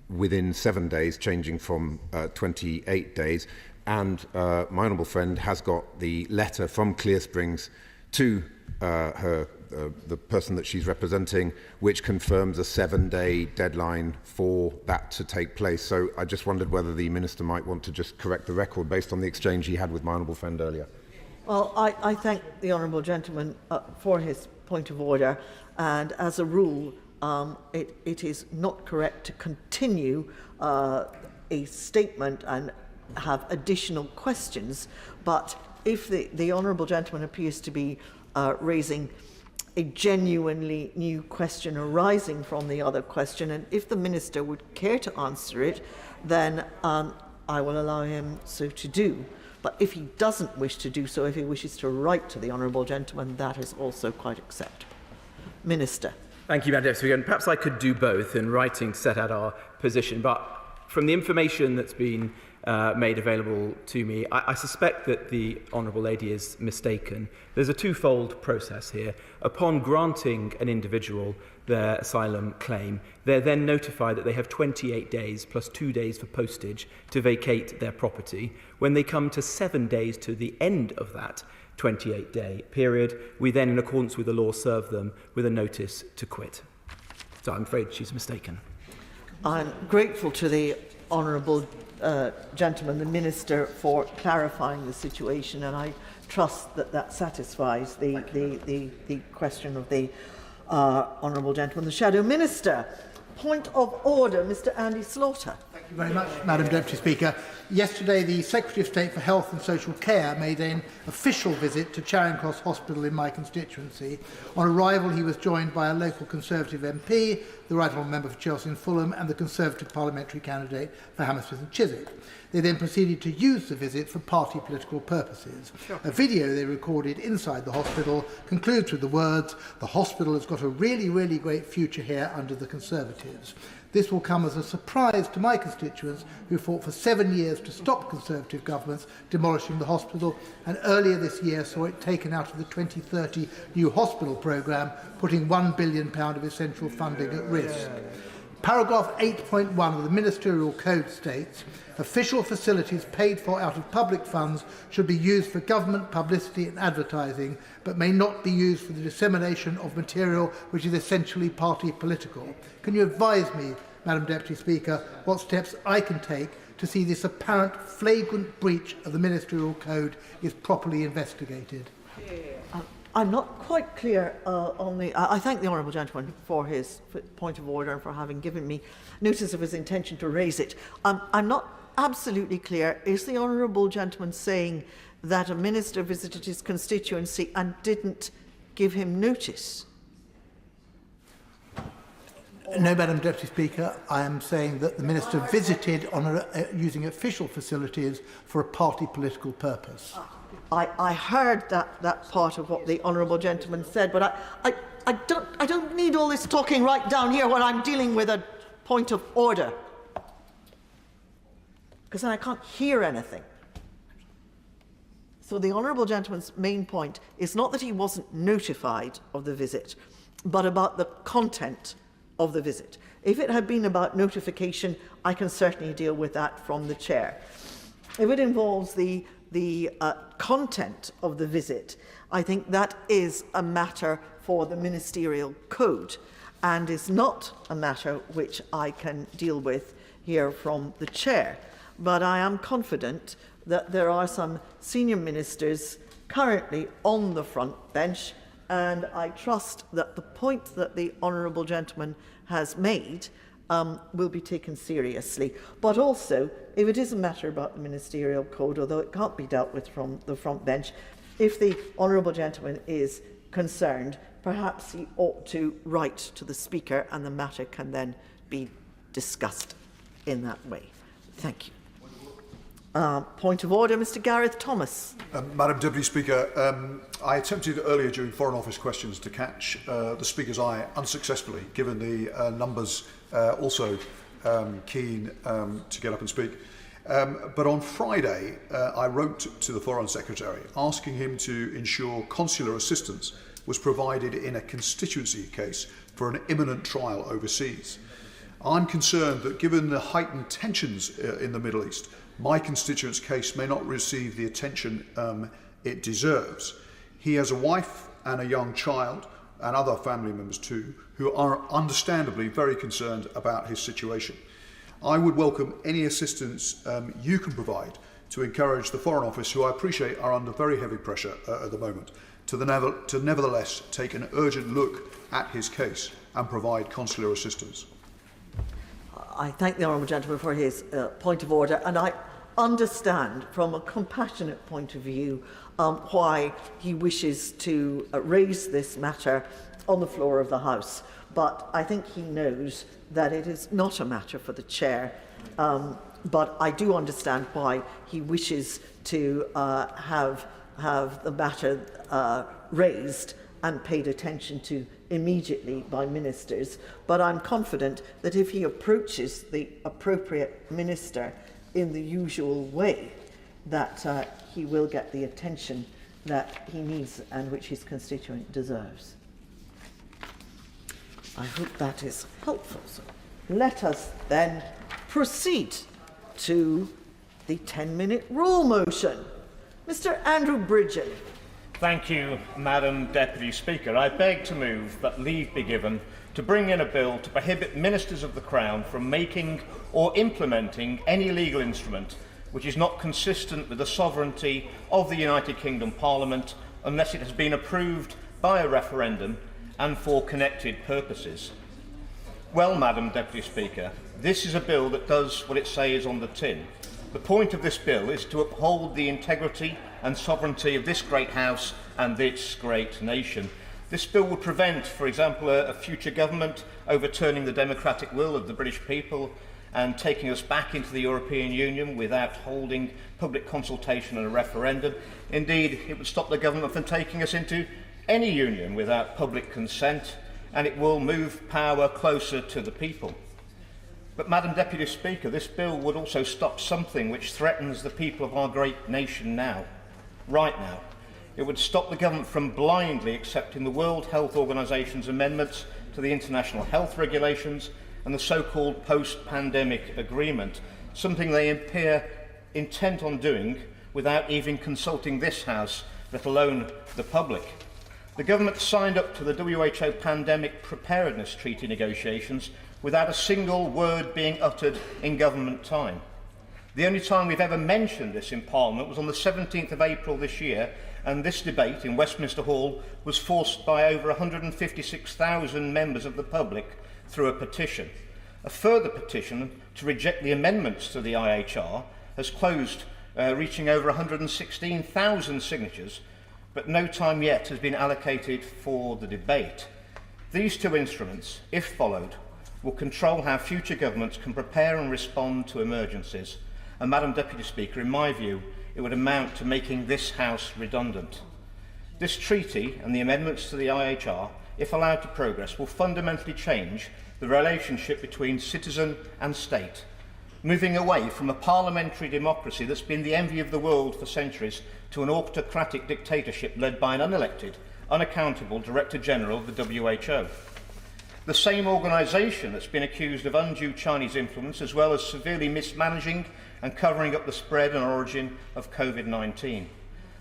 within 7 days, changing from 28 days. and my honourable friend has got the letter from Clear Springs to the person that she's representing, which confirms a 7-day deadline for that to take place. So I just wondered whether the Minister might want to just correct the record based on the exchange he had with my honourable friend earlier. Well, I thank the honourable gentleman for his point of order, and as a rule, it is not correct to continue a statement and have additional questions, but if the honourable gentleman appears to be raising a genuinely new question arising from the other question, and if the Minister would care to answer it, then I will allow him so to do. But if he doesn't wish to do so, if he wishes to write to the honourable gentleman, that is also quite acceptable. Minister. Thank you, Madam Deputy Speaker. And perhaps I could do both in writing to set out our position. But from the information that's been made available to me, I suspect that the Honourable Lady is mistaken. There's a twofold process here. Upon granting an individual their asylum claim, they're then notified that they have 28 days plus 2 days for postage to vacate their property. When they come to 7 days to the end of that 28-day period, we then, in accordance with the law, serve them with a notice to quit. So I'm afraid she's mistaken. I'm grateful to the honourable gentleman, the Minister, for clarifying the situation, and I trust that that satisfies the question of the honourable gentleman, the Shadow Minister. Point of order, Mr. Andy Slaughter. Thank you very much, Madam Deputy Speaker. Yesterday, the Secretary of State for Health and Social Care made an official visit to Charing Cross Hospital in my constituency. On arrival, he was joined by a local Conservative MP, the Right Honourable Member for Chelsea and Fulham, and the Conservative parliamentary candidate for Hammersmith and Chiswick. They then proceeded to use the visit for party political purposes. Sure. A video they recorded inside the hospital concludes with the words, "The hospital has got a really, really great future here under the Conservatives." This will come as a surprise to my constituents who fought for 7 years to stop Conservative governments demolishing the hospital, and earlier this year saw it taken out of the 2030 new hospital programme, putting £1 billion of essential funding at risk. Paragraph 8.1 of the Ministerial Code states, official facilities paid for out of public funds should be used for government publicity and advertising, but may not be used for the dissemination of material which is essentially party political. Can you advise me, Madam Deputy Speaker, what steps I can take to see this apparent flagrant breach of the Ministerial Code is properly investigated? I'm not quite clear on the... I thank the honourable gentleman for his point of order and for having given me notice of his intention to raise it. I'm not absolutely clear. Is the honourable gentleman saying that a minister visited his constituency and didn't give him notice? No, Madam Deputy Speaker. I am saying that the minister visited on using official facilities for a party political purpose. I heard that part of what the honourable gentleman said, but I don't need all this talking right down here when I'm dealing with a point of order, because then I can't hear anything. So the honourable gentleman's main point is not that he wasn't notified of the visit, but about the content of the visit. If it had been about notification, I can certainly deal with that from the chair. If it involves the content of the visit, I think that is a matter for the ministerial code and is not a matter which I can deal with here from the chair. But I am confident that there are some senior ministers currently on the front bench, and I trust that the point that the honourable gentleman has made will be taken seriously. But also, if it is a matter about the ministerial code, although it can't be dealt with from the front bench, if the honourable gentleman is concerned, perhaps he ought to write to the Speaker and the matter can then be discussed in that way. Thank you. Point of order, Mr. Gareth Thomas. Madam Deputy Speaker, I attempted earlier during Foreign Office questions to catch the Speaker's eye unsuccessfully, given the numbers also keen to get up and speak. But on Friday, I wrote to the Foreign Secretary asking him to ensure consular assistance was provided in a constituency case for an imminent trial overseas. I'm concerned that given the heightened tensions in the Middle East, my constituent's case may not receive the attention it deserves. He has a wife and a young child, and other family members too, who are understandably very concerned about his situation. I would welcome any assistance you can provide to encourage the Foreign Office, who I appreciate are under very heavy pressure at the moment, to nevertheless take an urgent look at his case and provide consular assistance. I thank the honourable gentleman for his point of order, and I understand from a compassionate point of view why he wishes to raise this matter on the floor of the House. But I think he knows that it is not a matter for the chair. But I do understand why he wishes to have the matter raised and paid attention to immediately by ministers. But I'm confident that if he approaches the appropriate minister in the usual way, that he will get the attention that he needs and which his constituent deserves. I hope that is helpful. So let us then proceed to the 10-minute rule motion. Mr. Andrew Bridgen. Thank you, Madam Deputy Speaker. I beg to move that leave be given to bring in a bill to prohibit ministers of the Crown from making or implementing any legal instrument which is not consistent with the sovereignty of the United Kingdom Parliament unless it has been approved by a referendum and for connected purposes. Well, Madam Deputy Speaker, this is a bill that does what it says on the tin. The point of this bill is to uphold the integrity and sovereignty of this great House and this great nation. This bill would prevent, for example, a future government overturning the democratic will of the British people and taking us back into the European Union without holding public consultation and a referendum. Indeed, it would stop the government from taking us into any union without public consent, and it will move power closer to the people. But, Madam Deputy Speaker, this bill would also stop something which threatens the people of our great nation now, right now. It would stop the government from blindly accepting the World Health Organisation's amendments to the international health regulations and the so-called post-pandemic agreement, something they appear intent on doing without even consulting this House, let alone the public. The government signed up to the WHO Pandemic Preparedness Treaty negotiations without a single word being uttered in government time. The only time we've ever mentioned this in Parliament was on the 17th of April this year, and this debate in Westminster Hall was forced by over 156,000 members of the public through a petition. A further petition to reject the amendments to the IHR has closed, reaching over 116,000 signatures, but no time yet has been allocated for the debate. These two instruments, if followed, will control how future governments can prepare and respond to emergencies. And, Madam Deputy Speaker, in my view, it would amount to making this House redundant. This treaty and the amendments to the IHR, if allowed to progress, will fundamentally change the relationship between citizen and state, moving away from a parliamentary democracy that's been the envy of the world for centuries to an autocratic dictatorship led by an unelected, unaccountable Director General of the WHO. The same organisation that's been accused of undue Chinese influence, as well as severely mismanaging and covering up the spread and origin of COVID-19.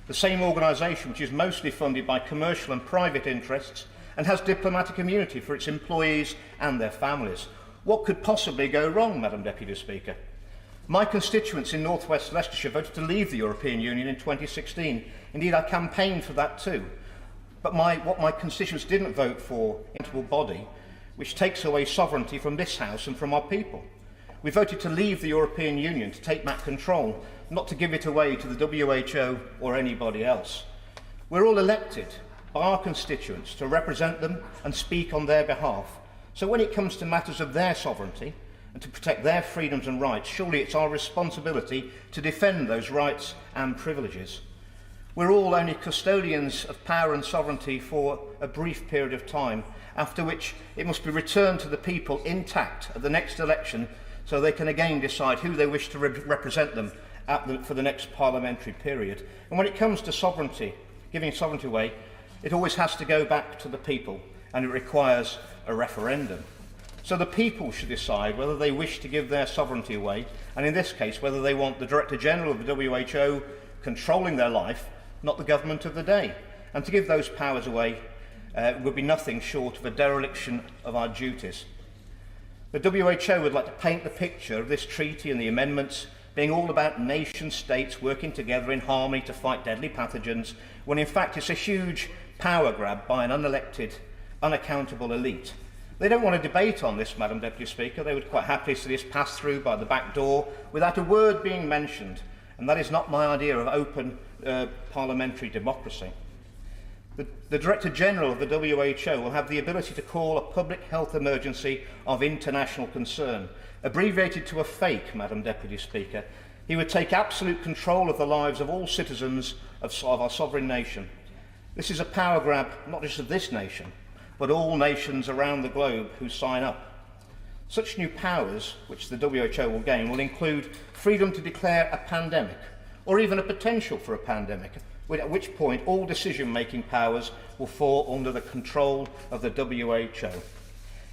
The same organisation which is mostly funded by commercial and private interests and has diplomatic immunity for its employees and their families. What could possibly go wrong, Madam Deputy Speaker? My constituents in North West Leicestershire voted to leave the European Union in 2016. Indeed, I campaigned for that too. But what my constituents didn't vote for is a body which takes away sovereignty from this House and from our people. We voted to leave the European Union, to take back control, not to give it away to the WHO or anybody else. We're all elected by our constituents to represent them and speak on their behalf. So when it comes to matters of their sovereignty and to protect their freedoms and rights, surely it's our responsibility to defend those rights and privileges. We're all only custodians of power and sovereignty for a brief period of time, after which it must be returned to the people intact at the next election so they can again decide who they wish to represent them for the next parliamentary period. And when it comes to sovereignty, giving sovereignty away, it always has to go back to the people, and it requires a referendum. So the people should decide whether they wish to give their sovereignty away, and in this case, whether they want the Director General of the WHO controlling their life, not the government of the day. And to give those powers away would be nothing short of a dereliction of our duties. The WHO would like to paint the picture of this treaty and the amendments being all about nation-states working together in harmony to fight deadly pathogens, when in fact it's a huge power grab by an unelected, unaccountable elite. They don't want to debate on this, Madam Deputy Speaker. They would quite happily see this pass through by the back door without a word being mentioned, and that is not my idea of open parliamentary democracy. The Director General of the WHO will have the ability to call a public health emergency of international concern, abbreviated to a FAKE, Madam Deputy Speaker. He would take absolute control of the lives of all citizens of our sovereign nation. This is a power grab, not just of this nation, but all nations around the globe who sign up. Such new powers, which the WHO will gain, will include freedom to declare a pandemic, or even a potential for a pandemic, at which point all decision-making powers will fall under the control of the WHO.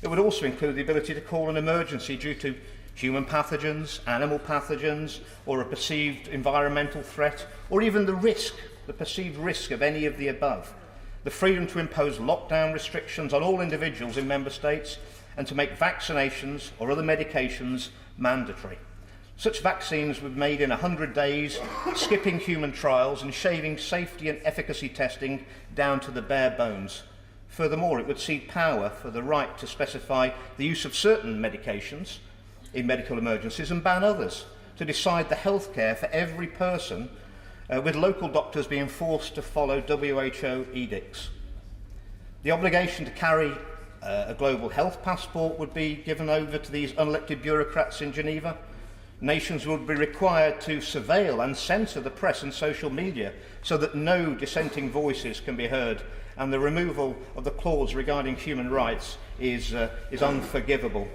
It would also include the ability to call an emergency due to human pathogens, animal pathogens, or a perceived environmental threat, or even the perceived risk of any of the above. The freedom to impose lockdown restrictions on all individuals in member states and to make vaccinations or other medications mandatory. Such vaccines were made in 100 days, skipping human trials and shaving safety and efficacy testing down to the bare bones. Furthermore, it would cede power for the right to specify the use of certain medications in medical emergencies and ban others, to decide the health care for every person, with local doctors being forced to follow WHO edicts. The obligation to carry a global health passport would be given over to these unelected bureaucrats in Geneva. Nations would be required to surveil and censor the press and social media so that no dissenting voices can be heard, and the removal of the clause regarding human rights is unforgivable.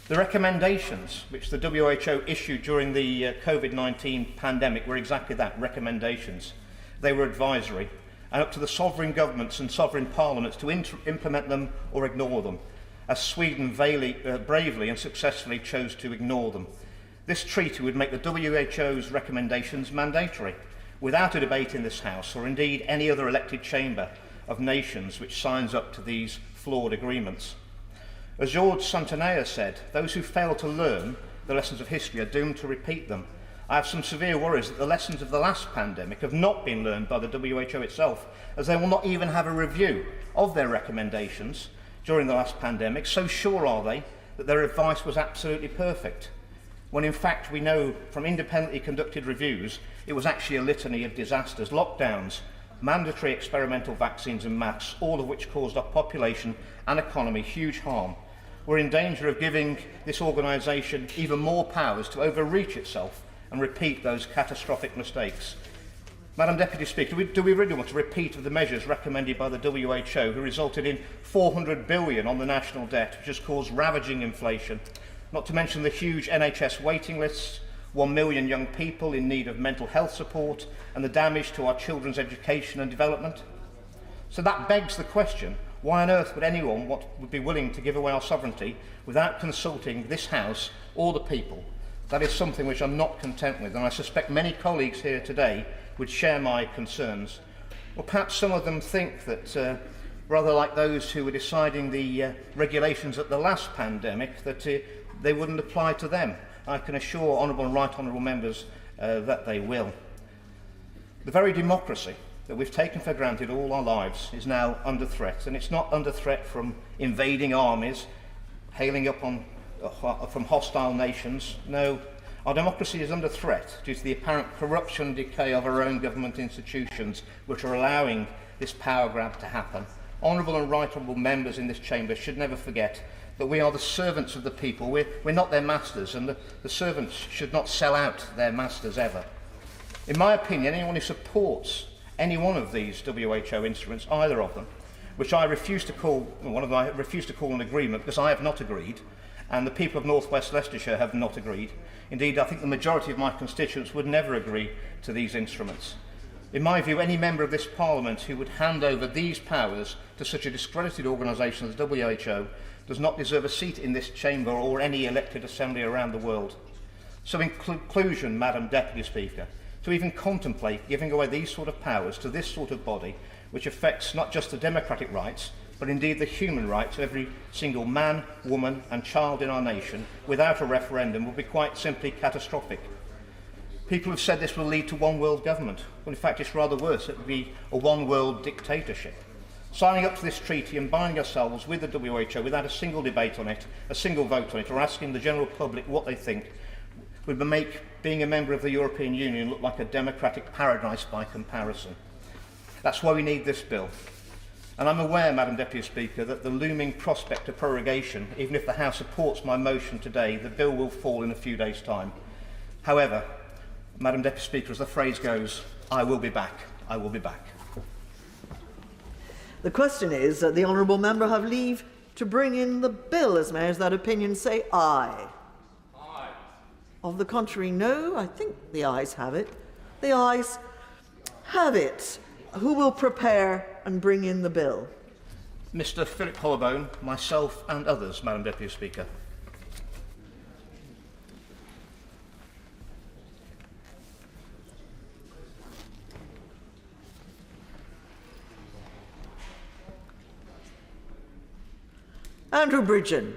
The recommendations which the WHO issued during the COVID-19 pandemic were exactly that, recommendations. They were advisory, and up to the sovereign governments and sovereign parliaments to implement them or ignore them, as Sweden bravely and successfully chose to ignore them. This treaty would make the WHO's recommendations mandatory, without a debate in this House, or indeed any other elected chamber of nations which signs up to these flawed agreements. As George Santanea said, those who fail to learn the lessons of history are doomed to repeat them. I have some severe worries that the lessons of the last pandemic have not been learned by the WHO itself, as they will not even have a review of their recommendations during the last pandemic. So sure are they that their advice was absolutely perfect, when in fact we know from independently conducted reviews it was actually a litany of disasters, lockdowns, mandatory experimental vaccines and masks, all of which caused our population and economy huge harm. We're in danger of giving this organisation even more powers to overreach itself and repeat those catastrophic mistakes. Madam Deputy Speaker, do we really want a repeat of the measures recommended by the WHO, who resulted in $400 billion on the national debt, which has caused ravaging inflation, not to mention the huge NHS waiting lists, 1 million young people in need of mental health support, and the damage to our children's education and development? So that begs the question, why on earth would anyone would be willing to give away our sovereignty without consulting this House or the people? That is something which I'm not content with, and I suspect many colleagues here today would share my concerns. Or perhaps some of them think that, rather like those who were deciding the regulations at the last pandemic, that they wouldn't apply to them. I can assure honourable and right honourable members that they will. The very democracy that we've taken for granted all our lives is now under threat, and it's not under threat from invading armies, hailing up from hostile nations. No, our democracy is under threat due to the apparent corruption and decay of our own government institutions, which are allowing this power grab to happen. Honourable and right honourable members in this chamber should never forget that we are the servants of the people. We're not their masters, and the servants should not sell out their masters ever. In my opinion, anyone who supports any one of these WHO instruments, either of them, which I refuse to call an agreement because I have not agreed, and the people of North West Leicestershire have not agreed. Indeed, I think the majority of my constituents would never agree to these instruments. In my view, any member of this Parliament who would hand over these powers to such a discredited organisation as the WHO does not deserve a seat in this chamber or any elected assembly around the world. So in conclusion, Madam Deputy Speaker, to even contemplate giving away these sort of powers to this sort of body, which affects not just the democratic rights, but indeed the human rights of every single man, woman and child in our nation, without a referendum, would be quite simply catastrophic. People have said this will lead to one world government. Well, in fact, it's rather worse. It would be a one world dictatorship. Signing up to this treaty and binding ourselves with the WHO without a single debate on it, a single vote on it, or asking the general public what they think, would make being a member of the European Union look like a democratic paradise by comparison. That's why we need this bill. And I'm aware, Madam Deputy Speaker, that the looming prospect of prorogation, even if the House supports my motion today, the bill will fall in a few days' time. However, Madam Deputy Speaker, as the phrase goes, I will be back. I will be back. The question is, the honourable member have leave to bring in the bill. As mayors that opinion say aye. Aye. Of the contrary, no. I think the ayes have it. The ayes have it. Who will prepare and bring in the bill? Mr. Philip Hollowbone, myself and others, Madam Deputy Speaker. Andrew Bridgen.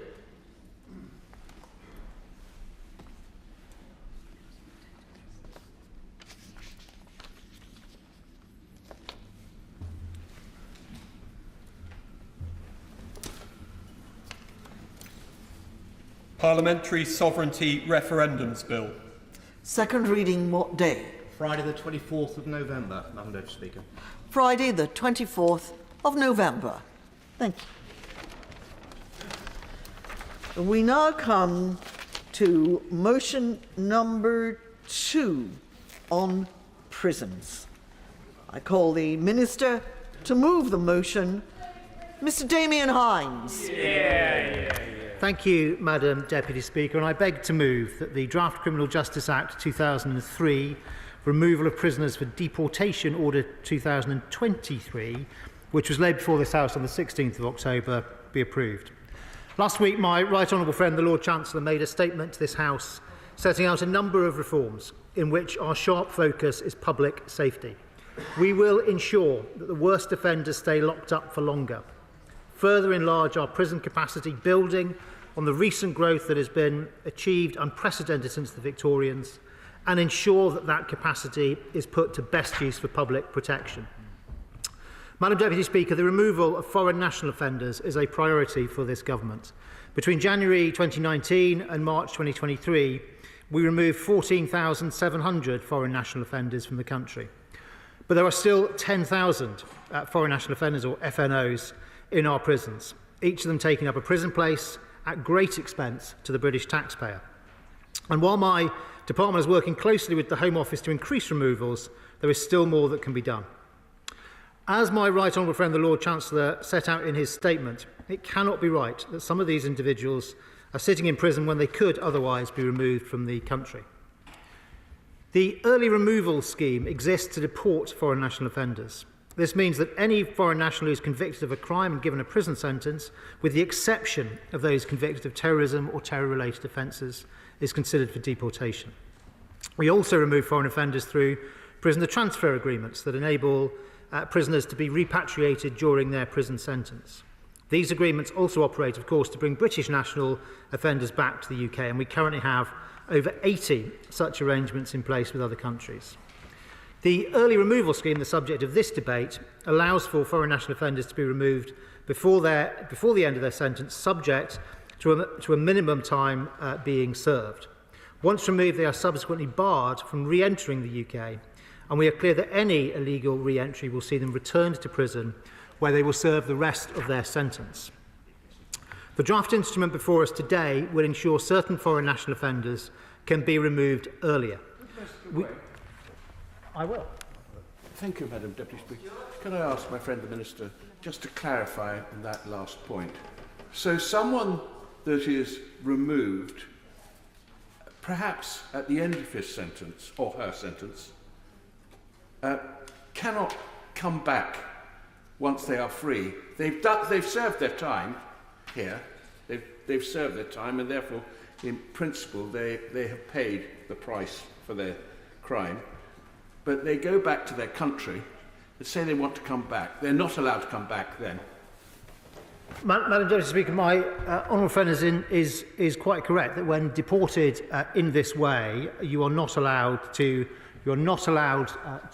Parliamentary Sovereignty Referendums Bill. Second reading what day? Friday the 24th of November, Madam Deputy Speaker. Friday the 24th of November. Thank you. We now come to motion number 2 on prisons. I call the Minister to move the motion. Mr. Damien Hines. Thank you, Madam Deputy Speaker, and I beg to move that the Draft Criminal Justice Act 2003, Removal of Prisoners for Deportation Order 2023, which was laid before this House on the 16th of October, be approved. Last week, my Right Honourable friend, the Lord Chancellor, made a statement to this House setting out a number of reforms in which our sharp focus is public safety. We will ensure that the worst offenders stay locked up for longer, further enlarge our prison capacity, building on the recent growth that has been achieved unprecedented since the Victorians, and ensure that that capacity is put to best use for public protection. Madam Deputy Speaker, the removal of foreign national offenders is a priority for this government. Between January 2019 and March 2023, we removed 14,700 foreign national offenders from the country. But there are still 10,000 foreign national offenders, or FNOs, in our prisons, each of them taking up a prison place at great expense to the British taxpayer. And while my department is working closely with the Home Office to increase removals, there is still more that can be done. As my Right Honourable friend, the Lord Chancellor, set out in his statement, it cannot be right that some of these individuals are sitting in prison when they could otherwise be removed from the country. The early removal scheme exists to deport foreign national offenders. This means that any foreign national who is convicted of a crime and given a prison sentence, with the exception of those convicted of terrorism or terror-related offences, is considered for deportation. We also remove foreign offenders through prisoner transfer agreements that enable prisoners to be repatriated during their prison sentence. These agreements also operate, of course, to bring British national offenders back to the UK, and we currently have over 80 such arrangements in place with other countries. The early removal scheme, the subject of this debate, allows for foreign national offenders to be removed before the end of their sentence, subject to a minimum time being served. Once removed, they are subsequently barred from re-entering the UK, and we are clear that any illegal re-entry will see them returned to prison, where they will serve the rest of their sentence. The draft instrument before us today will ensure certain foreign national offenders can be removed earlier. I will. Thank you, Madam Deputy Speaker. Can I ask my friend the Minister just to clarify on that last point? So someone that is removed, perhaps at the end of his sentence, or her sentence, cannot come back once they are free. They've served their time here. they've served their time, and therefore, in principle, they have paid the price for their crime. But they go back to their country and say they want to come back. They're not allowed to come back then. Madam Deputy Speaker, my honourable friend is quite correct that when deported in this way, you are not allowed to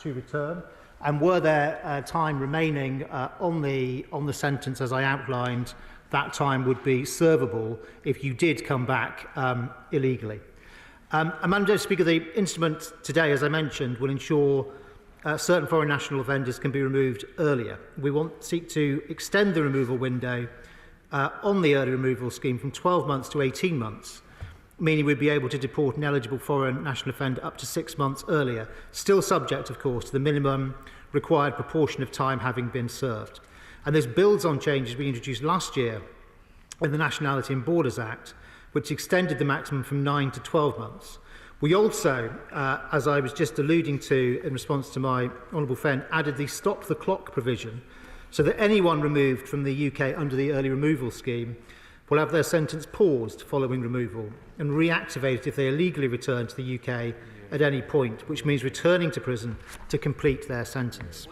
return. And were there time remaining on the sentence, as I outlined, that time would be servable if you did come back illegally. And Madam Deputy Speaker, the instrument today, as I mentioned, will ensure certain foreign national offenders can be removed earlier. We seek to extend the removal window on the early removal scheme from 12 months to 18 months, meaning we'd be able to deport an eligible foreign national offender up to 6 months earlier, still subject, of course, to the minimum required proportion of time having been served. And this builds on changes we introduced last year in the Nationality and Borders Act, which extended the maximum from 9 to 12 months. We also, as I was just alluding to in response to my honourable friend, added the stop the clock provision so that anyone removed from the UK under the early removal scheme will have their sentence paused following removal and reactivated if they illegally return to the UK at any point, which means returning to prison to complete their sentence.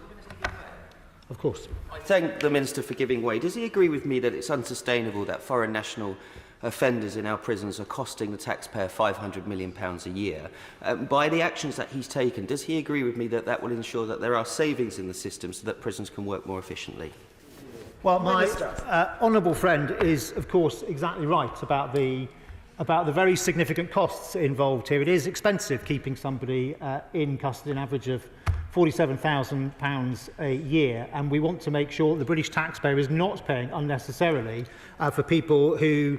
Of course. I thank the Minister for giving way. Does he agree with me that it's unsustainable that foreign national offenders in our prisons are costing the taxpayer £500 million a year? By the actions that he's taken, does he agree with me that that will ensure that there are savings in the system so that prisons can work more efficiently? Well, my honourable friend is, of course, exactly right about the very significant costs involved here. It is expensive keeping somebody in custody, an average of £47,000 a year, and we want to make sure the British taxpayer is not paying unnecessarily for people who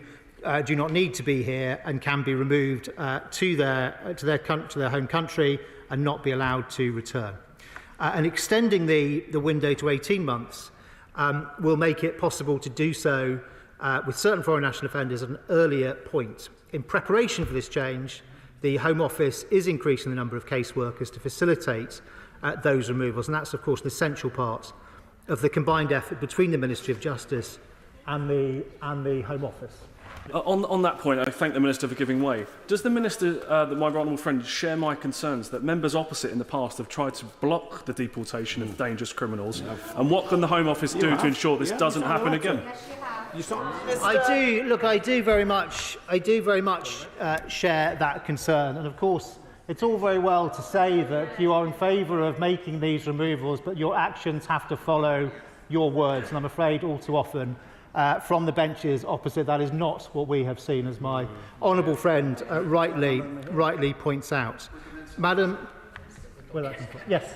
do not need to be here and can be removed to their home country and not be allowed to return. And extending the window to 18 months will make it possible to do so with certain foreign national offenders at an earlier point. In preparation for this change, the Home Office is increasing the number of caseworkers to facilitate those removals, and that's, of course, an essential part of the combined effort between the Ministry of Justice and the Home Office. On that point, I thank the Minister for giving way. Does the Minister, my honourable friend, share my concerns that members opposite in the past have tried to block the deportation of dangerous criminals? And what can the Home Office do to ensure this doesn't happen again? I do very much share that concern, and of course it's all very well to say that you are in favour of making these removals, but your actions have to follow your words, and I'm afraid all too often from the benches opposite that is not what we have seen, as my honourable friend rightly points out. Madam, yes.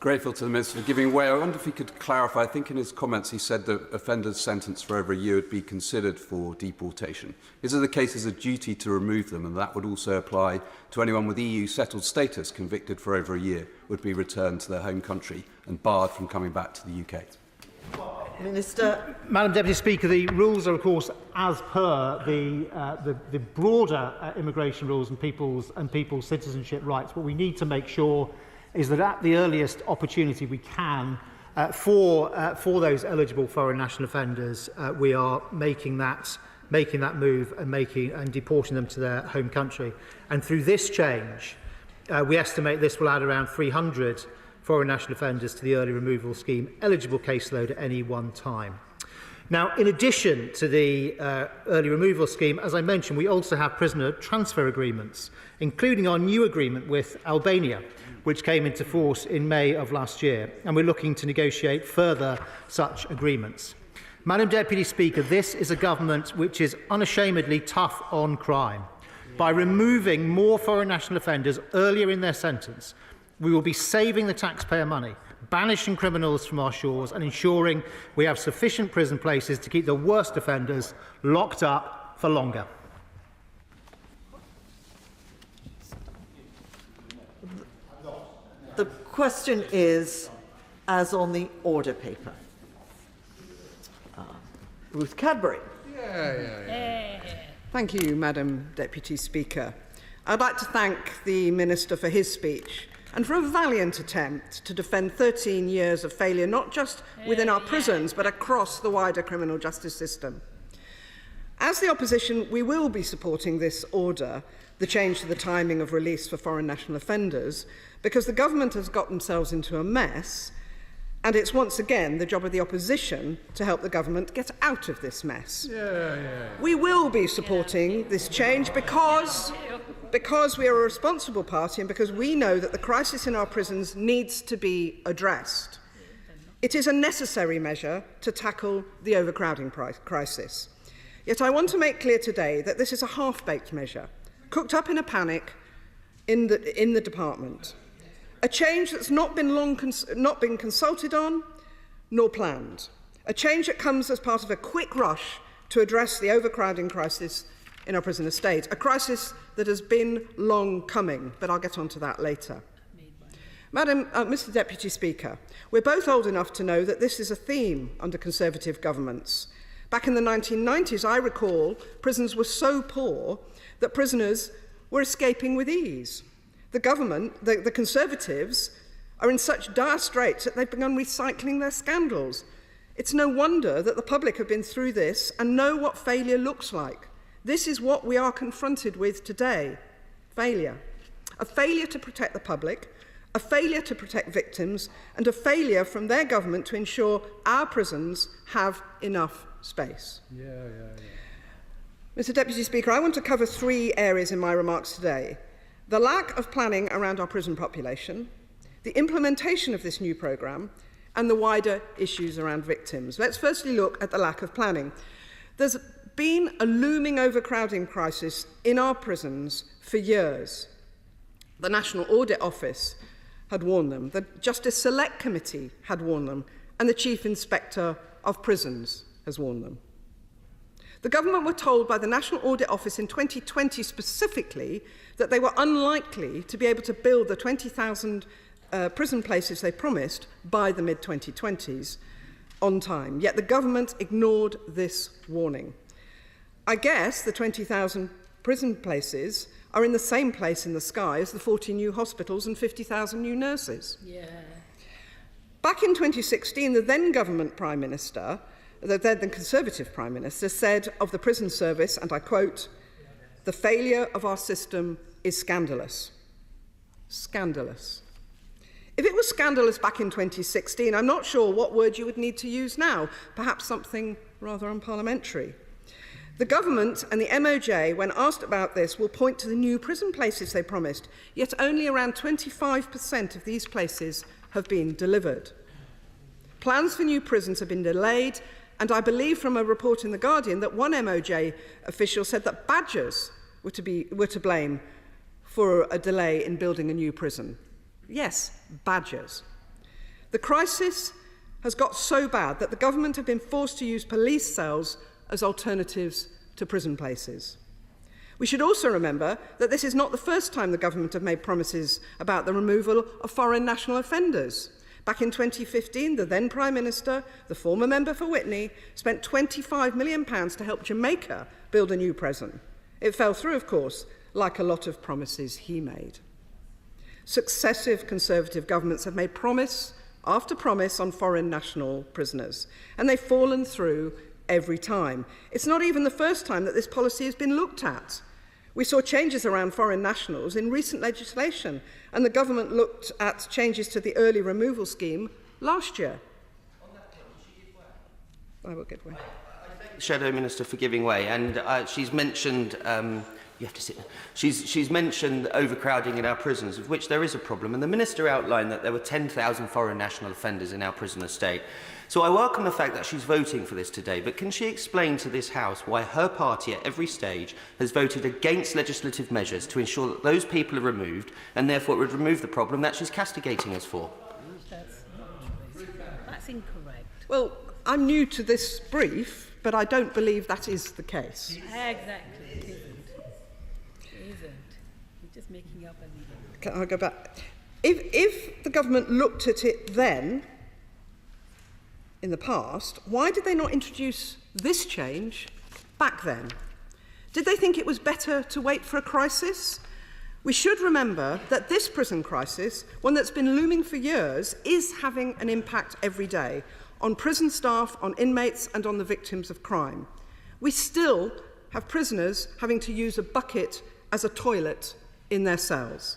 Grateful to the Minister for giving way. I wonder if he could clarify. I think in his comments he said that offenders sentenced for over a year would be considered for deportation. Is it the case there's a duty to remove them, and that would also apply to anyone with EU settled status convicted for over a year would be returned to their home country and barred from coming back to the UK? Minister. Madam Deputy Speaker, the rules are, of course, as per the broader immigration rules and people's citizenship rights. What we need to make sure is that at the earliest opportunity we can, for those eligible foreign national offenders, we are making that move and deporting them to their home country. And through this change, we estimate this will add around 300 foreign national offenders to the early removal scheme eligible caseload at any one time. Now, in addition to the early removal scheme, as I mentioned, we also have prisoner transfer agreements, including our new agreement with Albania, which came into force in May of last year, and we're looking to negotiate further such agreements. Madam Deputy Speaker, this is a government which is unashamedly tough on crime. By removing more foreign national offenders earlier in their sentence, we will be saving the taxpayer money, banishing criminals from our shores and ensuring we have sufficient prison places to keep the worst offenders locked up for longer. The question is, as on the order paper. Ruth Cadbury. Thank you, Madam Deputy Speaker. I'd like to thank the Minister for his speech and for a valiant attempt to defend 13 years of failure, not just within our prisons, but across the wider criminal justice system. As the opposition, we will be supporting this order, the change to the timing of release for foreign national offenders, because the government has got themselves into a mess, and it's once again the job of the opposition to help the government get out of this mess. We will be supporting this change because we are a responsible party and because we know that the crisis in our prisons needs to be addressed. It is a necessary measure to tackle the overcrowding crisis. Yet I want to make clear today that this is a half-baked measure, cooked up in a panic in the department. A change that's not been consulted on nor planned. A change that comes as part of a quick rush to address the overcrowding crisis in our prison estate, a crisis that has been long coming, but I'll get on to that later. Mr Deputy Speaker, we're both old enough to know that this is a theme under Conservative governments. Back in the 1990s, I recall prisons were so poor that prisoners were escaping with ease. The government, the Conservatives, are in such dire straits that they've begun recycling their scandals. It's no wonder that the public have been through this and know what failure looks like. This is what we are confronted with today. Failure. A failure to protect the public, a failure to protect victims, and a failure from their government to ensure our prisons have enough space. Mr Deputy Speaker, I want to cover 3 areas in my remarks today. The lack of planning around our prison population, the implementation of this new programme, and the wider issues around victims. Let's firstly look at the lack of planning. There's been a looming overcrowding crisis in our prisons for years. The National Audit Office had warned them, the Justice Select Committee had warned them, and the Chief Inspector of Prisons has warned them. The government were told by the National Audit Office in 2020 specifically that they were unlikely to be able to build the 20,000 prison places they promised by the mid-2020s on time. Yet the government ignored this warning. I guess the 20,000 prison places are in the same place in the sky as the 40 new hospitals and 50,000 new nurses. Back in 2016, the then government Prime Minister, the then Conservative Prime Minister, said of the prison service, and I quote, "The failure of our system is scandalous." Scandalous. If it was scandalous back in 2016, I'm not sure what word you would need to use now, perhaps something rather unparliamentary. The government and the MOJ, when asked about this, will point to the new prison places they promised, yet only around 25% of these places have been delivered. Plans for new prisons have been delayed, and I believe from a report in The Guardian that one MOJ official said that badgers were to blame for a delay in building a new prison. Yes, badgers. The crisis has got so bad that the government have been forced to use police cells as alternatives to prison places. We should also remember that this is not the first time the government have made promises about the removal of foreign national offenders. Back in 2015, the then Prime Minister, the former member for Witney, spent £25 million to help Jamaica build a new prison. It fell through, of course, like a lot of promises he made. Successive Conservative governments have made promise after promise on foreign national prisoners, and they've fallen through every time. It's not even the first time that this policy has been looked at. We saw changes around foreign nationals in recent legislation, and the government looked at changes to the early removal scheme last year. I will give way. Shadow Minister for giving way, and she's mentioned you have to sit. She's mentioned overcrowding in our prisons, of which there is a problem, and the Minister outlined that there were 10,000 foreign national offenders in our prison estate. So I welcome the fact that she's voting for this today, but can she explain to this House why her party at every stage has voted against legislative measures to ensure that those people are removed, and therefore it would remove the problem that she's castigating us for? That's incorrect. Well, I'm new to this brief, but I don't believe that is the case. Exactly, it isn't. It isn't. You're just making up a Can I go back? If the government looked at it then, in the past, why did they not introduce this change back then? Did they think it was better to wait for a crisis? We should remember that this prison crisis, one that's been looming for years, is having an impact every day on prison staff, on inmates, and on the victims of crime. We still have prisoners having to use a bucket as a toilet in their cells.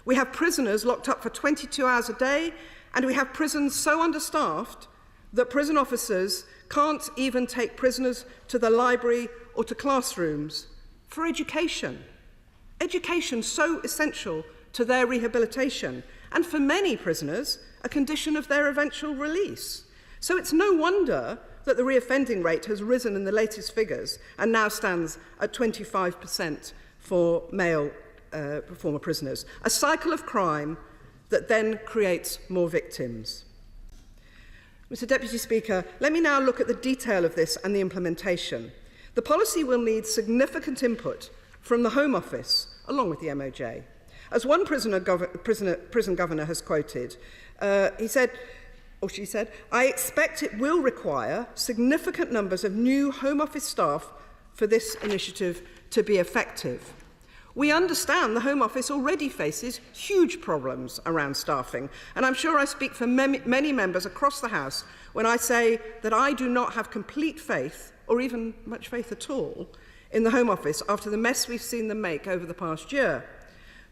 We have prisoners locked up for 22 hours a day, and we have prisons so understaffed that prison officers can't even take prisoners to the library or to classrooms for education. Education so essential to their rehabilitation, and for many prisoners, a condition of their eventual release. So it's no wonder that the reoffending rate has risen in the latest figures and now stands at 25% for male former prisoners. A cycle of crime that then creates more victims. Mr. Deputy Speaker, let me now look at the detail of this and the implementation. The policy will need significant input from the Home Office, along with the MOJ. As one prison governor has quoted, he said, or she said, "I expect it will require significant numbers of new Home Office staff for this initiative to be effective." We understand the Home Office already faces huge problems around staffing, and I'm sure I speak for many members across the House when I say that I do not have complete faith, or even much faith at all, in the Home Office after the mess we've seen them make over the past year.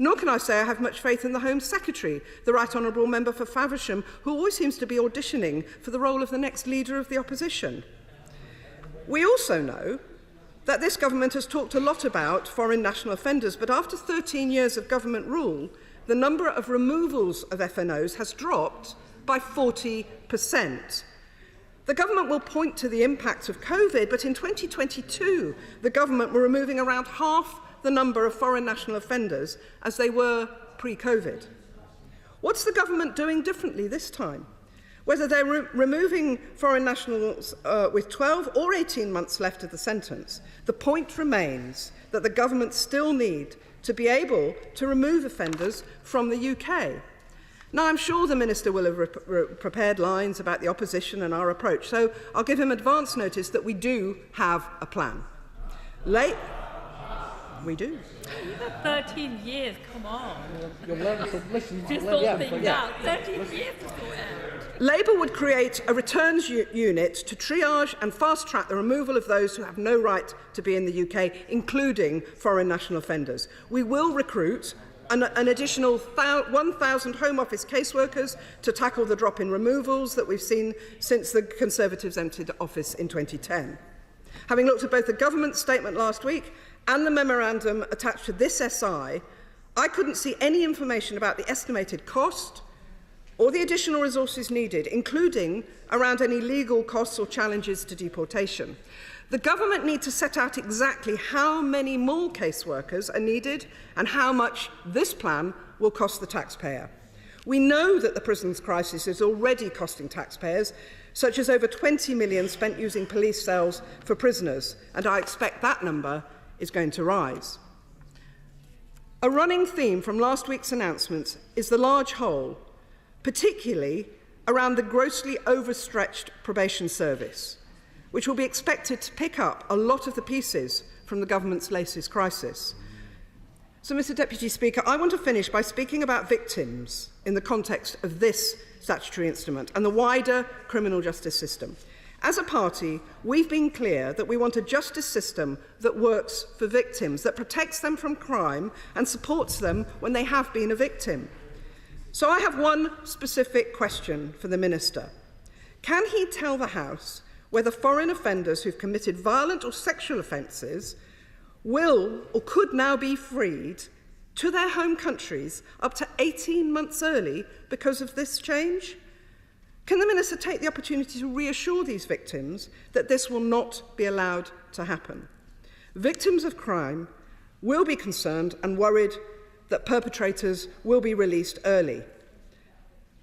Nor can I say I have much faith in the Home Secretary, the Right Honourable Member for Faversham, who always seems to be auditioning for the role of the next Leader of the Opposition. We also know that this government has talked a lot about foreign national offenders, but after 13 years of government rule, the number of removals of FNOs has dropped by 40%. The government will point to the impact of COVID, but in 2022, the government were removing around half the number of foreign national offenders as they were pre-COVID. What's the government doing differently this time? Whether they're removing foreign nationals with 12 or 18 months left of the sentence, the point remains that the government still need to be able to remove offenders from the UK. Now, I'm sure the Minister will have prepared lines about the opposition and our approach, so I'll give him advance notice that we do have a plan. We do. You've had 13 years, come on. You're learning to listen. Just sort things out. 13 years to sort out. Labour would create a returns unit to triage and fast-track the removal of those who have no right to be in the UK, including foreign national offenders. We will recruit an additional 1,000 Home Office caseworkers to tackle the drop in removals that we've seen since the Conservatives entered office in 2010. Having looked at both the government statement last week and the memorandum attached to this SI, I couldn't see any information about the estimated cost or the additional resources needed, including around any legal costs or challenges to deportation. The government need to set out exactly how many more caseworkers are needed and how much this plan will cost the taxpayer. We know that the prisons crisis is already costing taxpayers, such as over 20 million spent using police cells for prisoners, and I expect that number is going to rise. A running theme from last week's announcements is the large hole, particularly around the grossly overstretched probation service, which will be expected to pick up a lot of the pieces from the government's latest crisis. So, Mr. Deputy Speaker, I want to finish by speaking about victims in the context of this statutory instrument and the wider criminal justice system. As a party, we've been clear that we want a justice system that works for victims, that protects them from crime and supports them when they have been a victim. So I have one specific question for the Minister. Can he tell the House whether foreign offenders who've committed violent or sexual offences will or could now be freed to their home countries up to 18 months early because of this change? Can the Minister take the opportunity to reassure these victims that this will not be allowed to happen? Victims of crime will be concerned and worried that perpetrators will be released early.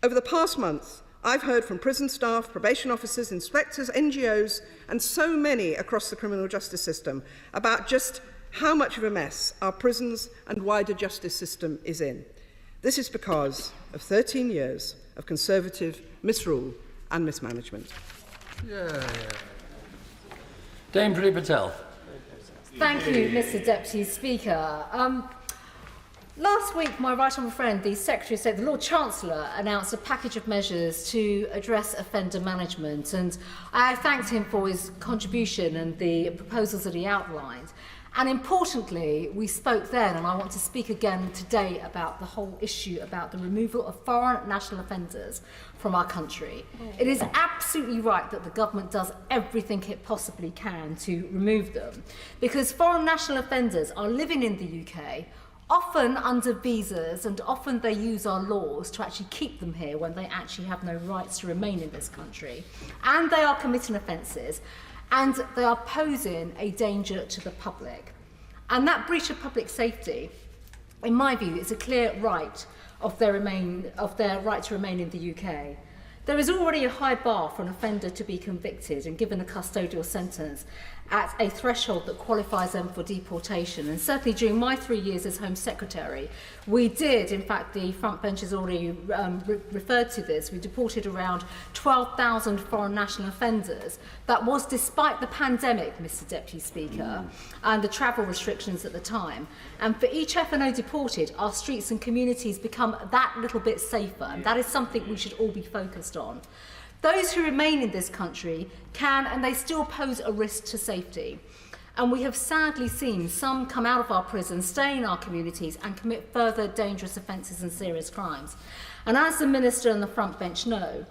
Over the past month, I've heard from prison staff, probation officers, inspectors, NGOs, and so many across the criminal justice system about just how much of a mess our prisons and wider justice system is in. This is because of 13 years of Conservative misrule and mismanagement. Dame Priti Patel. Thank you, Mr. Deputy Speaker. Last week, my right honourable friend, the Secretary of State, the Lord Chancellor, announced a package of measures to address offender management, and I thanked him for his contribution and the proposals that he outlined. And importantly, we spoke then, and I want to speak again today about the whole issue about the removal of foreign national offenders from our country. It is absolutely right that the government does everything it possibly can to remove them, because foreign national offenders are living in the UK, often under visas, and often they use our laws to actually keep them here when they actually have no rights to remain in this country. And they are committing offences, and they are posing a danger to the public. And that breach of public safety, in my view, is a clear right of their right to remain in the UK. There is already a high bar for an offender to be convicted and given a custodial sentence at a threshold that qualifies them for deportation. And certainly during my 3 years as Home Secretary, we did, in fact, the front bench has already referred to this, we deported around 12,000 foreign national offenders. That was despite the pandemic, Mr Deputy Speaker, and the travel restrictions at the time. And for each FNO deported, our streets and communities become that little bit safer, and that is something we should all be focused on. Those who remain in this country can, and they still pose a risk to safety. And we have sadly seen some come out of our prisons, stay in our communities and commit further dangerous offences and serious crimes. And as the Minister and the front bench know,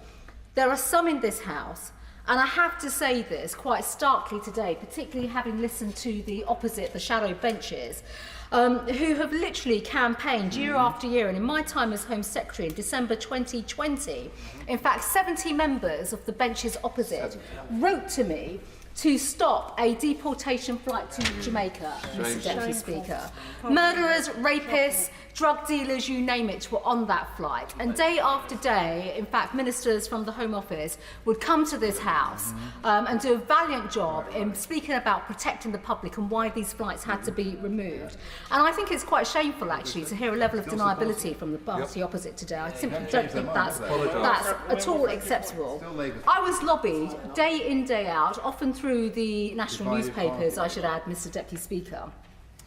there are some in this House, and I have to say this quite starkly today, particularly having listened to the opposite, the shadow benches, who have literally campaigned year after year. And in my time as Home Secretary in December 2020, in fact, 70 members of the benches opposite wrote to me to stop a deportation flight to Jamaica, Mr Deputy Speaker. Murderers, rapists, drug dealers, you name it, were on that flight. And day after day, in fact, ministers from the Home Office would come to this House and do a valiant job in speaking about protecting the public and why these flights had to be removed. And I think it's quite shameful, actually, to hear a level of deniability from the party opposite today. I simply don't think that's at all acceptable. I was lobbied day in, day out, often through the national newspapers, I should add, Mr Deputy Speaker,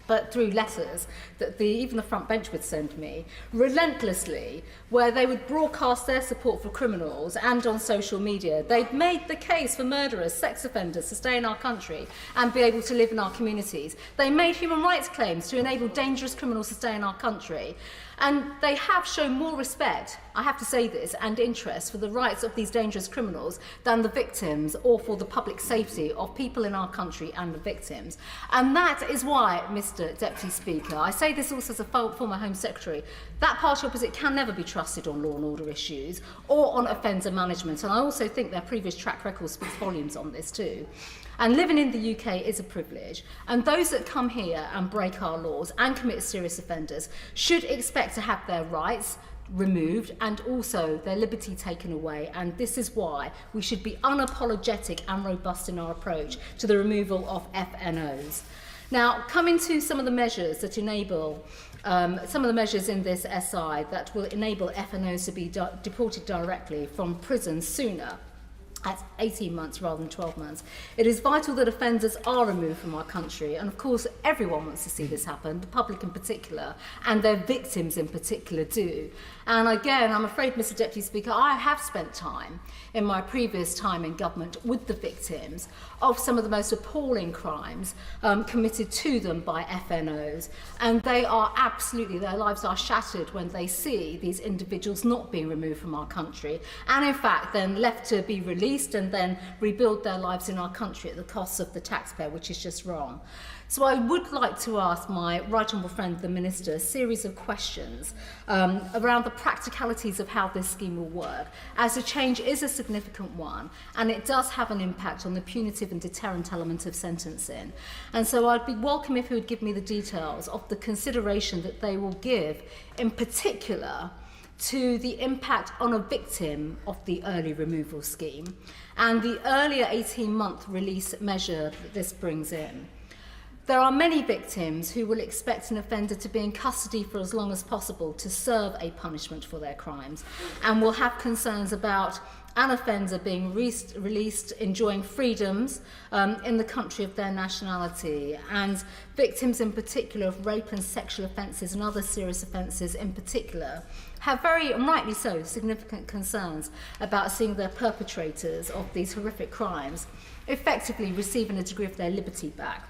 but through letters that even the front bench would send me, relentlessly, where they would broadcast their support for criminals, and on social media. They'd made the case for murderers, sex offenders to stay in our country and be able to live in our communities. They made human rights claims to enable dangerous criminals to stay in our country. And they have shown more respect, I have to say this, and interest for the rights of these dangerous criminals than the victims or for the public safety of people in our country and the victims. And that is why, Mr Deputy Speaker, I say this also as a former Home Secretary, that party opposite can never be trusted on law and order issues or on offender management. And I also think their previous track record speaks volumes on this too. And living in the UK is a privilege, and those that come here and break our laws and commit serious offenders should expect to have their rights removed and also their liberty taken away. And this is why we should be unapologetic and robust in our approach to the removal of FNOs. Now, coming to some of the measures that enable some of the measures in this SI that will enable FNOs to be deported directly from prison sooner, at 18 months rather than 12 months. It is vital that offenders are removed from our country, and of course everyone wants to see this happen, the public in particular, and their victims in particular do. And again, I'm afraid, Mr Deputy Speaker, I have spent time in my previous time in government with the victims of some of the most appalling crimes committed to them by FNOs, and they are absolutely, their lives are shattered when they see these individuals not being removed from our country, and in fact then left to be released and then rebuild their lives in our country at the cost of the taxpayer, which is just wrong. So I would like to ask my right honourable friend, the Minister, a series of questions around the practicalities of how this scheme will work, as the change is a significant one and it does have an impact on the punitive and deterrent element of sentencing. And so I'd be welcome if he would give me the details of the consideration that they will give, in particular, to the impact on a victim of the early removal scheme and the earlier 18-month release measure that this brings in. There are many victims who will expect an offender to be in custody for as long as possible to serve a punishment for their crimes, and will have concerns about an offender being released enjoying freedoms in the country of their nationality, and victims in particular of rape and sexual offences and other serious offences in particular have very, and rightly so, significant concerns about seeing their perpetrators of these horrific crimes effectively receiving a degree of their liberty back.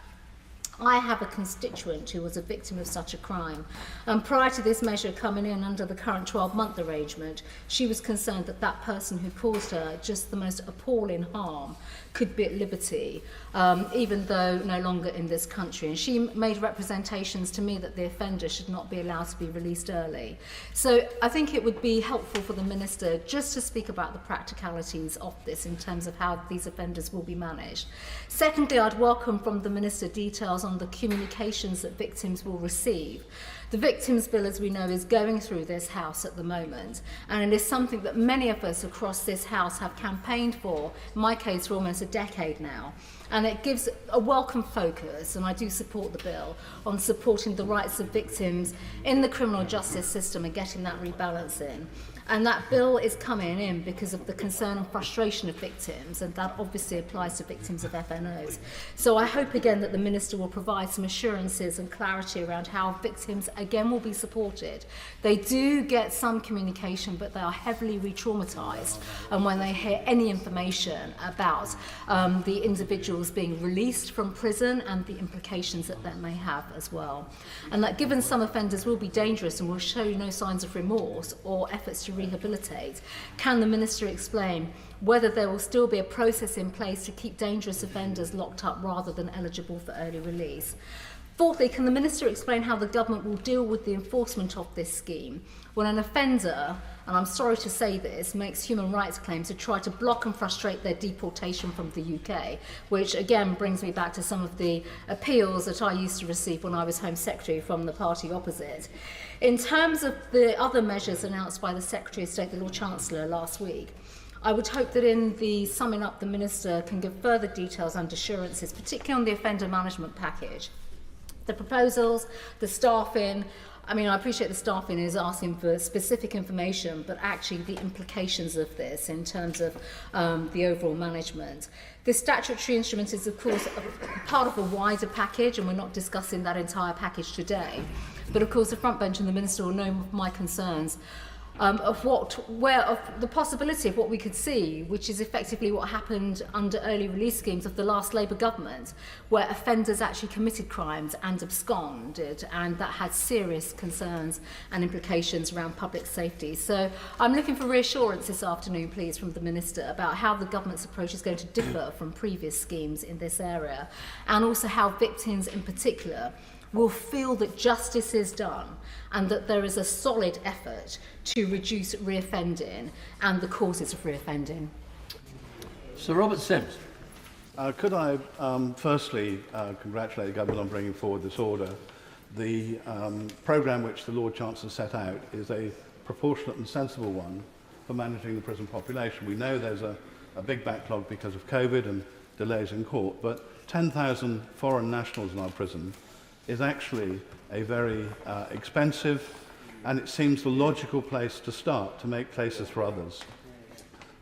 I have a constituent who was a victim of such a crime, and prior to this measure coming in under the current 12-month arrangement, she was concerned that that person who caused her just the most appalling harm could be at liberty, even though no longer in this country. And she made representations to me that the offender should not be allowed to be released early. So I think it would be helpful for the Minister just to speak about the practicalities of this in terms of how these offenders will be managed. Secondly, I'd welcome from the Minister details on the communications that victims will receive. The Victims Bill, as we know, is going through this House at the moment, and it is something that many of us across this House have campaigned for, in my case, for almost a decade now. And it gives a welcome focus, and I do support the bill, on supporting the rights of victims in the criminal justice system and getting that rebalancing. And that bill is coming in because of the concern and frustration of victims, and that obviously applies to victims of FNOs. So I hope again that the Minister will provide some assurances and clarity around how victims again will be supported. They do get some communication, but they are heavily re-traumatised, and when they hear any information about the individuals being released from prison and the implications that may have as well. And that given some offenders will be dangerous and will show no signs of remorse or efforts to rehabilitate, can the Minister explain whether there will still be a process in place to keep dangerous offenders locked up rather than eligible for early release? Fourthly, can the Minister explain how the government will deal with the enforcement of this scheme when an offender, and I'm sorry to say this, makes human rights claims to try to block and frustrate their deportation from the UK, which again brings me back to some of the appeals that I used to receive when I was Home Secretary from the party opposite. In terms of the other measures announced by the Secretary of State, the Lord Chancellor, last week, I would hope that in the summing up the Minister can give further details and assurances, particularly on the offender management package. The proposals, the staffing, I mean, I appreciate the staffing is asking for specific information, but actually the implications of this in terms of the overall management. This statutory instrument is, of course, a part of a wider package, and we're not discussing that entire package today. But, of course, the front bench and the Minister will know my concerns of the possibility of what we could see, which is effectively what happened under early release schemes of the last Labour government, where offenders actually committed crimes and absconded, and that had serious concerns and implications around public safety. So I'm looking for reassurance this afternoon, please, from the Minister about how the government's approach is going to differ from previous schemes in this area, and also how victims in particular will feel that justice is done and that there is a solid effort to reduce reoffending and the causes of reoffending. Sir Robert Sims. Could I firstly congratulate the government on bringing forward this order. The programme which the Lord Chancellor set out is a proportionate and sensible one for managing the prison population. We know there's a big backlog because of COVID and delays in court, but 10,000 foreign nationals in our prison is actually a very expensive, and it seems the logical place to start to make places for others.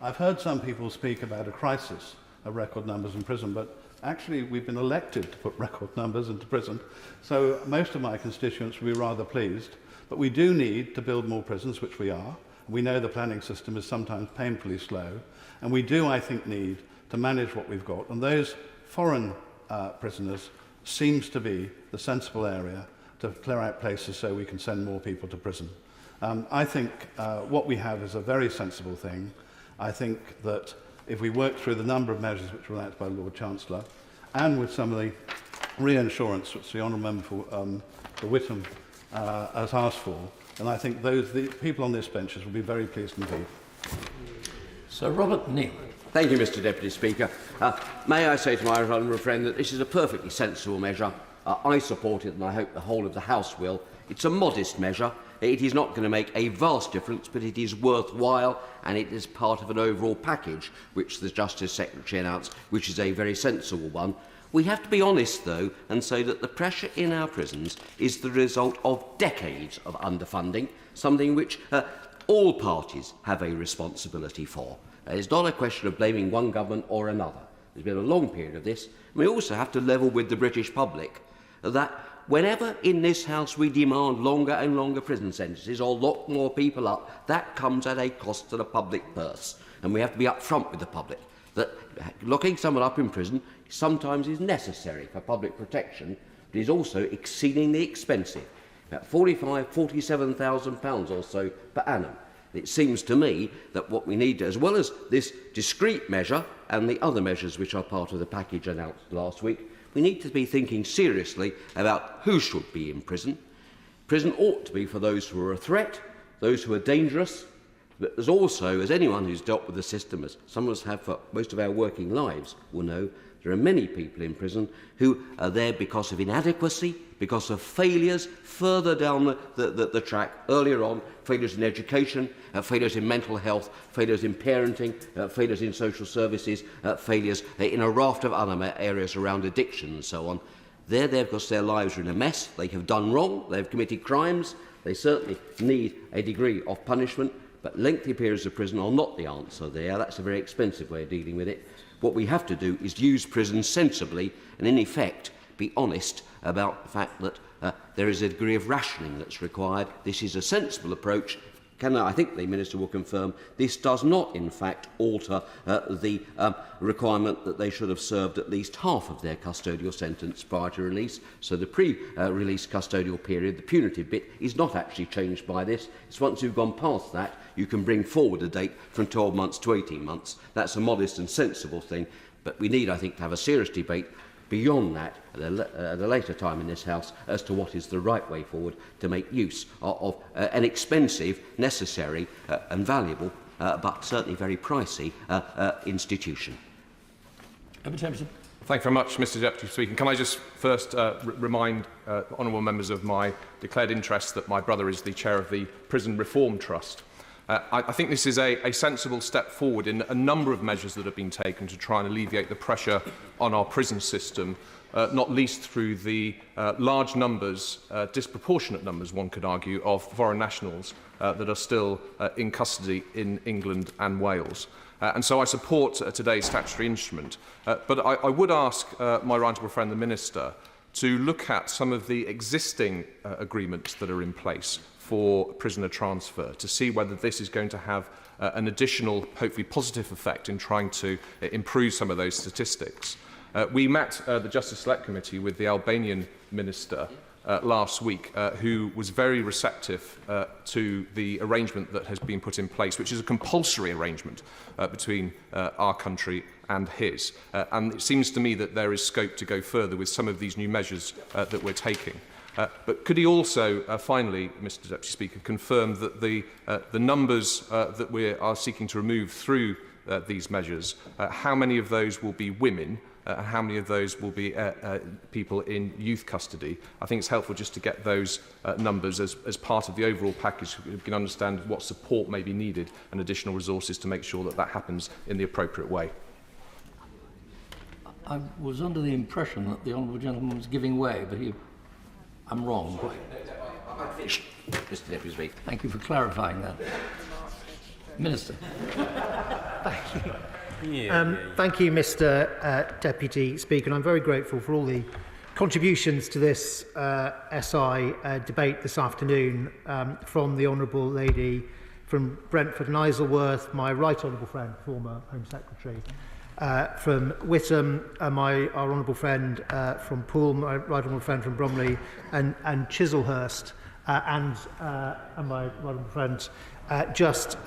I've heard some people speak about a crisis of record numbers in prison, but actually we've been elected to put record numbers into prison, so most of my constituents will be rather pleased. But we do need to build more prisons, which we are. We know the planning system is sometimes painfully slow, and we do, I think, need to manage what we've got. And those foreign prisoners seems to be the sensible area to clear out places so we can send more people to prison. I think what we have is a very sensible thing. I think that if we work through the number of measures which were announced by the Lord Chancellor, and with some of the reassurance which the Honourable Member for Whittam has asked for, and I think the people on this benches will be very pleased indeed. Sir Robert Neal. Thank you, Mr Deputy Speaker. May I say to my honourable friend that this is a perfectly sensible measure. I support it, and I hope the whole of the House will. It's a modest measure. It is not going to make a vast difference, but it is worthwhile, and it is part of an overall package which the Justice Secretary announced, which is a very sensible one. We have to be honest, though, and say that the pressure in our prisons is the result of decades of underfunding, something which all parties have a responsibility for. It's not a question of blaming one government or another. There's been a long period of this. We also have to level with the British public that whenever in this House we demand longer and longer prison sentences or lock more people up, that comes at a cost to the public purse. And we have to be upfront with the public that locking someone up in prison sometimes is necessary for public protection, but is also exceedingly expensive, about £47,000 or so per annum. It seems to me that what we need, as well as this discrete measure and the other measures which are part of the package announced last week, we need to be thinking seriously about who should be in prison. Prison ought to be for those who are a threat, those who are dangerous, but there's also, as anyone who's dealt with the system, as some of us have for most of our working lives will know, there are many people in prison who are there because of inadequacy, because of failures further down the track, earlier on, failures in education, failures in mental health, failures in parenting, failures in social services, failures in a raft of other areas around addiction and so on. They're there because their lives are in a mess, they have done wrong, they've committed crimes, they certainly need a degree of punishment, but lengthy periods of prison are not the answer there. That's a very expensive way of dealing with it. What we have to do is use prison sensibly and, in effect, be honest about the fact that there is a degree of rationing that's required. This is a sensible approach. I think the Minister will confirm this does not, in fact, alter the requirement that they should have served at least half of their custodial sentence prior to release. So the pre-release custodial period, the punitive bit, is not actually changed by this. It's once you've gone past that, you can bring forward a date from 12 months to 18 months. That's a modest and sensible thing. But we need, I think, to have a serious debate beyond that at a later time in this House as to what is the right way forward to make use of an expensive, necessary and valuable, but certainly very pricey institution. Thank you very much, Mr Deputy Speaker. Can I just first remind honourable members of my declared interest that my brother is the chair of the Prison Reform Trust. I think this is a sensible step forward in a number of measures that have been taken to try and alleviate the pressure on our prison system, not least through the large numbers, disproportionate numbers, one could argue, of foreign nationals that are still in custody in England and Wales. And so I support today's statutory instrument. But I would ask my right honourable friend, the Minister, to look at some of the existing agreements that are in place for prisoner transfer, to see whether this is going to have an additional, hopefully positive effect in trying to improve some of those statistics. We met the Justice Select Committee with the Albanian Minister last week, who was very receptive to the arrangement that has been put in place, which is a compulsory arrangement between our country and his. And it seems to me that there is scope to go further with some of these new measures that we're taking. But could he also, finally, Mr Deputy Speaker, confirm that the numbers that we are seeking to remove through these measures, how many of those will be women and how many of those will be people in youth custody? I think it's helpful just to get those numbers as part of the overall package so we can understand what support may be needed and additional resources to make sure that that happens in the appropriate way. I was under the impression that the honourable gentleman was giving way, but I'm wrong. Mr Deputy Speaker. Thank you for clarifying that. Minister. Thank you. Thank you, Mr Deputy Speaker, and I'm very grateful for all the contributions to this SI debate this afternoon from the Honourable Lady from Brentford and Isleworth, my right honourable friend, former Home Secretary, from Witham, our honourable friend from Poole, my right honourable friend from Bromley, and Chislehurst, and my right honourable friend just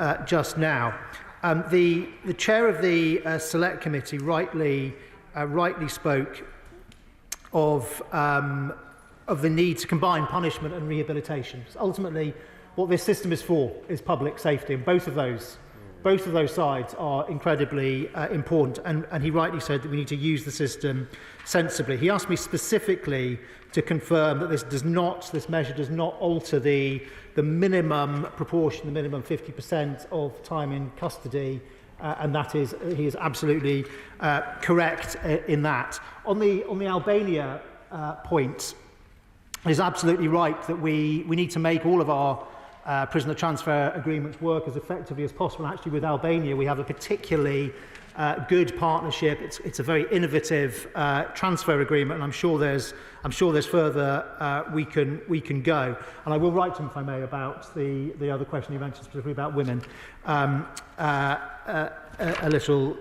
now. The chair of the Select Committee rightly spoke of the need to combine punishment and rehabilitation. Ultimately, what this system is for is public safety, and both of those sides are incredibly important, and he rightly said that we need to use the system sensibly. He asked me specifically to confirm that this measure does not alter the minimum proportion, the minimum 50% of time in custody, and he is absolutely correct in that. On the Albania point, it is absolutely right that we need to make all of our prisoner transfer agreements work as effectively as possible. Actually, with Albania, we have a particularly good partnership. It's a very innovative transfer agreement, and I'm sure there's further we can go. And I will write to him, if I may, about the other question you mentioned, specifically about women, a little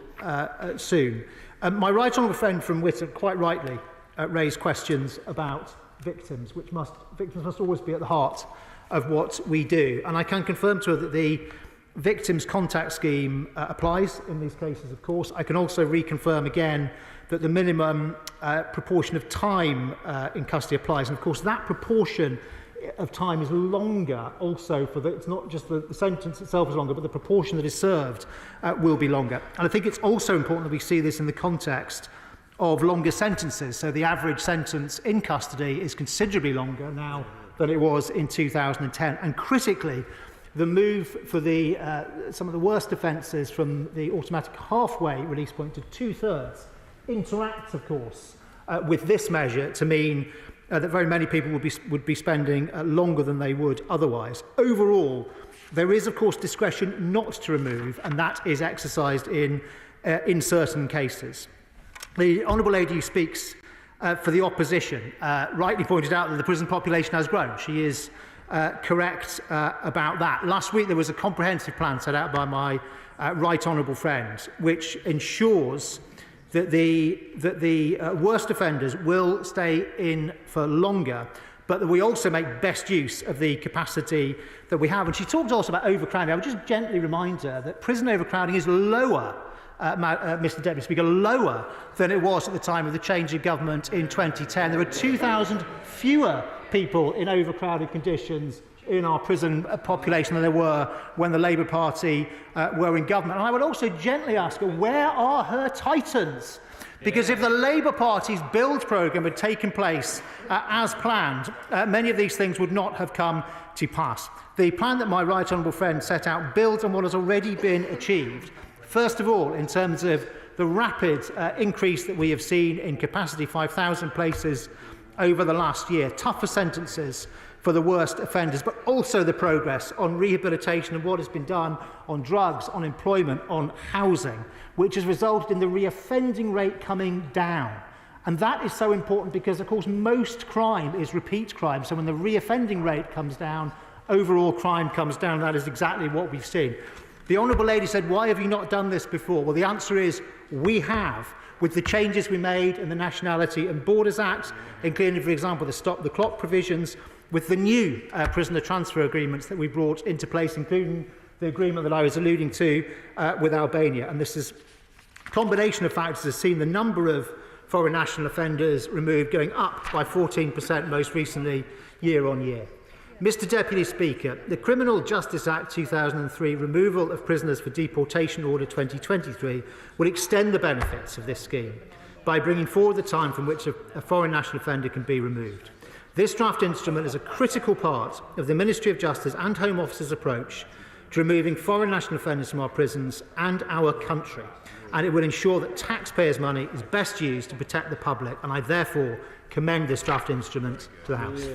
soon. My right honourable friend from Whittam quite rightly raised questions about victims, victims must always be at the heart of what we do. And I can confirm to her that the Victims Contact Scheme applies in these cases, of course. I can also reconfirm again that the minimum proportion of time in custody applies. And of course, that proportion of time is longer also it's not just the sentence itself is longer, but the proportion that is served will be longer. And I think it's also important that we see this in the context of longer sentences. So the average sentence in custody is considerably longer now than it was in 2010. And critically, the move for some of the worst offences from the automatic halfway release point to 2/3 interacts, of course, with this measure to mean that very many people would be spending longer than they would otherwise. Overall, there is, of course, discretion not to remove, and that is exercised in certain cases. The Honourable Lady who speaks for the opposition rightly pointed out that the prison population has grown. She is correct about that. Last week there was a comprehensive plan set out by my right honourable friend, which ensures that the worst offenders will stay in for longer, but that we also make best use of the capacity that we have. And she talked also about overcrowding. I would just gently remind her that prison overcrowding is lower, Mr Deputy Speaker, lower than it was at the time of the change of government in 2010. There were 2,000 fewer people in overcrowded conditions in our prison population than there were when the Labour Party were in government. And I would also gently ask her, where are her titans? Because if the Labour Party's build programme had taken place as planned, many of these things would not have come to pass. The plan that my right honourable friend set out builds on what has already been achieved. First of all, in terms of the rapid increase that we have seen in capacity, 5,000 places over the last year, tougher sentences for the worst offenders, but also the progress on rehabilitation and what has been done on drugs, on employment, on housing, which has resulted in the reoffending rate coming down. And that is so important because, of course, most crime is repeat crime. So when the reoffending rate comes down, overall crime comes down. That is exactly what we've seen. The Honourable Lady said, why have you not done this before? Well, the answer is we have, with the changes we made in the Nationality and Borders Act, including, for example, the Stop the Clock provisions, with the new prisoner transfer agreements that we brought into place, including the agreement that I was alluding to with Albania. And this is a combination of factors has seen the number of foreign national offenders removed going up by 14% most recently year on year. Mr Deputy Speaker, the Criminal Justice Act 2003 removal of prisoners for deportation order 2023 will extend the benefits of this scheme by bringing forward the time from which a foreign national offender can be removed. This draft instrument is a critical part of the Ministry of Justice and Home Office's approach to removing foreign national offenders from our prisons and our country, and it will ensure that taxpayers' money is best used to protect the public, and I therefore commend this draft instrument to the House.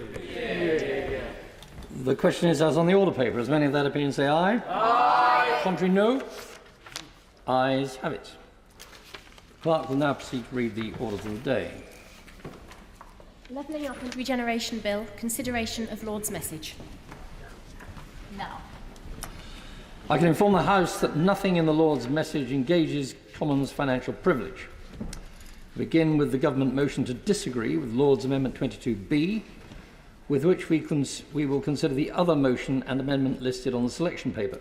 The question is as on the order paper. As many of that opinion say aye? Aye. Contrary, no? Ayes have it. Clerk will now proceed to read the orders of the day. Levelling Up and Regeneration Bill, consideration of Lord's message. Now. I can inform the House that nothing in the Lord's message engages Commons financial privilege. We begin with the government motion to disagree with Lord's Amendment 22B, with which we will consider the other motion and amendment listed on the selection paper.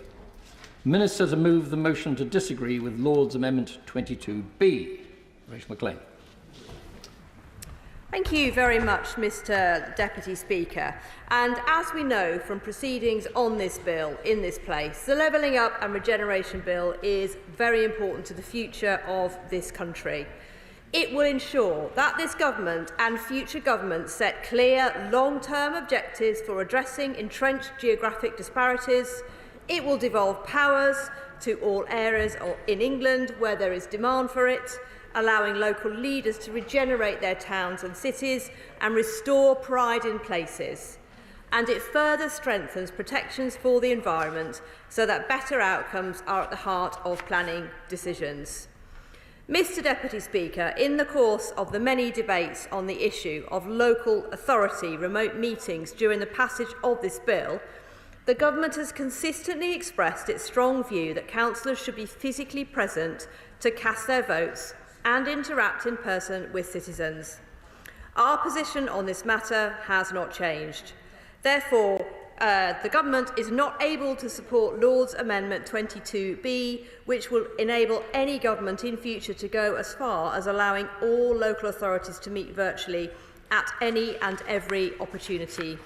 Minister to move the motion to disagree with Lord's Amendment 22B. Rachel McLean. Thank you very much, Mr Deputy Speaker. And as we know from proceedings on this bill in this place, the Levelling Up and Regeneration Bill is very important to the future of this country. It will ensure that this government and future governments set clear long-term objectives for addressing entrenched geographic disparities. It will devolve powers to all areas in England where there is demand for it, allowing local leaders to regenerate their towns and cities and restore pride in places. and it further strengthens protections for the environment so that better outcomes are at the heart of planning decisions. Mr Deputy Speaker, in the course of the many debates on the issue of local authority remote meetings during the passage of this bill, the Government has consistently expressed its strong view that councillors should be physically present to cast their votes and interact in person with citizens. Our position on this matter has not changed. Therefore, the Government is not able to support Lord's Amendment 22B, which will enable any government in future to go as far as allowing all local authorities to meet virtually at any and every opportunity.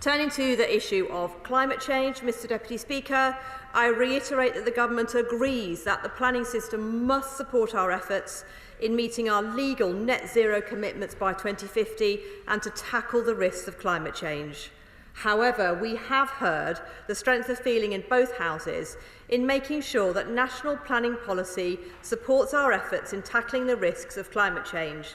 Turning to the issue of climate change, Mr Deputy Speaker, I reiterate that the Government agrees that the planning system must support our efforts in meeting our legal net zero commitments by 2050 and to tackle the risks of climate change. However, we have heard the strength of feeling in both houses in making sure that national planning policy supports our efforts in tackling the risks of climate change.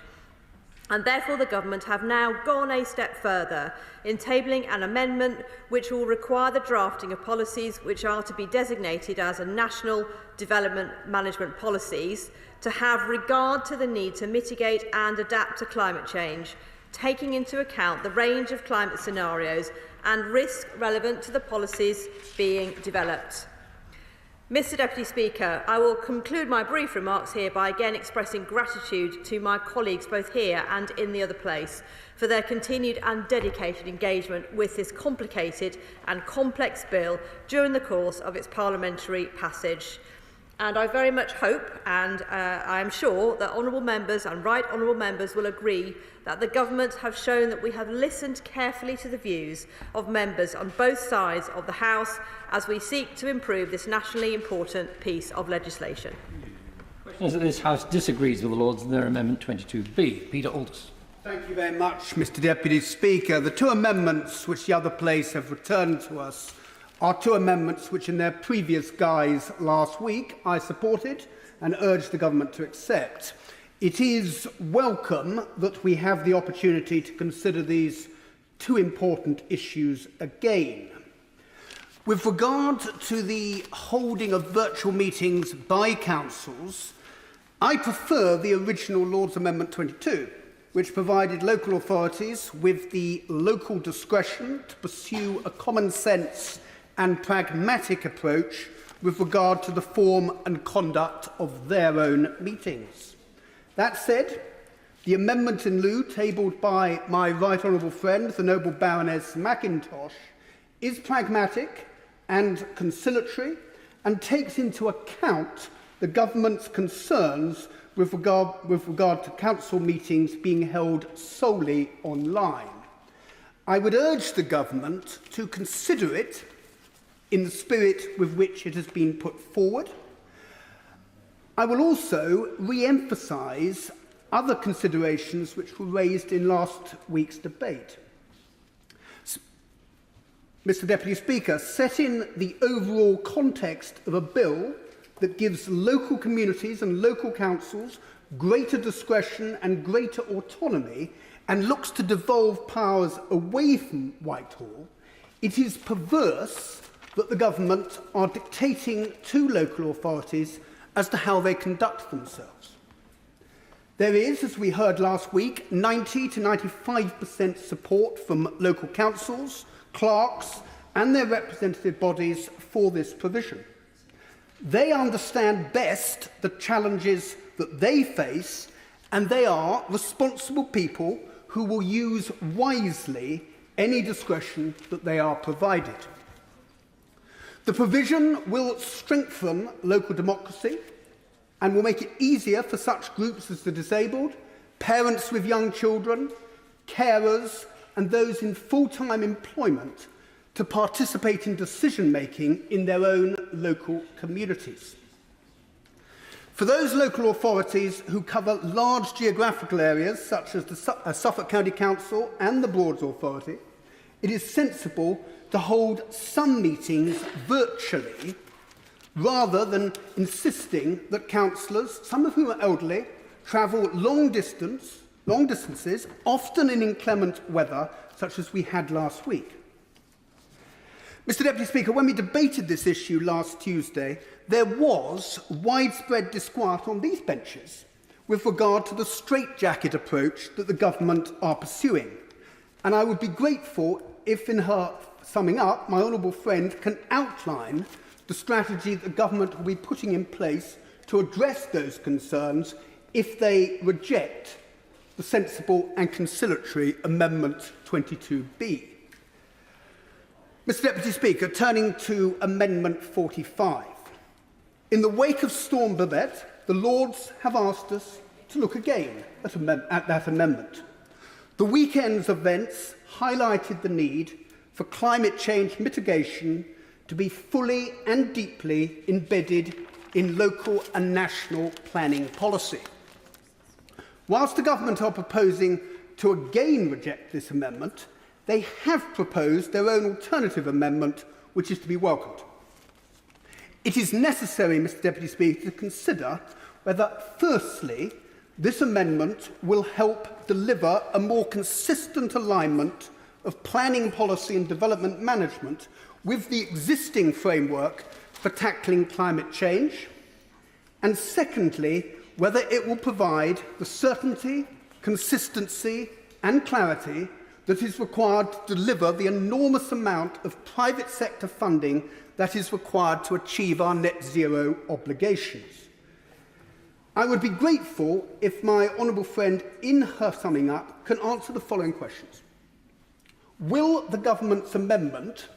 And therefore the Government have now gone a step further in tabling an amendment which will require the drafting of policies which are to be designated as a national development management policies to have regard to the need to mitigate and adapt to climate change, taking into account the range of climate scenarios and risk relevant to the policies being developed. Mr Deputy Speaker, I will conclude my brief remarks here by again expressing gratitude to my colleagues both here and in the other place for their continued and dedicated engagement with this complicated and complex bill during the course of its parliamentary passage. And I very much hope, and I am sure, that honourable members and right honourable members will agree that the Government have shown that we have listened carefully to the views of members on both sides of the House as we seek to improve this nationally important piece of legislation. Is that this House disagrees with the Lords and their Amendment 22B. Peter Aldous. Thank you very much, Mr Deputy Speaker. The two amendments which the other place have returned to us are two amendments which in their previous guise last week I supported and urged the Government to accept. It is welcome that we have the opportunity to consider these two important issues again. With regard to the holding of virtual meetings by councils, I prefer the original Lord's Amendment 22, which provided local authorities with the local discretion to pursue a common sense and pragmatic approach with regard to the form and conduct of their own meetings. That said, the amendment in lieu tabled by my right honourable friend, the noble Baroness Mackintosh, is pragmatic and conciliatory and takes into account the Government's concerns with regard to council meetings being held solely online. I would urge the Government to consider it in the spirit with which it has been put forward. I will also re-emphasise other considerations which were raised in last week's debate. Mr Deputy Speaker, set in the overall context of a bill that gives local communities and local councils greater discretion and greater autonomy and looks to devolve powers away from Whitehall, it is perverse that the Government are dictating to local authorities as to how they conduct themselves. There is, as we heard last week, 90 to 95% support from local councils, clerks and their representative bodies for this provision. They understand best the challenges that they face, and they are responsible people who will use wisely any discretion that they are provided. The provision will strengthen local democracy and will make it easier for such groups as the disabled, parents with young children, carers and those in full-time employment to participate in decision-making in their own local communities. For those local authorities who cover large geographical areas, such as the Suffolk County Council and the Broads Authority, it is sensible to hold some meetings virtually, rather than insisting that councillors, some of whom are elderly, travel long distance long distances, often in inclement weather, such as we had last week. Mr. Deputy Speaker, when we debated this issue last Tuesday, there was widespread disquiet on these benches with regard to the straitjacket approach that the government are pursuing. And I would be grateful if, in her summing up, my honourable friend can outline the strategy that the government will be putting in place to address those concerns if they reject the sensible and conciliatory Amendment 22B. Mr. Deputy Speaker, turning to Amendment 45. In the wake of Storm Babette, the Lords have asked us to look again at that amendment. The weekend's events highlighted the need for climate change mitigation to be fully and deeply embedded in local and national planning policy. Whilst the government are proposing to again reject this amendment, they have proposed their own alternative amendment, which is to be welcomed. It is necessary, Mr. Deputy Speaker, to consider whether, firstly, this amendment will help deliver a more consistent alignment of planning policy and development management with the existing framework for tackling climate change, and secondly, whether it will provide the certainty, consistency and clarity that is required to deliver the enormous amount of private sector funding that is required to achieve our net zero obligations. I would be grateful if my honourable friend, in her summing up, can answer the following questions. Will the government's amendment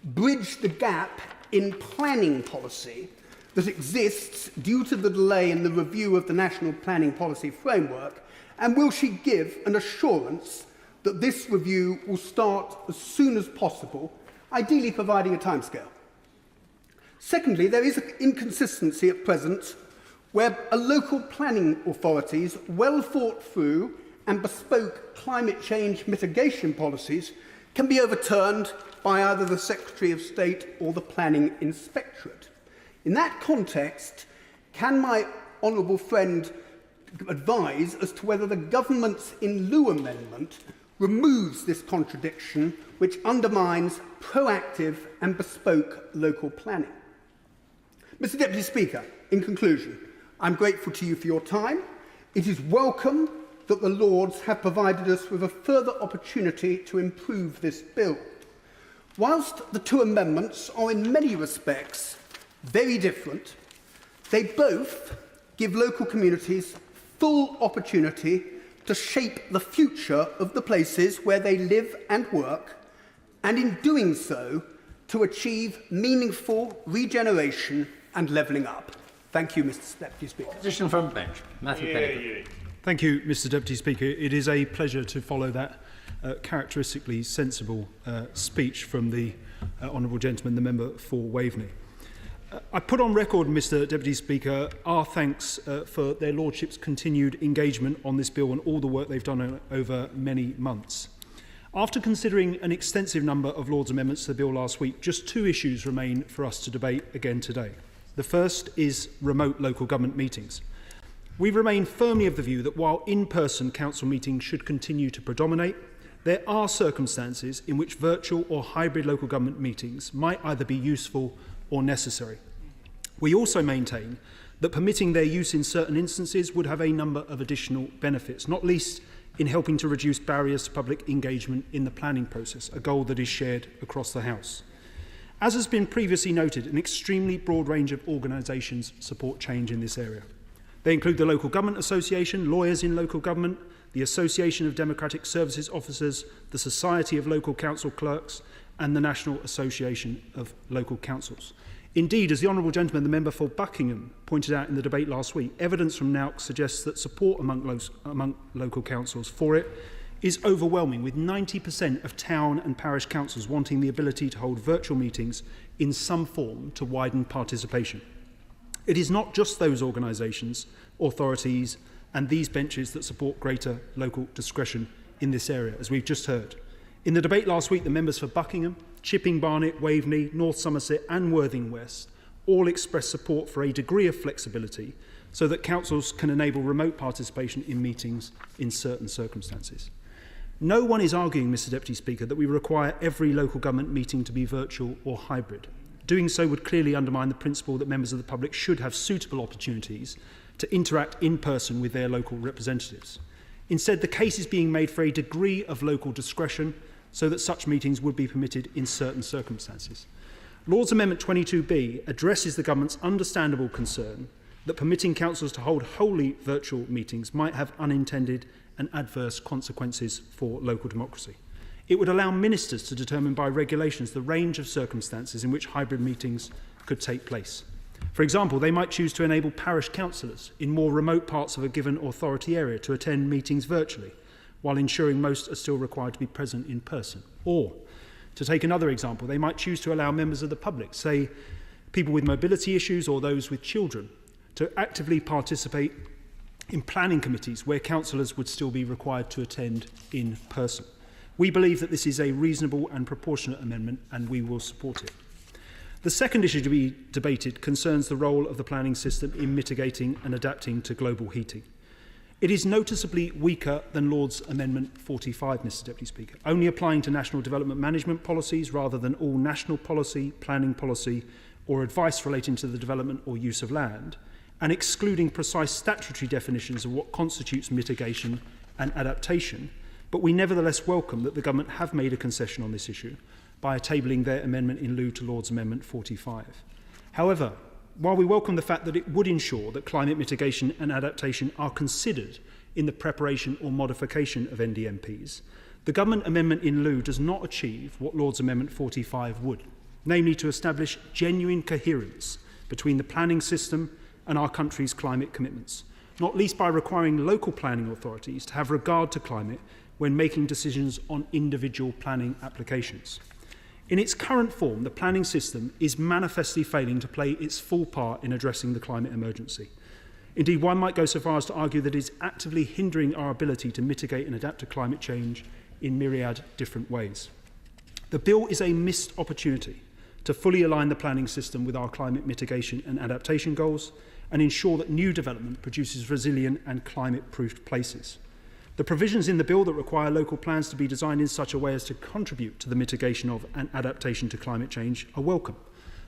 bridge the gap in planning policy that exists due to the delay in the review of the National Planning Policy Framework, and will she give an assurance that this review will start as soon as possible, ideally providing a timescale? Secondly, there is an inconsistency at present where local planning authorities' well thought through and bespoke climate change mitigation policies can be overturned by either the Secretary of State or the Planning Inspectorate. In that context, can my honourable friend advise as to whether the government's in lieu amendment removes this contradiction which undermines proactive and bespoke local planning? Mr. Deputy Speaker, in conclusion, I'm grateful to you for your time. It is welcome that the Lords have provided us with a further opportunity to improve this bill. Whilst the two amendments are in many respects very different, they both give local communities full opportunity to shape the future of the places where they live and work, and in doing so, to achieve meaningful regeneration and levelling up. Thank you, Mr. Deputy Speaker. Position from the bench. Matthew Pennicook. Thank you, Mr. Deputy Speaker. It is a pleasure to follow that characteristically sensible speech from the honourable gentleman, the member for Waveney. I put on record, Mr. Deputy Speaker, our thanks for their Lordships' continued engagement on this bill and all the work they've done over many months. After considering an extensive number of Lords' amendments to the bill last week, just two issues remain for us to debate again today. The first is remote local government meetings. We remain firmly of the view that while in-person council meetings should continue to predominate, there are circumstances in which virtual or hybrid local government meetings might either be useful or necessary. We also maintain that permitting their use in certain instances would have a number of additional benefits, not least in helping to reduce barriers to public engagement in the planning process, a goal that is shared across the House. As has been previously noted, an extremely broad range of organisations support change in this area. They include the Local Government Association, Lawyers in Local Government, the Association of Democratic Services Officers, the Society of Local Council Clerks, and the National Association of Local Councils. Indeed, as the Honourable Gentleman, the member for Buckingham, pointed out in the debate last week, evidence from NAUC suggests that support among local councils for it is overwhelming, with 90% of town and parish councils wanting the ability to hold virtual meetings in some form to widen participation. It is not just those organisations, authorities and these benches that support greater local discretion in this area, as we've just heard. In the debate last week, the members for Buckingham, Chipping Barnet, Waveney, North Somerset and Worthing West all expressed support for a degree of flexibility so that councils can enable remote participation in meetings in certain circumstances. No one is arguing, Mr Deputy Speaker, that we require every local government meeting to be virtual or hybrid. Doing so would clearly undermine the principle that members of the public should have suitable opportunities to interact in person with their local representatives. Instead, the case is being made for a degree of local discretion so that such meetings would be permitted in certain circumstances. Lord's Amendment 22B addresses the government's understandable concern that permitting councils to hold wholly virtual meetings might have unintended and adverse consequences for local democracy. It would allow ministers to determine by regulations the range of circumstances in which hybrid meetings could take place. For example, they might choose to enable parish councillors in more remote parts of a given authority area to attend meetings virtually, while ensuring most are still required to be present in person. Or, to take another example, they might choose to allow members of the public, say people with mobility issues or those with children, to actively participate in planning committees where councillors would still be required to attend in person. We believe that this is a reasonable and proportionate amendment, and we will support it. The second issue to be debated concerns the role of the planning system in mitigating and adapting to global heating. It is noticeably weaker than Lord's Amendment 45, Mr Deputy Speaker, only applying to national development management policies rather than all national policy, planning policy, or advice relating to the development or use of land, and excluding precise statutory definitions of what constitutes mitigation and adaptation. But we nevertheless welcome that the government have made a concession on this issue by tabling their amendment in lieu to Lord's Amendment 45. However, while we welcome the fact that it would ensure that climate mitigation and adaptation are considered in the preparation or modification of NDMPs, the government amendment in lieu does not achieve what Lord's Amendment 45 would, namely to establish genuine coherence between the planning system and our country's climate commitments, not least by requiring local planning authorities to have regard to climate when making decisions on individual planning applications. In its current form, the planning system is manifestly failing to play its full part in addressing the climate emergency. Indeed, one might go so far as to argue that it is actively hindering our ability to mitigate and adapt to climate change in myriad different ways. The bill is a missed opportunity to fully align the planning system with our climate mitigation and adaptation goals and ensure that new development produces resilient and climate-proofed places. The provisions in the bill that require local plans to be designed in such a way as to contribute to the mitigation of and adaptation to climate change are welcome,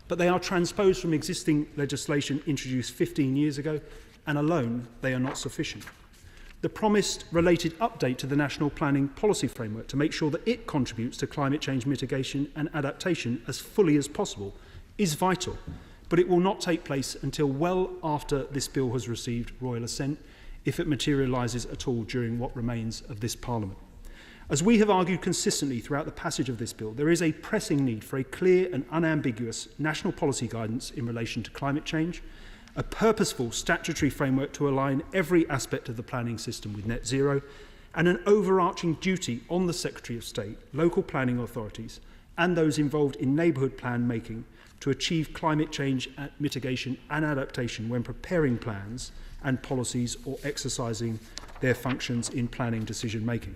but they are transposed from existing legislation introduced 15 years ago, and alone they are not sufficient. The promised related update to the National Planning Policy Framework to make sure that it contributes to climate change mitigation and adaptation as fully as possible is vital, but it will not take place until well after this bill has received royal assent, if it materialises at all during what remains of this Parliament. As we have argued consistently throughout the passage of this bill, there is a pressing need for a clear and unambiguous national policy guidance in relation to climate change, a purposeful statutory framework to align every aspect of the planning system with net zero, and an overarching duty on the Secretary of State, local planning authorities, and those involved in neighbourhood plan making to achieve climate change mitigation and adaptation when preparing plans and policies or exercising their functions in planning decision making.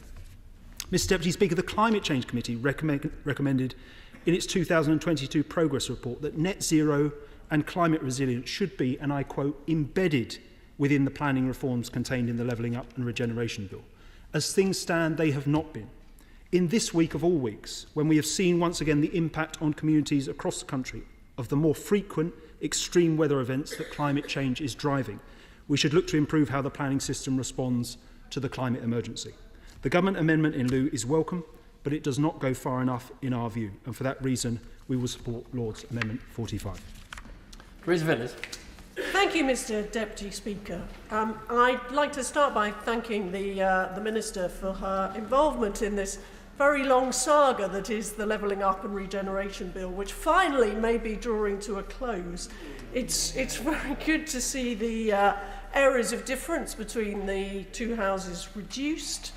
Mr Deputy Speaker, the Climate Change Committee recommended in its 2022 progress report that net zero and climate resilience should be, and I quote, embedded within the planning reforms contained in the Levelling Up and Regeneration Bill. As things stand, they have not been. In this week of all weeks, when we have seen once again the impact on communities across the country of the more frequent extreme weather events that climate change is driving, we should look to improve how the planning system responds to the climate emergency. The government amendment in lieu is welcome, but it does not go far enough in our view, and for that reason we will support Lord's Amendment 45. Thank you, Mr Deputy Speaker. I'd like to start by thanking the Minister for her involvement in this very long saga that is the Levelling Up and Regeneration Bill, which finally may be drawing to a close. It's very good to see the areas of difference between the two houses reduced.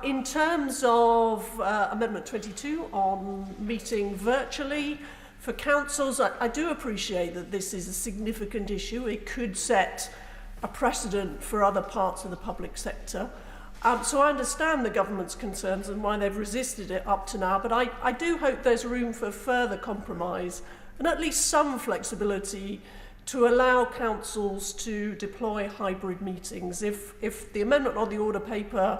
In terms of Amendment 22 on meeting virtually for councils, I do appreciate that this is a significant issue. It could set a precedent for other parts of the public sector. So I understand the government's concerns and why they've resisted it up to now, but I do hope there's room for further compromise and at least some flexibility to allow councils to deploy hybrid meetings. If the amendment on the order paper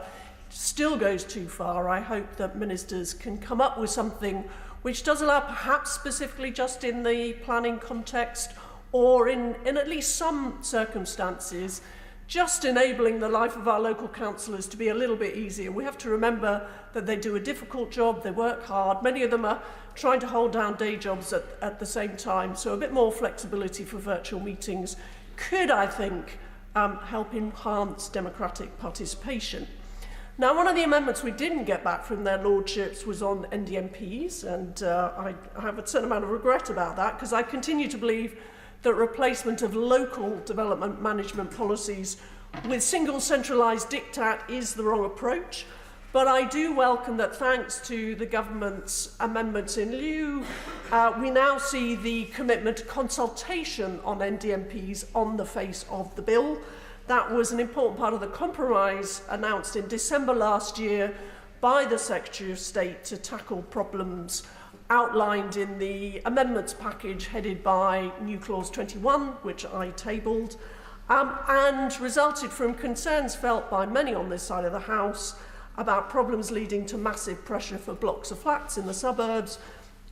still goes too far, I hope that ministers can come up with something which does allow, perhaps specifically just in the planning context, or in at least some circumstances, just enabling the life of our local councillors to be a little bit easier. We have to remember that they do a difficult job, they work hard, many of them are trying to hold down day jobs at the same time, so a bit more flexibility for virtual meetings could, I think, help enhance democratic participation. Now, one of the amendments we didn't get back from their lordships was on NDMPs, and I have a certain amount of regret about that, because I continue to believe that replacement of local development management policies with single centralised diktat is the wrong approach. But I do welcome that, thanks to the government's amendments in lieu, we now see the commitment to consultation on NDMPs on the face of the bill. That was an important part of the compromise announced in December last year by the Secretary of State to tackle problems outlined in the amendments package headed by New Clause 21, which I tabled, and resulted from concerns felt by many on this side of the House about problems leading to massive pressure for blocks of flats in the suburbs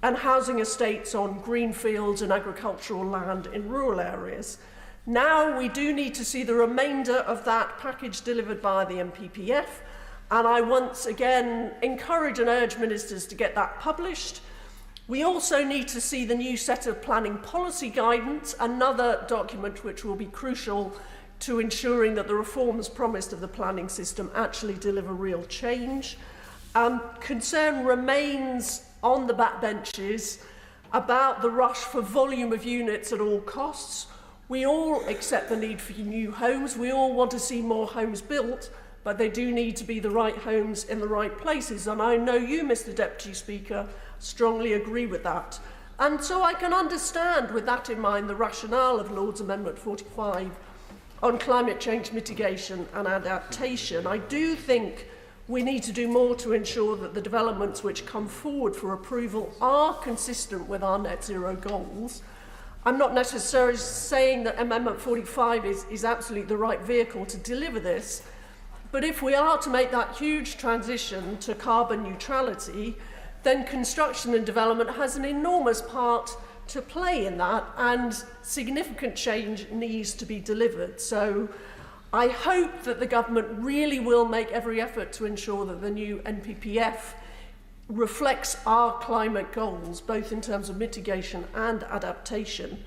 and housing estates on green fields and agricultural land in rural areas. Now we do need to see the remainder of that package delivered by the MPPF, and I once again encourage and urge ministers to get that published. We also need to see the new set of planning policy guidance, another document which will be crucial to ensuring that the reforms promised of the planning system actually deliver real change. Concern remains on the backbenches about the rush for volume of units at all costs. We all accept the need for new homes. We all want to see more homes built, but they do need to be the right homes in the right places. And I know you, Mr. Deputy Speaker, strongly agree with that. And so I can understand, with that in mind, the rationale of Lord's Amendment 45 on climate change mitigation and adaptation. I do think we need to do more to ensure that the developments which come forward for approval are consistent with our net zero goals. I'm not necessarily saying that Amendment 45 is absolutely the right vehicle to deliver this, but if we are to make that huge transition to carbon neutrality, then construction and development has an enormous part to play in that, and significant change needs to be delivered. So I hope that the government really will make every effort to ensure that the new NPPF reflects our climate goals, both in terms of mitigation and adaptation.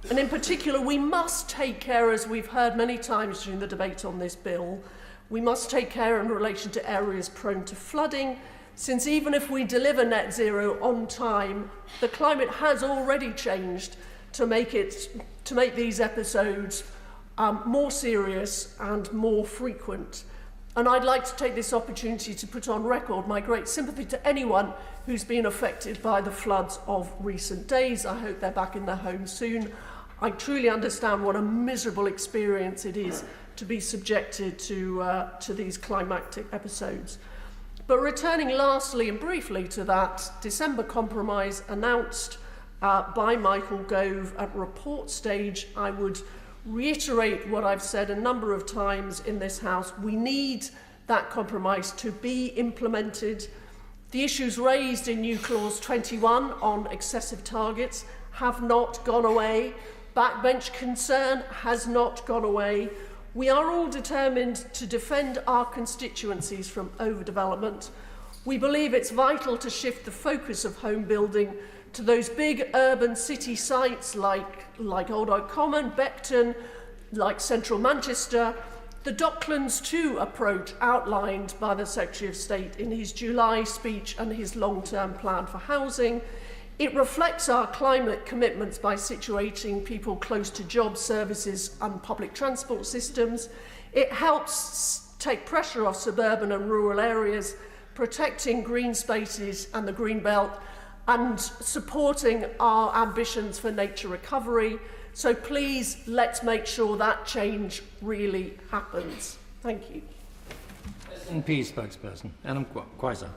And in particular, we must take care, as we've heard many times during the debate on this bill, we must take care in relation to areas prone to flooding, since even if we deliver net zero on time, the climate has already changed to make these episodes more serious and more frequent. And I'd like to take this opportunity to put on record my great sympathy to anyone who's been affected by the floods of recent days. I hope they're back in their homes soon. I truly understand what a miserable experience it is to be subjected to these climactic episodes. But returning lastly and briefly to that December compromise announced by Michael Gove at report stage, I would reiterate what I've said a number of times in this House. We need that compromise to be implemented. The issues raised in New Clause 21 on excessive targets have not gone away. Backbench concern has not gone away. We are all determined to defend our constituencies from overdevelopment. We believe it's vital to shift the focus of home building to those big urban city sites like Old Oak Common, Beckton, like central Manchester. The Docklands 2 approach outlined by the Secretary of State in his July speech and his long-term plan for housing. It reflects our climate commitments by situating people close to jobs, services and public transport systems. It helps take pressure off suburban and rural areas, protecting green spaces and the green belt, and supporting our ambitions for nature recovery. So please, let's make sure that change really happens. Thank you. SNP spokesperson, Adam Quasar.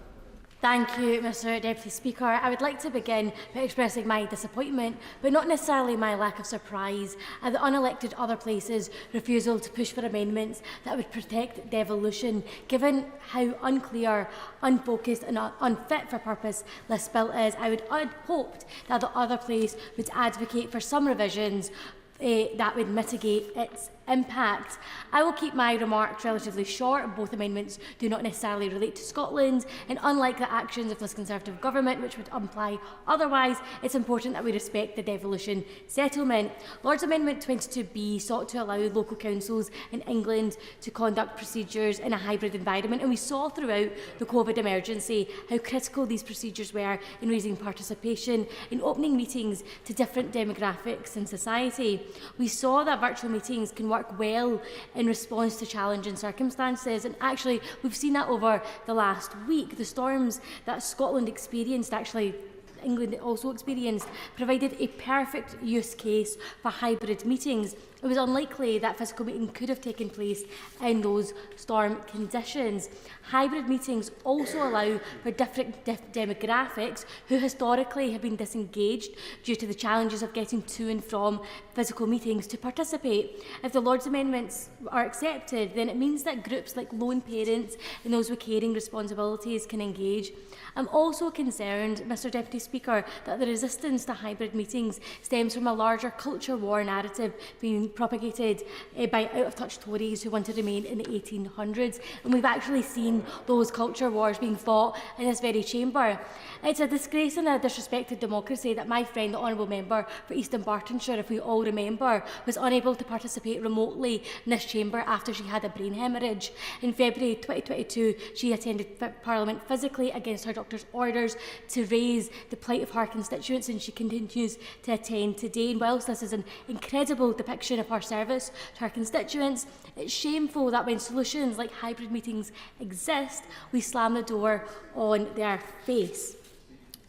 Thank you, Mr Deputy Speaker. I would like to begin by expressing my disappointment, but not necessarily my lack of surprise, at the unelected other places' refusal to push for amendments that would protect devolution, given how unclear, unfocused and unfit for purpose this bill is. I would have hoped that the other place would advocate for some revisions that would mitigate its impact. I will keep my remarks relatively short. Both amendments do not necessarily relate to Scotland, and unlike the actions of this Conservative government, which would imply otherwise, it's important that we respect the devolution settlement. Lord's Amendment 22B sought to allow local councils in England to conduct procedures in a hybrid environment, and we saw throughout the COVID emergency how critical these procedures were in raising participation, in opening meetings to different demographics in society. We saw that virtual meetings can work well in response to challenging circumstances, and actually we've seen that over the last week. The storms that Scotland experienced, actually England also experienced, provided a perfect use case for hybrid meetings. It was unlikely that physical meeting could have taken place in those storm conditions. Hybrid meetings also allow for different demographics who historically have been disengaged due to the challenges of getting to and from physical meetings to participate. If the Lord's amendments are accepted, then it means that groups like lone parents and those with caring responsibilities can engage. I'm also concerned, Mr Deputy Speaker, that the resistance to hybrid meetings stems from a larger culture war narrative being propagated by out-of-touch Tories who want to remain in the 1800s. And we've actually seen those culture wars being fought in this very chamber. It's a disgrace and a disrespect to democracy that my friend, the Honourable Member for Eastern Bartonshire, if we all remember, was unable to participate remotely in this chamber after she had a brain hemorrhage. In February 2022, she attended Parliament physically against her doctor's orders to raise the plight of her constituents, and she continues to attend today. And whilst this is an incredible depiction of her service to her constituents, it's shameful that when solutions like hybrid meetings exist, we slam the door on their face.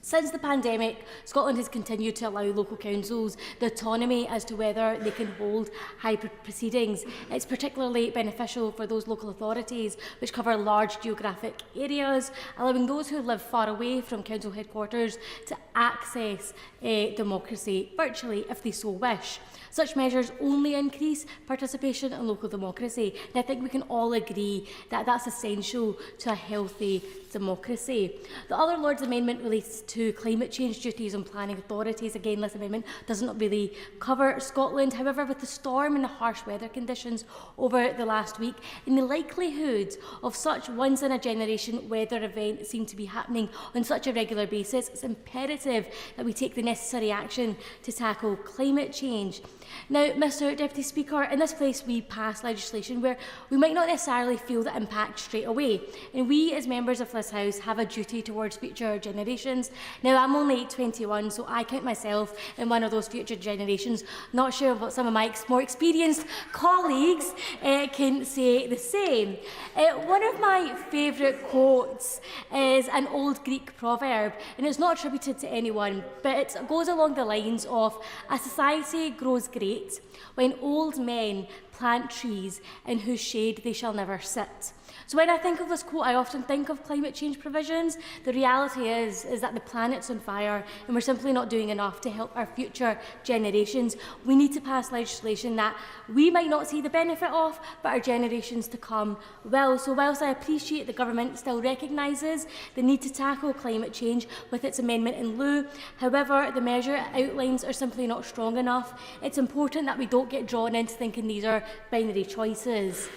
Since the pandemic, Scotland has continued to allow local councils the autonomy as to whether they can hold hybrid proceedings. It's particularly beneficial for those local authorities which cover large geographic areas, allowing those who live far away from council headquarters to access democracy virtually if they so wish. Such measures only increase participation in local democracy, and I think we can all agree that that's essential to a healthy democracy. The other Lord's Amendment relates to climate change duties on planning authorities. Again, this amendment doesn't really cover Scotland. However, with the storm and the harsh weather conditions over the last week, and the likelihood of such once-in-a-generation weather events seem to be happening on such a regular basis, it's imperative that we take the necessary action to tackle climate change. Now, Mr Deputy Speaker, in this place we pass legislation where we might not necessarily feel the impact straight away, and we as members of this House have a duty towards future generations. Now, I'm only 21, so I count myself in one of those future generations. Not sure what some of my more experienced colleagues can say the same. One of my favourite quotes is an old Greek proverb, and it's not attributed to anyone, but it goes along the lines of, "A society grows great when old men plant trees in whose shade they shall never sit." So when I think of this quote, I often think of climate change provisions. The reality is that the planet's on fire and we're simply not doing enough to help our future generations. We need to pass legislation that we might not see the benefit of, but our generations to come will. So whilst I appreciate the government still recognises the need to tackle climate change with its amendment in lieu, however, the measure it outlines are simply not strong enough. It's important that we don't get drawn into thinking these are binary choices.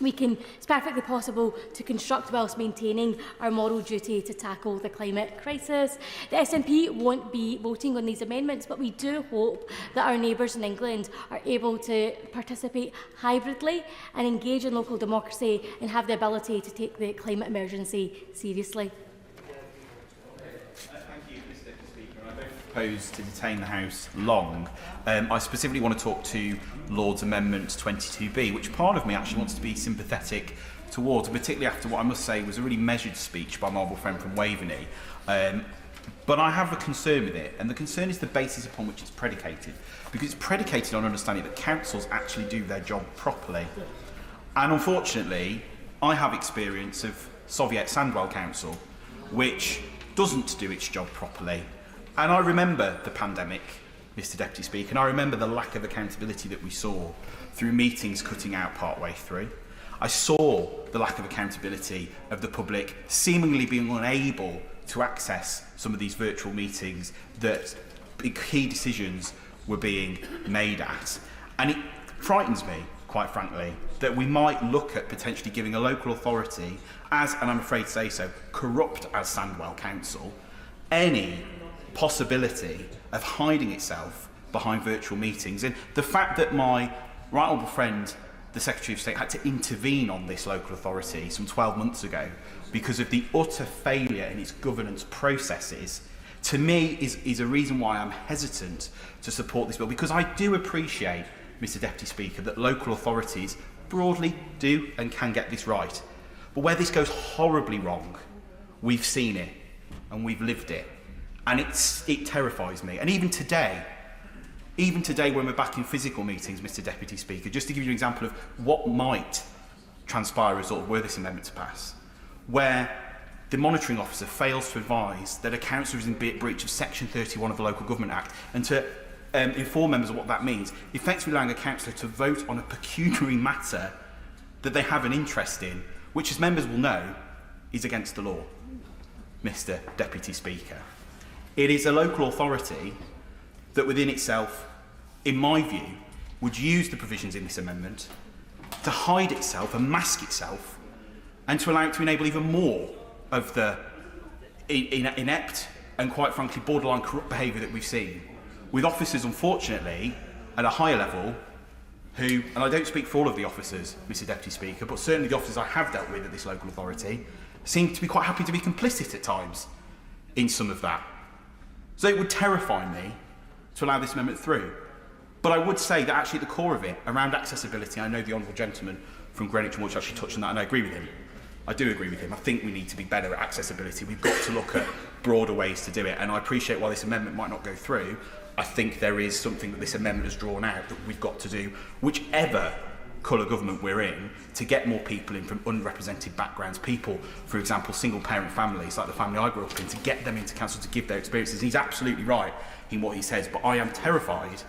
It's perfectly possible to construct whilst maintaining our moral duty to tackle the climate crisis. The SNP won't be voting on these amendments, but we do hope that our neighbours in England are able to participate hybridly and engage in local democracy and have the ability to take the climate emergency seriously. Propose to detain the House long. I specifically want to talk to Lord's Amendment 22B, which part of me actually wants to be sympathetic towards, particularly after what I must say was a really measured speech by my honourable friend from Waveney. But I have a concern with it, and the concern is the basis upon which it's predicated, because it's predicated on understanding that councils actually do their job properly. And unfortunately, I have experience of Soviet Sandwell Council, which doesn't do its job properly. And I remember the pandemic, Mr Deputy Speaker, and I remember the lack of accountability that we saw through meetings cutting out partway through. I saw the lack of accountability of the public seemingly being unable to access some of these virtual meetings that key decisions were being made at. And it frightens me, quite frankly, that we might look at potentially giving a local authority, as, and I'm afraid to say so, corrupt as Sandwell Council, any possibility of hiding itself behind virtual meetings. And the fact that my right honourable friend, the Secretary of State, had to intervene on this local authority some 12 months ago because of the utter failure in its governance processes, to me is a reason why I'm hesitant to support this bill, because I do appreciate, Mr Deputy Speaker, that local authorities broadly do and can get this right. But where this goes horribly wrong, we've seen it and we've lived it. And it terrifies me. And even today when we're back in physical meetings, Mr Deputy Speaker, just to give you an example of what might transpire as a result of were this amendment to pass, where the monitoring officer fails to advise that a councillor is in breach of Section 31 of the Local Government Act, and to inform members of what that means, effectively allowing a councillor to vote on a pecuniary matter that they have an interest in, which, as members will know, is against the law, Mr Deputy Speaker. It is a local authority that within itself, in my view, would use the provisions in this amendment to hide itself and mask itself, and to allow it to enable even more of the inept and, quite frankly, borderline corrupt behaviour that we've seen, with officers, unfortunately, at a higher level who, and I don't speak for all of the officers, Mr Deputy Speaker, but certainly the officers I have dealt with at this local authority seem to be quite happy to be complicit at times in some of that. So it would terrify me to allow this amendment through. But I would say that actually at the core of it, around accessibility, I know the honourable gentleman from Greenwich and Woolwich actually touched on that, and I agree with him. I do agree with him. I think we need to be better at accessibility. We've got to look at broader ways to do it, and I appreciate why this amendment might not go through. I think there is something that this amendment has drawn out that we've got to do, whichever colour government we're in, to get more people in from unrepresented backgrounds, people, for example, single-parent families, like the family I grew up in, to get them into council to give their experiences. He's absolutely right in what he says, but I am terrified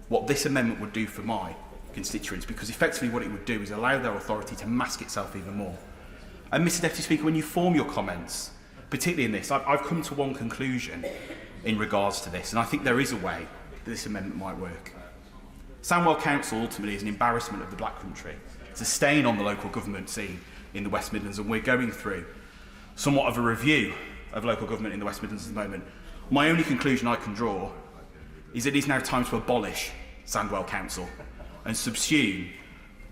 what this amendment would do for my constituents, because effectively what it would do is allow their authority to mask itself even more. And Mr Deputy Speaker, when you form your comments, particularly in this, I've come to one conclusion in regards to this, and I think there is a way that this amendment might work. Sandwell Council ultimately is an embarrassment of the Black Country. It's a stain on the local government scene in the West Midlands, and we're going through somewhat of a review of local government in the West Midlands at the moment. My only conclusion I can draw is it is now time to abolish Sandwell Council and subsume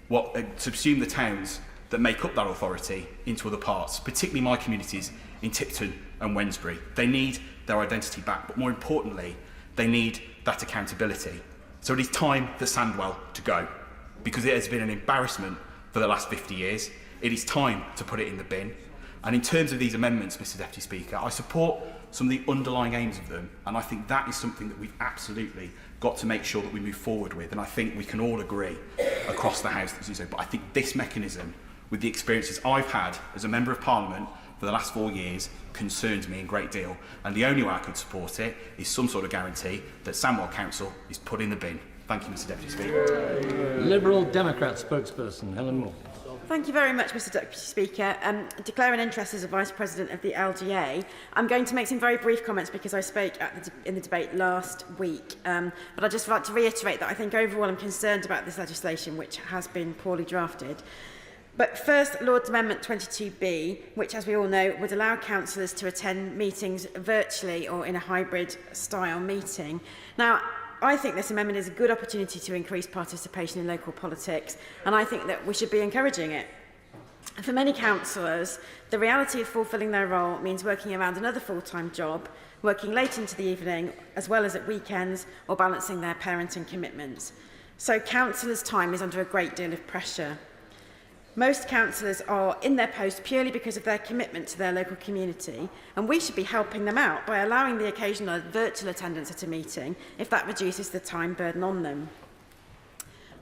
the towns that make up that authority into other parts, particularly my communities in Tipton and Wednesbury. They need their identity back, but more importantly, they need that accountability. So it is time for Sandwell to go, because it has been an embarrassment for the last 50 years. It is time to put it in the bin. And in terms of these amendments, Mr Deputy Speaker, I support some of the underlying aims of them, and I think that is something that we've absolutely got to make sure that we move forward with, and I think we can all agree across the House that do so. But I think this mechanism, with the experiences I've had as a Member of Parliament for the last 4 years, concerns me a great deal, and the only way I could support it is some sort of guarantee that Sandwell Council is put in the bin. Thank you, Mr Deputy Speaker. Liberal Democrat spokesperson, Helen Moore. Thank you very much, Mr Deputy Speaker. Declaring interest as a Vice President of the LGA, I'm going to make some very brief comments because I spoke in the debate last week. But I'd just like to reiterate that I think overall I'm concerned about this legislation, which has been poorly drafted. But first, Lord's Amendment 22B, which, as we all know, would allow councillors to attend meetings virtually or in a hybrid style meeting. Now, I think this amendment is a good opportunity to increase participation in local politics, and I think that we should be encouraging it. For many councillors, the reality of fulfilling their role means working around another full-time job, working late into the evening, as well as at weekends, or balancing their parenting commitments. So councillors' time is under a great deal of pressure. Most councillors are in their post purely because of their commitment to their local community, and we should be helping them out by allowing the occasional virtual attendance at a meeting if that reduces the time burden on them.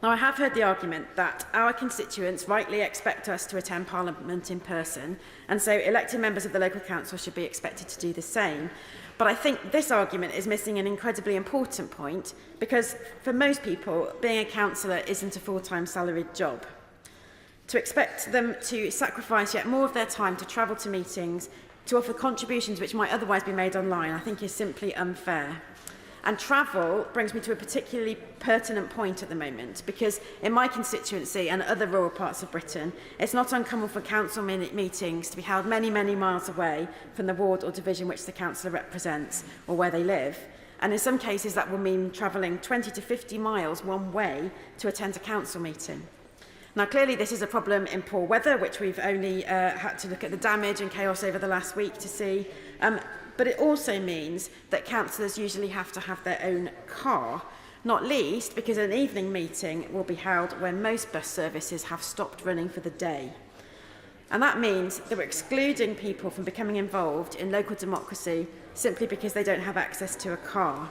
Now, I have heard the argument that our constituents rightly expect us to attend Parliament in person, and so elected members of the local council should be expected to do the same. But I think this argument is missing an incredibly important point, because for most people, being a councillor isn't a full-time salaried job. To expect them to sacrifice yet more of their time to travel to meetings, to offer contributions which might otherwise be made online, I think is simply unfair. And travel brings me to a particularly pertinent point at the moment, because in my constituency and other rural parts of Britain, it's not uncommon for council meetings to be held many, many miles away from the ward or division which the councillor represents or where they live. And in some cases, that will mean travelling 20 to 50 miles one way to attend a council meeting. Now, clearly, this is a problem in poor weather, which we've only had to look at the damage and chaos over the last week to see. But it also means that councillors usually have to have their own car, not least because an evening meeting will be held when most bus services have stopped running for the day. And that means that we're excluding people from becoming involved in local democracy simply because they don't have access to a car.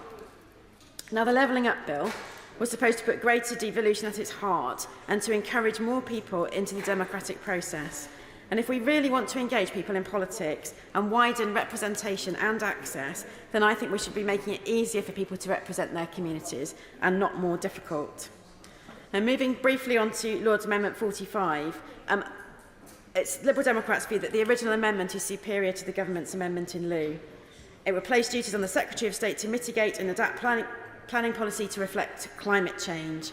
Now, the Levelling Up Bill was supposed to put greater devolution at its heart and to encourage more people into the democratic process. And if we really want to engage people in politics and widen representation and access, then I think we should be making it easier for people to represent their communities and not more difficult. Now, moving briefly on to Lord's Amendment 45, it's Liberal Democrats' view that the original amendment is superior to the government's amendment in lieu. It would place duties on the Secretary of State to mitigate and adapt planning policy to reflect climate change.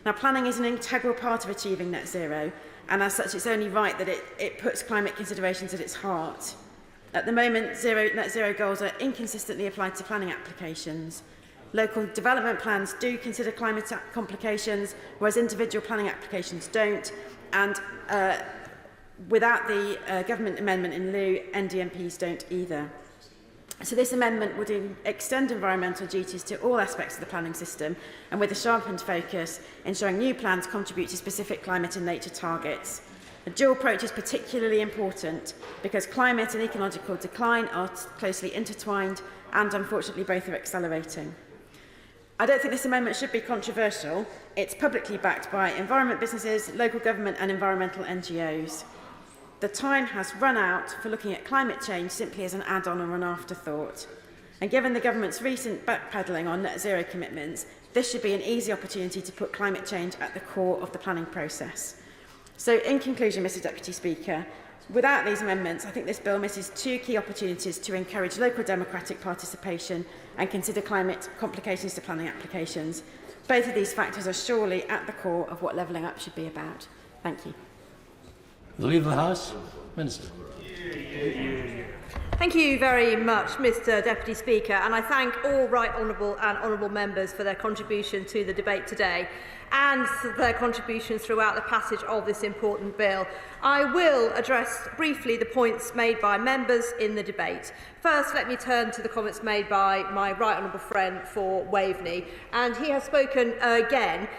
Now, planning is an integral part of achieving net zero, and as such, it's only right that it puts climate considerations at its heart. At the moment, net zero goals are inconsistently applied to planning applications. Local development plans do consider climate complications, whereas individual planning applications don't, and without the government amendment in lieu, NDMPs don't either. So this amendment would extend environmental duties to all aspects of the planning system, and with a sharpened focus, ensuring new plans contribute to specific climate and nature targets. A dual approach is particularly important because climate and ecological decline are closely intertwined, and unfortunately both are accelerating. I don't think this amendment should be controversial. It's publicly backed by environment businesses, local government and environmental NGOs. The time has run out for looking at climate change simply as an add-on or an afterthought. And given the government's recent backpedalling on net zero commitments, this should be an easy opportunity to put climate change at the core of the planning process. So in conclusion, Mr Deputy Speaker, without these amendments, I think this bill misses two key opportunities to encourage local democratic participation and consider climate complications to planning applications. Both of these factors are surely at the core of what levelling up should be about. Thank you. The Leader of the House, Minister. Thank you very much, Mr Deputy Speaker, and I thank all right honourable and honourable members for their contribution to the debate today and their contributions throughout the passage of this important bill. I will address briefly the points made by members in the debate. First, let me turn to the comments made by my right honourable friend for Waveney, and he has spoken again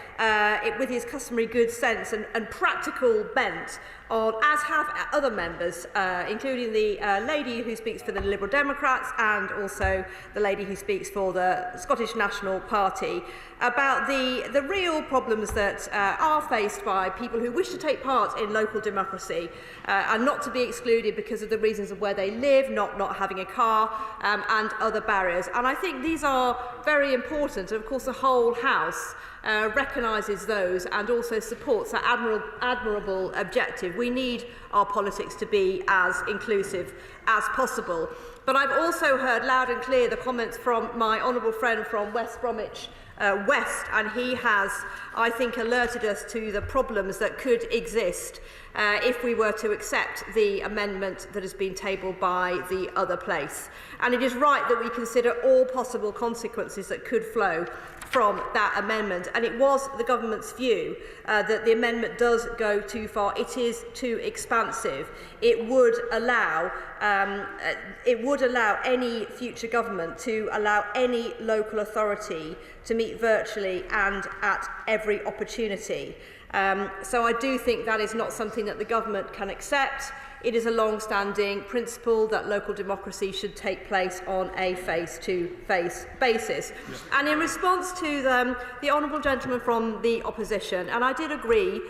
with his customary good sense and practical bent on, as have other members, including the lady who speaks for the Liberal Democrats and also the lady who speaks for the Scottish National Party, about the real problems that are faced by people who wish to take part in local democracy and not to be excluded because of the reasons of where they live, not having a car and other barriers. And I think these are very important. And of course, the whole House recognises those and also supports that admirable objective. We need our politics to be as inclusive as possible. But I've also heard loud and clear the comments from my honourable friend from West Bromwich West, and he has, I think, alerted us to the problems that could exist if we were to accept the amendment that has been tabled by the other place. And it is right that we consider all possible consequences that could flow from that amendment, and it was the government's view that the amendment does go too far. It is too expansive. It would allow any future government to allow any local authority to meet virtually and at every opportunity. So I do think that is not something that the government can accept. it is a long-standing principle that local democracy should take place on a face-to-face basis. And in response to the honourable gentleman from the opposition, and I did agree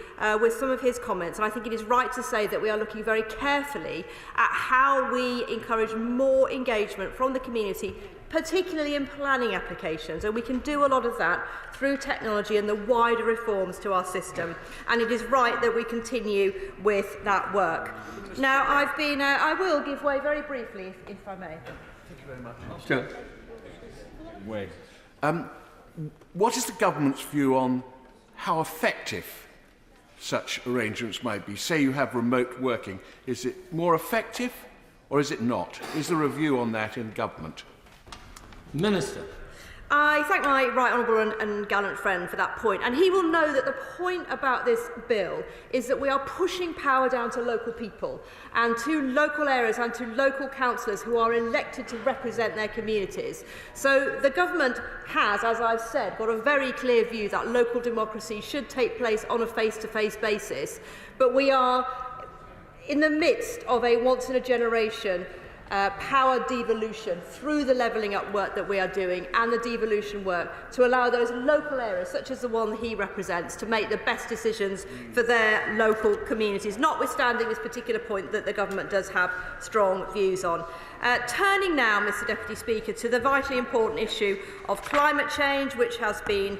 with some of his comments, and I think it is right to say that we are looking very carefully at how we encourage more engagement from the community, particularly in planning applications, and we can do a lot of that through technology and the wider reforms to our system, and it is right that we continue with that work. Now, I will give way very briefly, if I may. Thank you very much. Sure. What is the government's view on how effective such arrangements might be? Say you have remote working. Is it more effective or is it not? Is there a view on that in government? Minister. I thank my right honourable and gallant friend for that point, and he will know that the point about this bill is that we are pushing power down to local people and to local areas and to local councillors who are elected to represent their communities. So the government has, as I've said, got a very clear view that local democracy should take place on a face-to-face basis, but we are in the midst of a once-in-a-generation power devolution through the levelling up work that we are doing and the devolution work to allow those local areas, such as the one that he represents, to make the best decisions for their local communities, notwithstanding this particular point that the government does have strong views on. Turning now, Mr Deputy Speaker, to the vitally important issue of climate change, which has been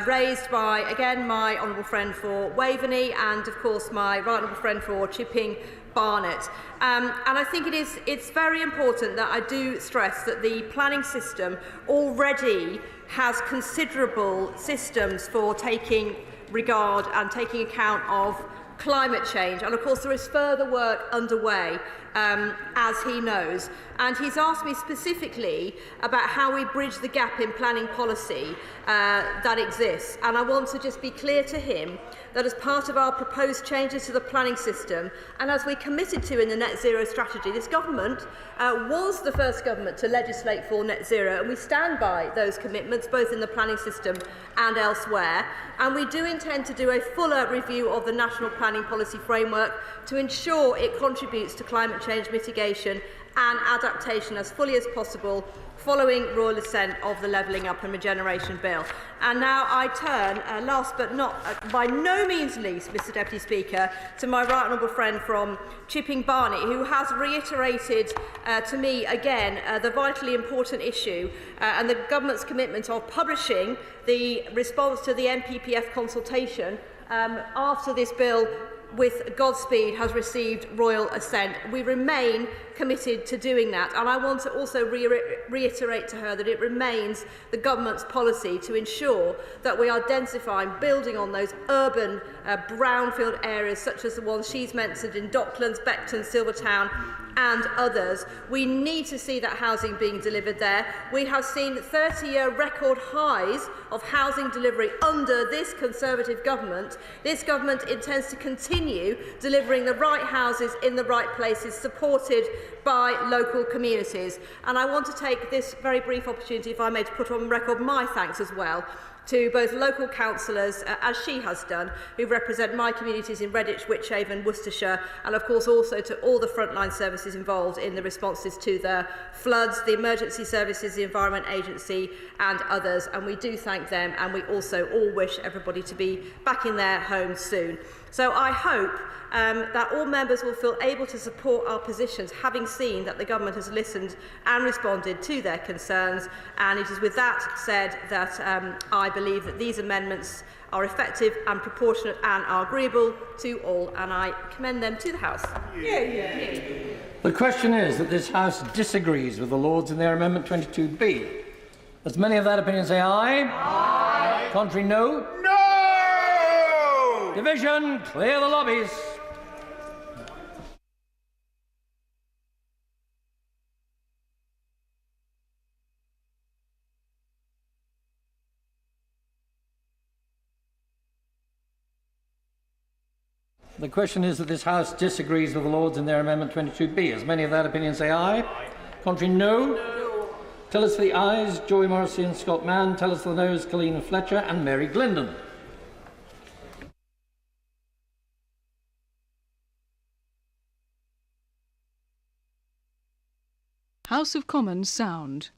raised by, again, my honourable friend for Waveney and, of course, my right honourable friend for Chipping Barnet. And I think it's very important that I do stress that the planning system already has considerable systems for taking regard and taking account of climate change. And of course there is further work underway, as he knows. And he's asked me specifically about how we bridge the gap in planning policy that exists. And I want to just be clear to him that as part of our proposed changes to the planning system, and as we committed to in the net zero strategy, this government was the first government to legislate for net zero, and we stand by those commitments both in the planning system and elsewhere. And we do intend to do a fuller review of the national planning policy framework to ensure it contributes to climate change mitigation and adaptation as fully as possible, following royal assent of the Levelling Up and Regeneration Bill. And now I turn, last but not by no means least, Mr Deputy Speaker, to my right honourable friend from Chipping Barnet, who has reiterated to me again the vitally important issue and the government's commitment of publishing the response to the NPPF consultation after this bill with Godspeed has received royal assent. We remain committed to doing that, and I want to also reiterate to her that it remains the government's policy to ensure that we are densifying, building on those urban brownfield areas such as the ones she's mentioned in Docklands, Beckton, Silvertown and others. We need to see that housing being delivered there. We have seen 30-year record highs of housing delivery under this Conservative government. This government intends to continue delivering the right houses in the right places, supported by local communities. And I want to take this very brief opportunity, if I may, to put on record my thanks as well to both local councillors, as she has done, who represent my communities in Redditch, Wychavon, Worcestershire, and of course also to all the frontline services involved in the responses to the floods, the emergency services, the Environment Agency and others. And we do thank them, and we also all wish everybody to be back in their homes soon. So I hope that all members will feel able to support our positions, having seen that the government has listened and responded to their concerns. And it is with that said that I believe that these amendments are effective and proportionate and are agreeable to all, and I commend them to the House. The question is that this House disagrees with the Lords in their Amendment 22B. As many of that opinion say aye. Aye. Contrary, no. No! Division, clear the lobbies. The question is that this House disagrees with the Lords in their Amendment 22B. As many of that opinion say aye. Aye. Contrary, no. No. Tell us for the ayes, Joy Morrissey and Scott Mann. Tell us for the noes, Colleen Fletcher and Mary Glindon. House of Commons sound.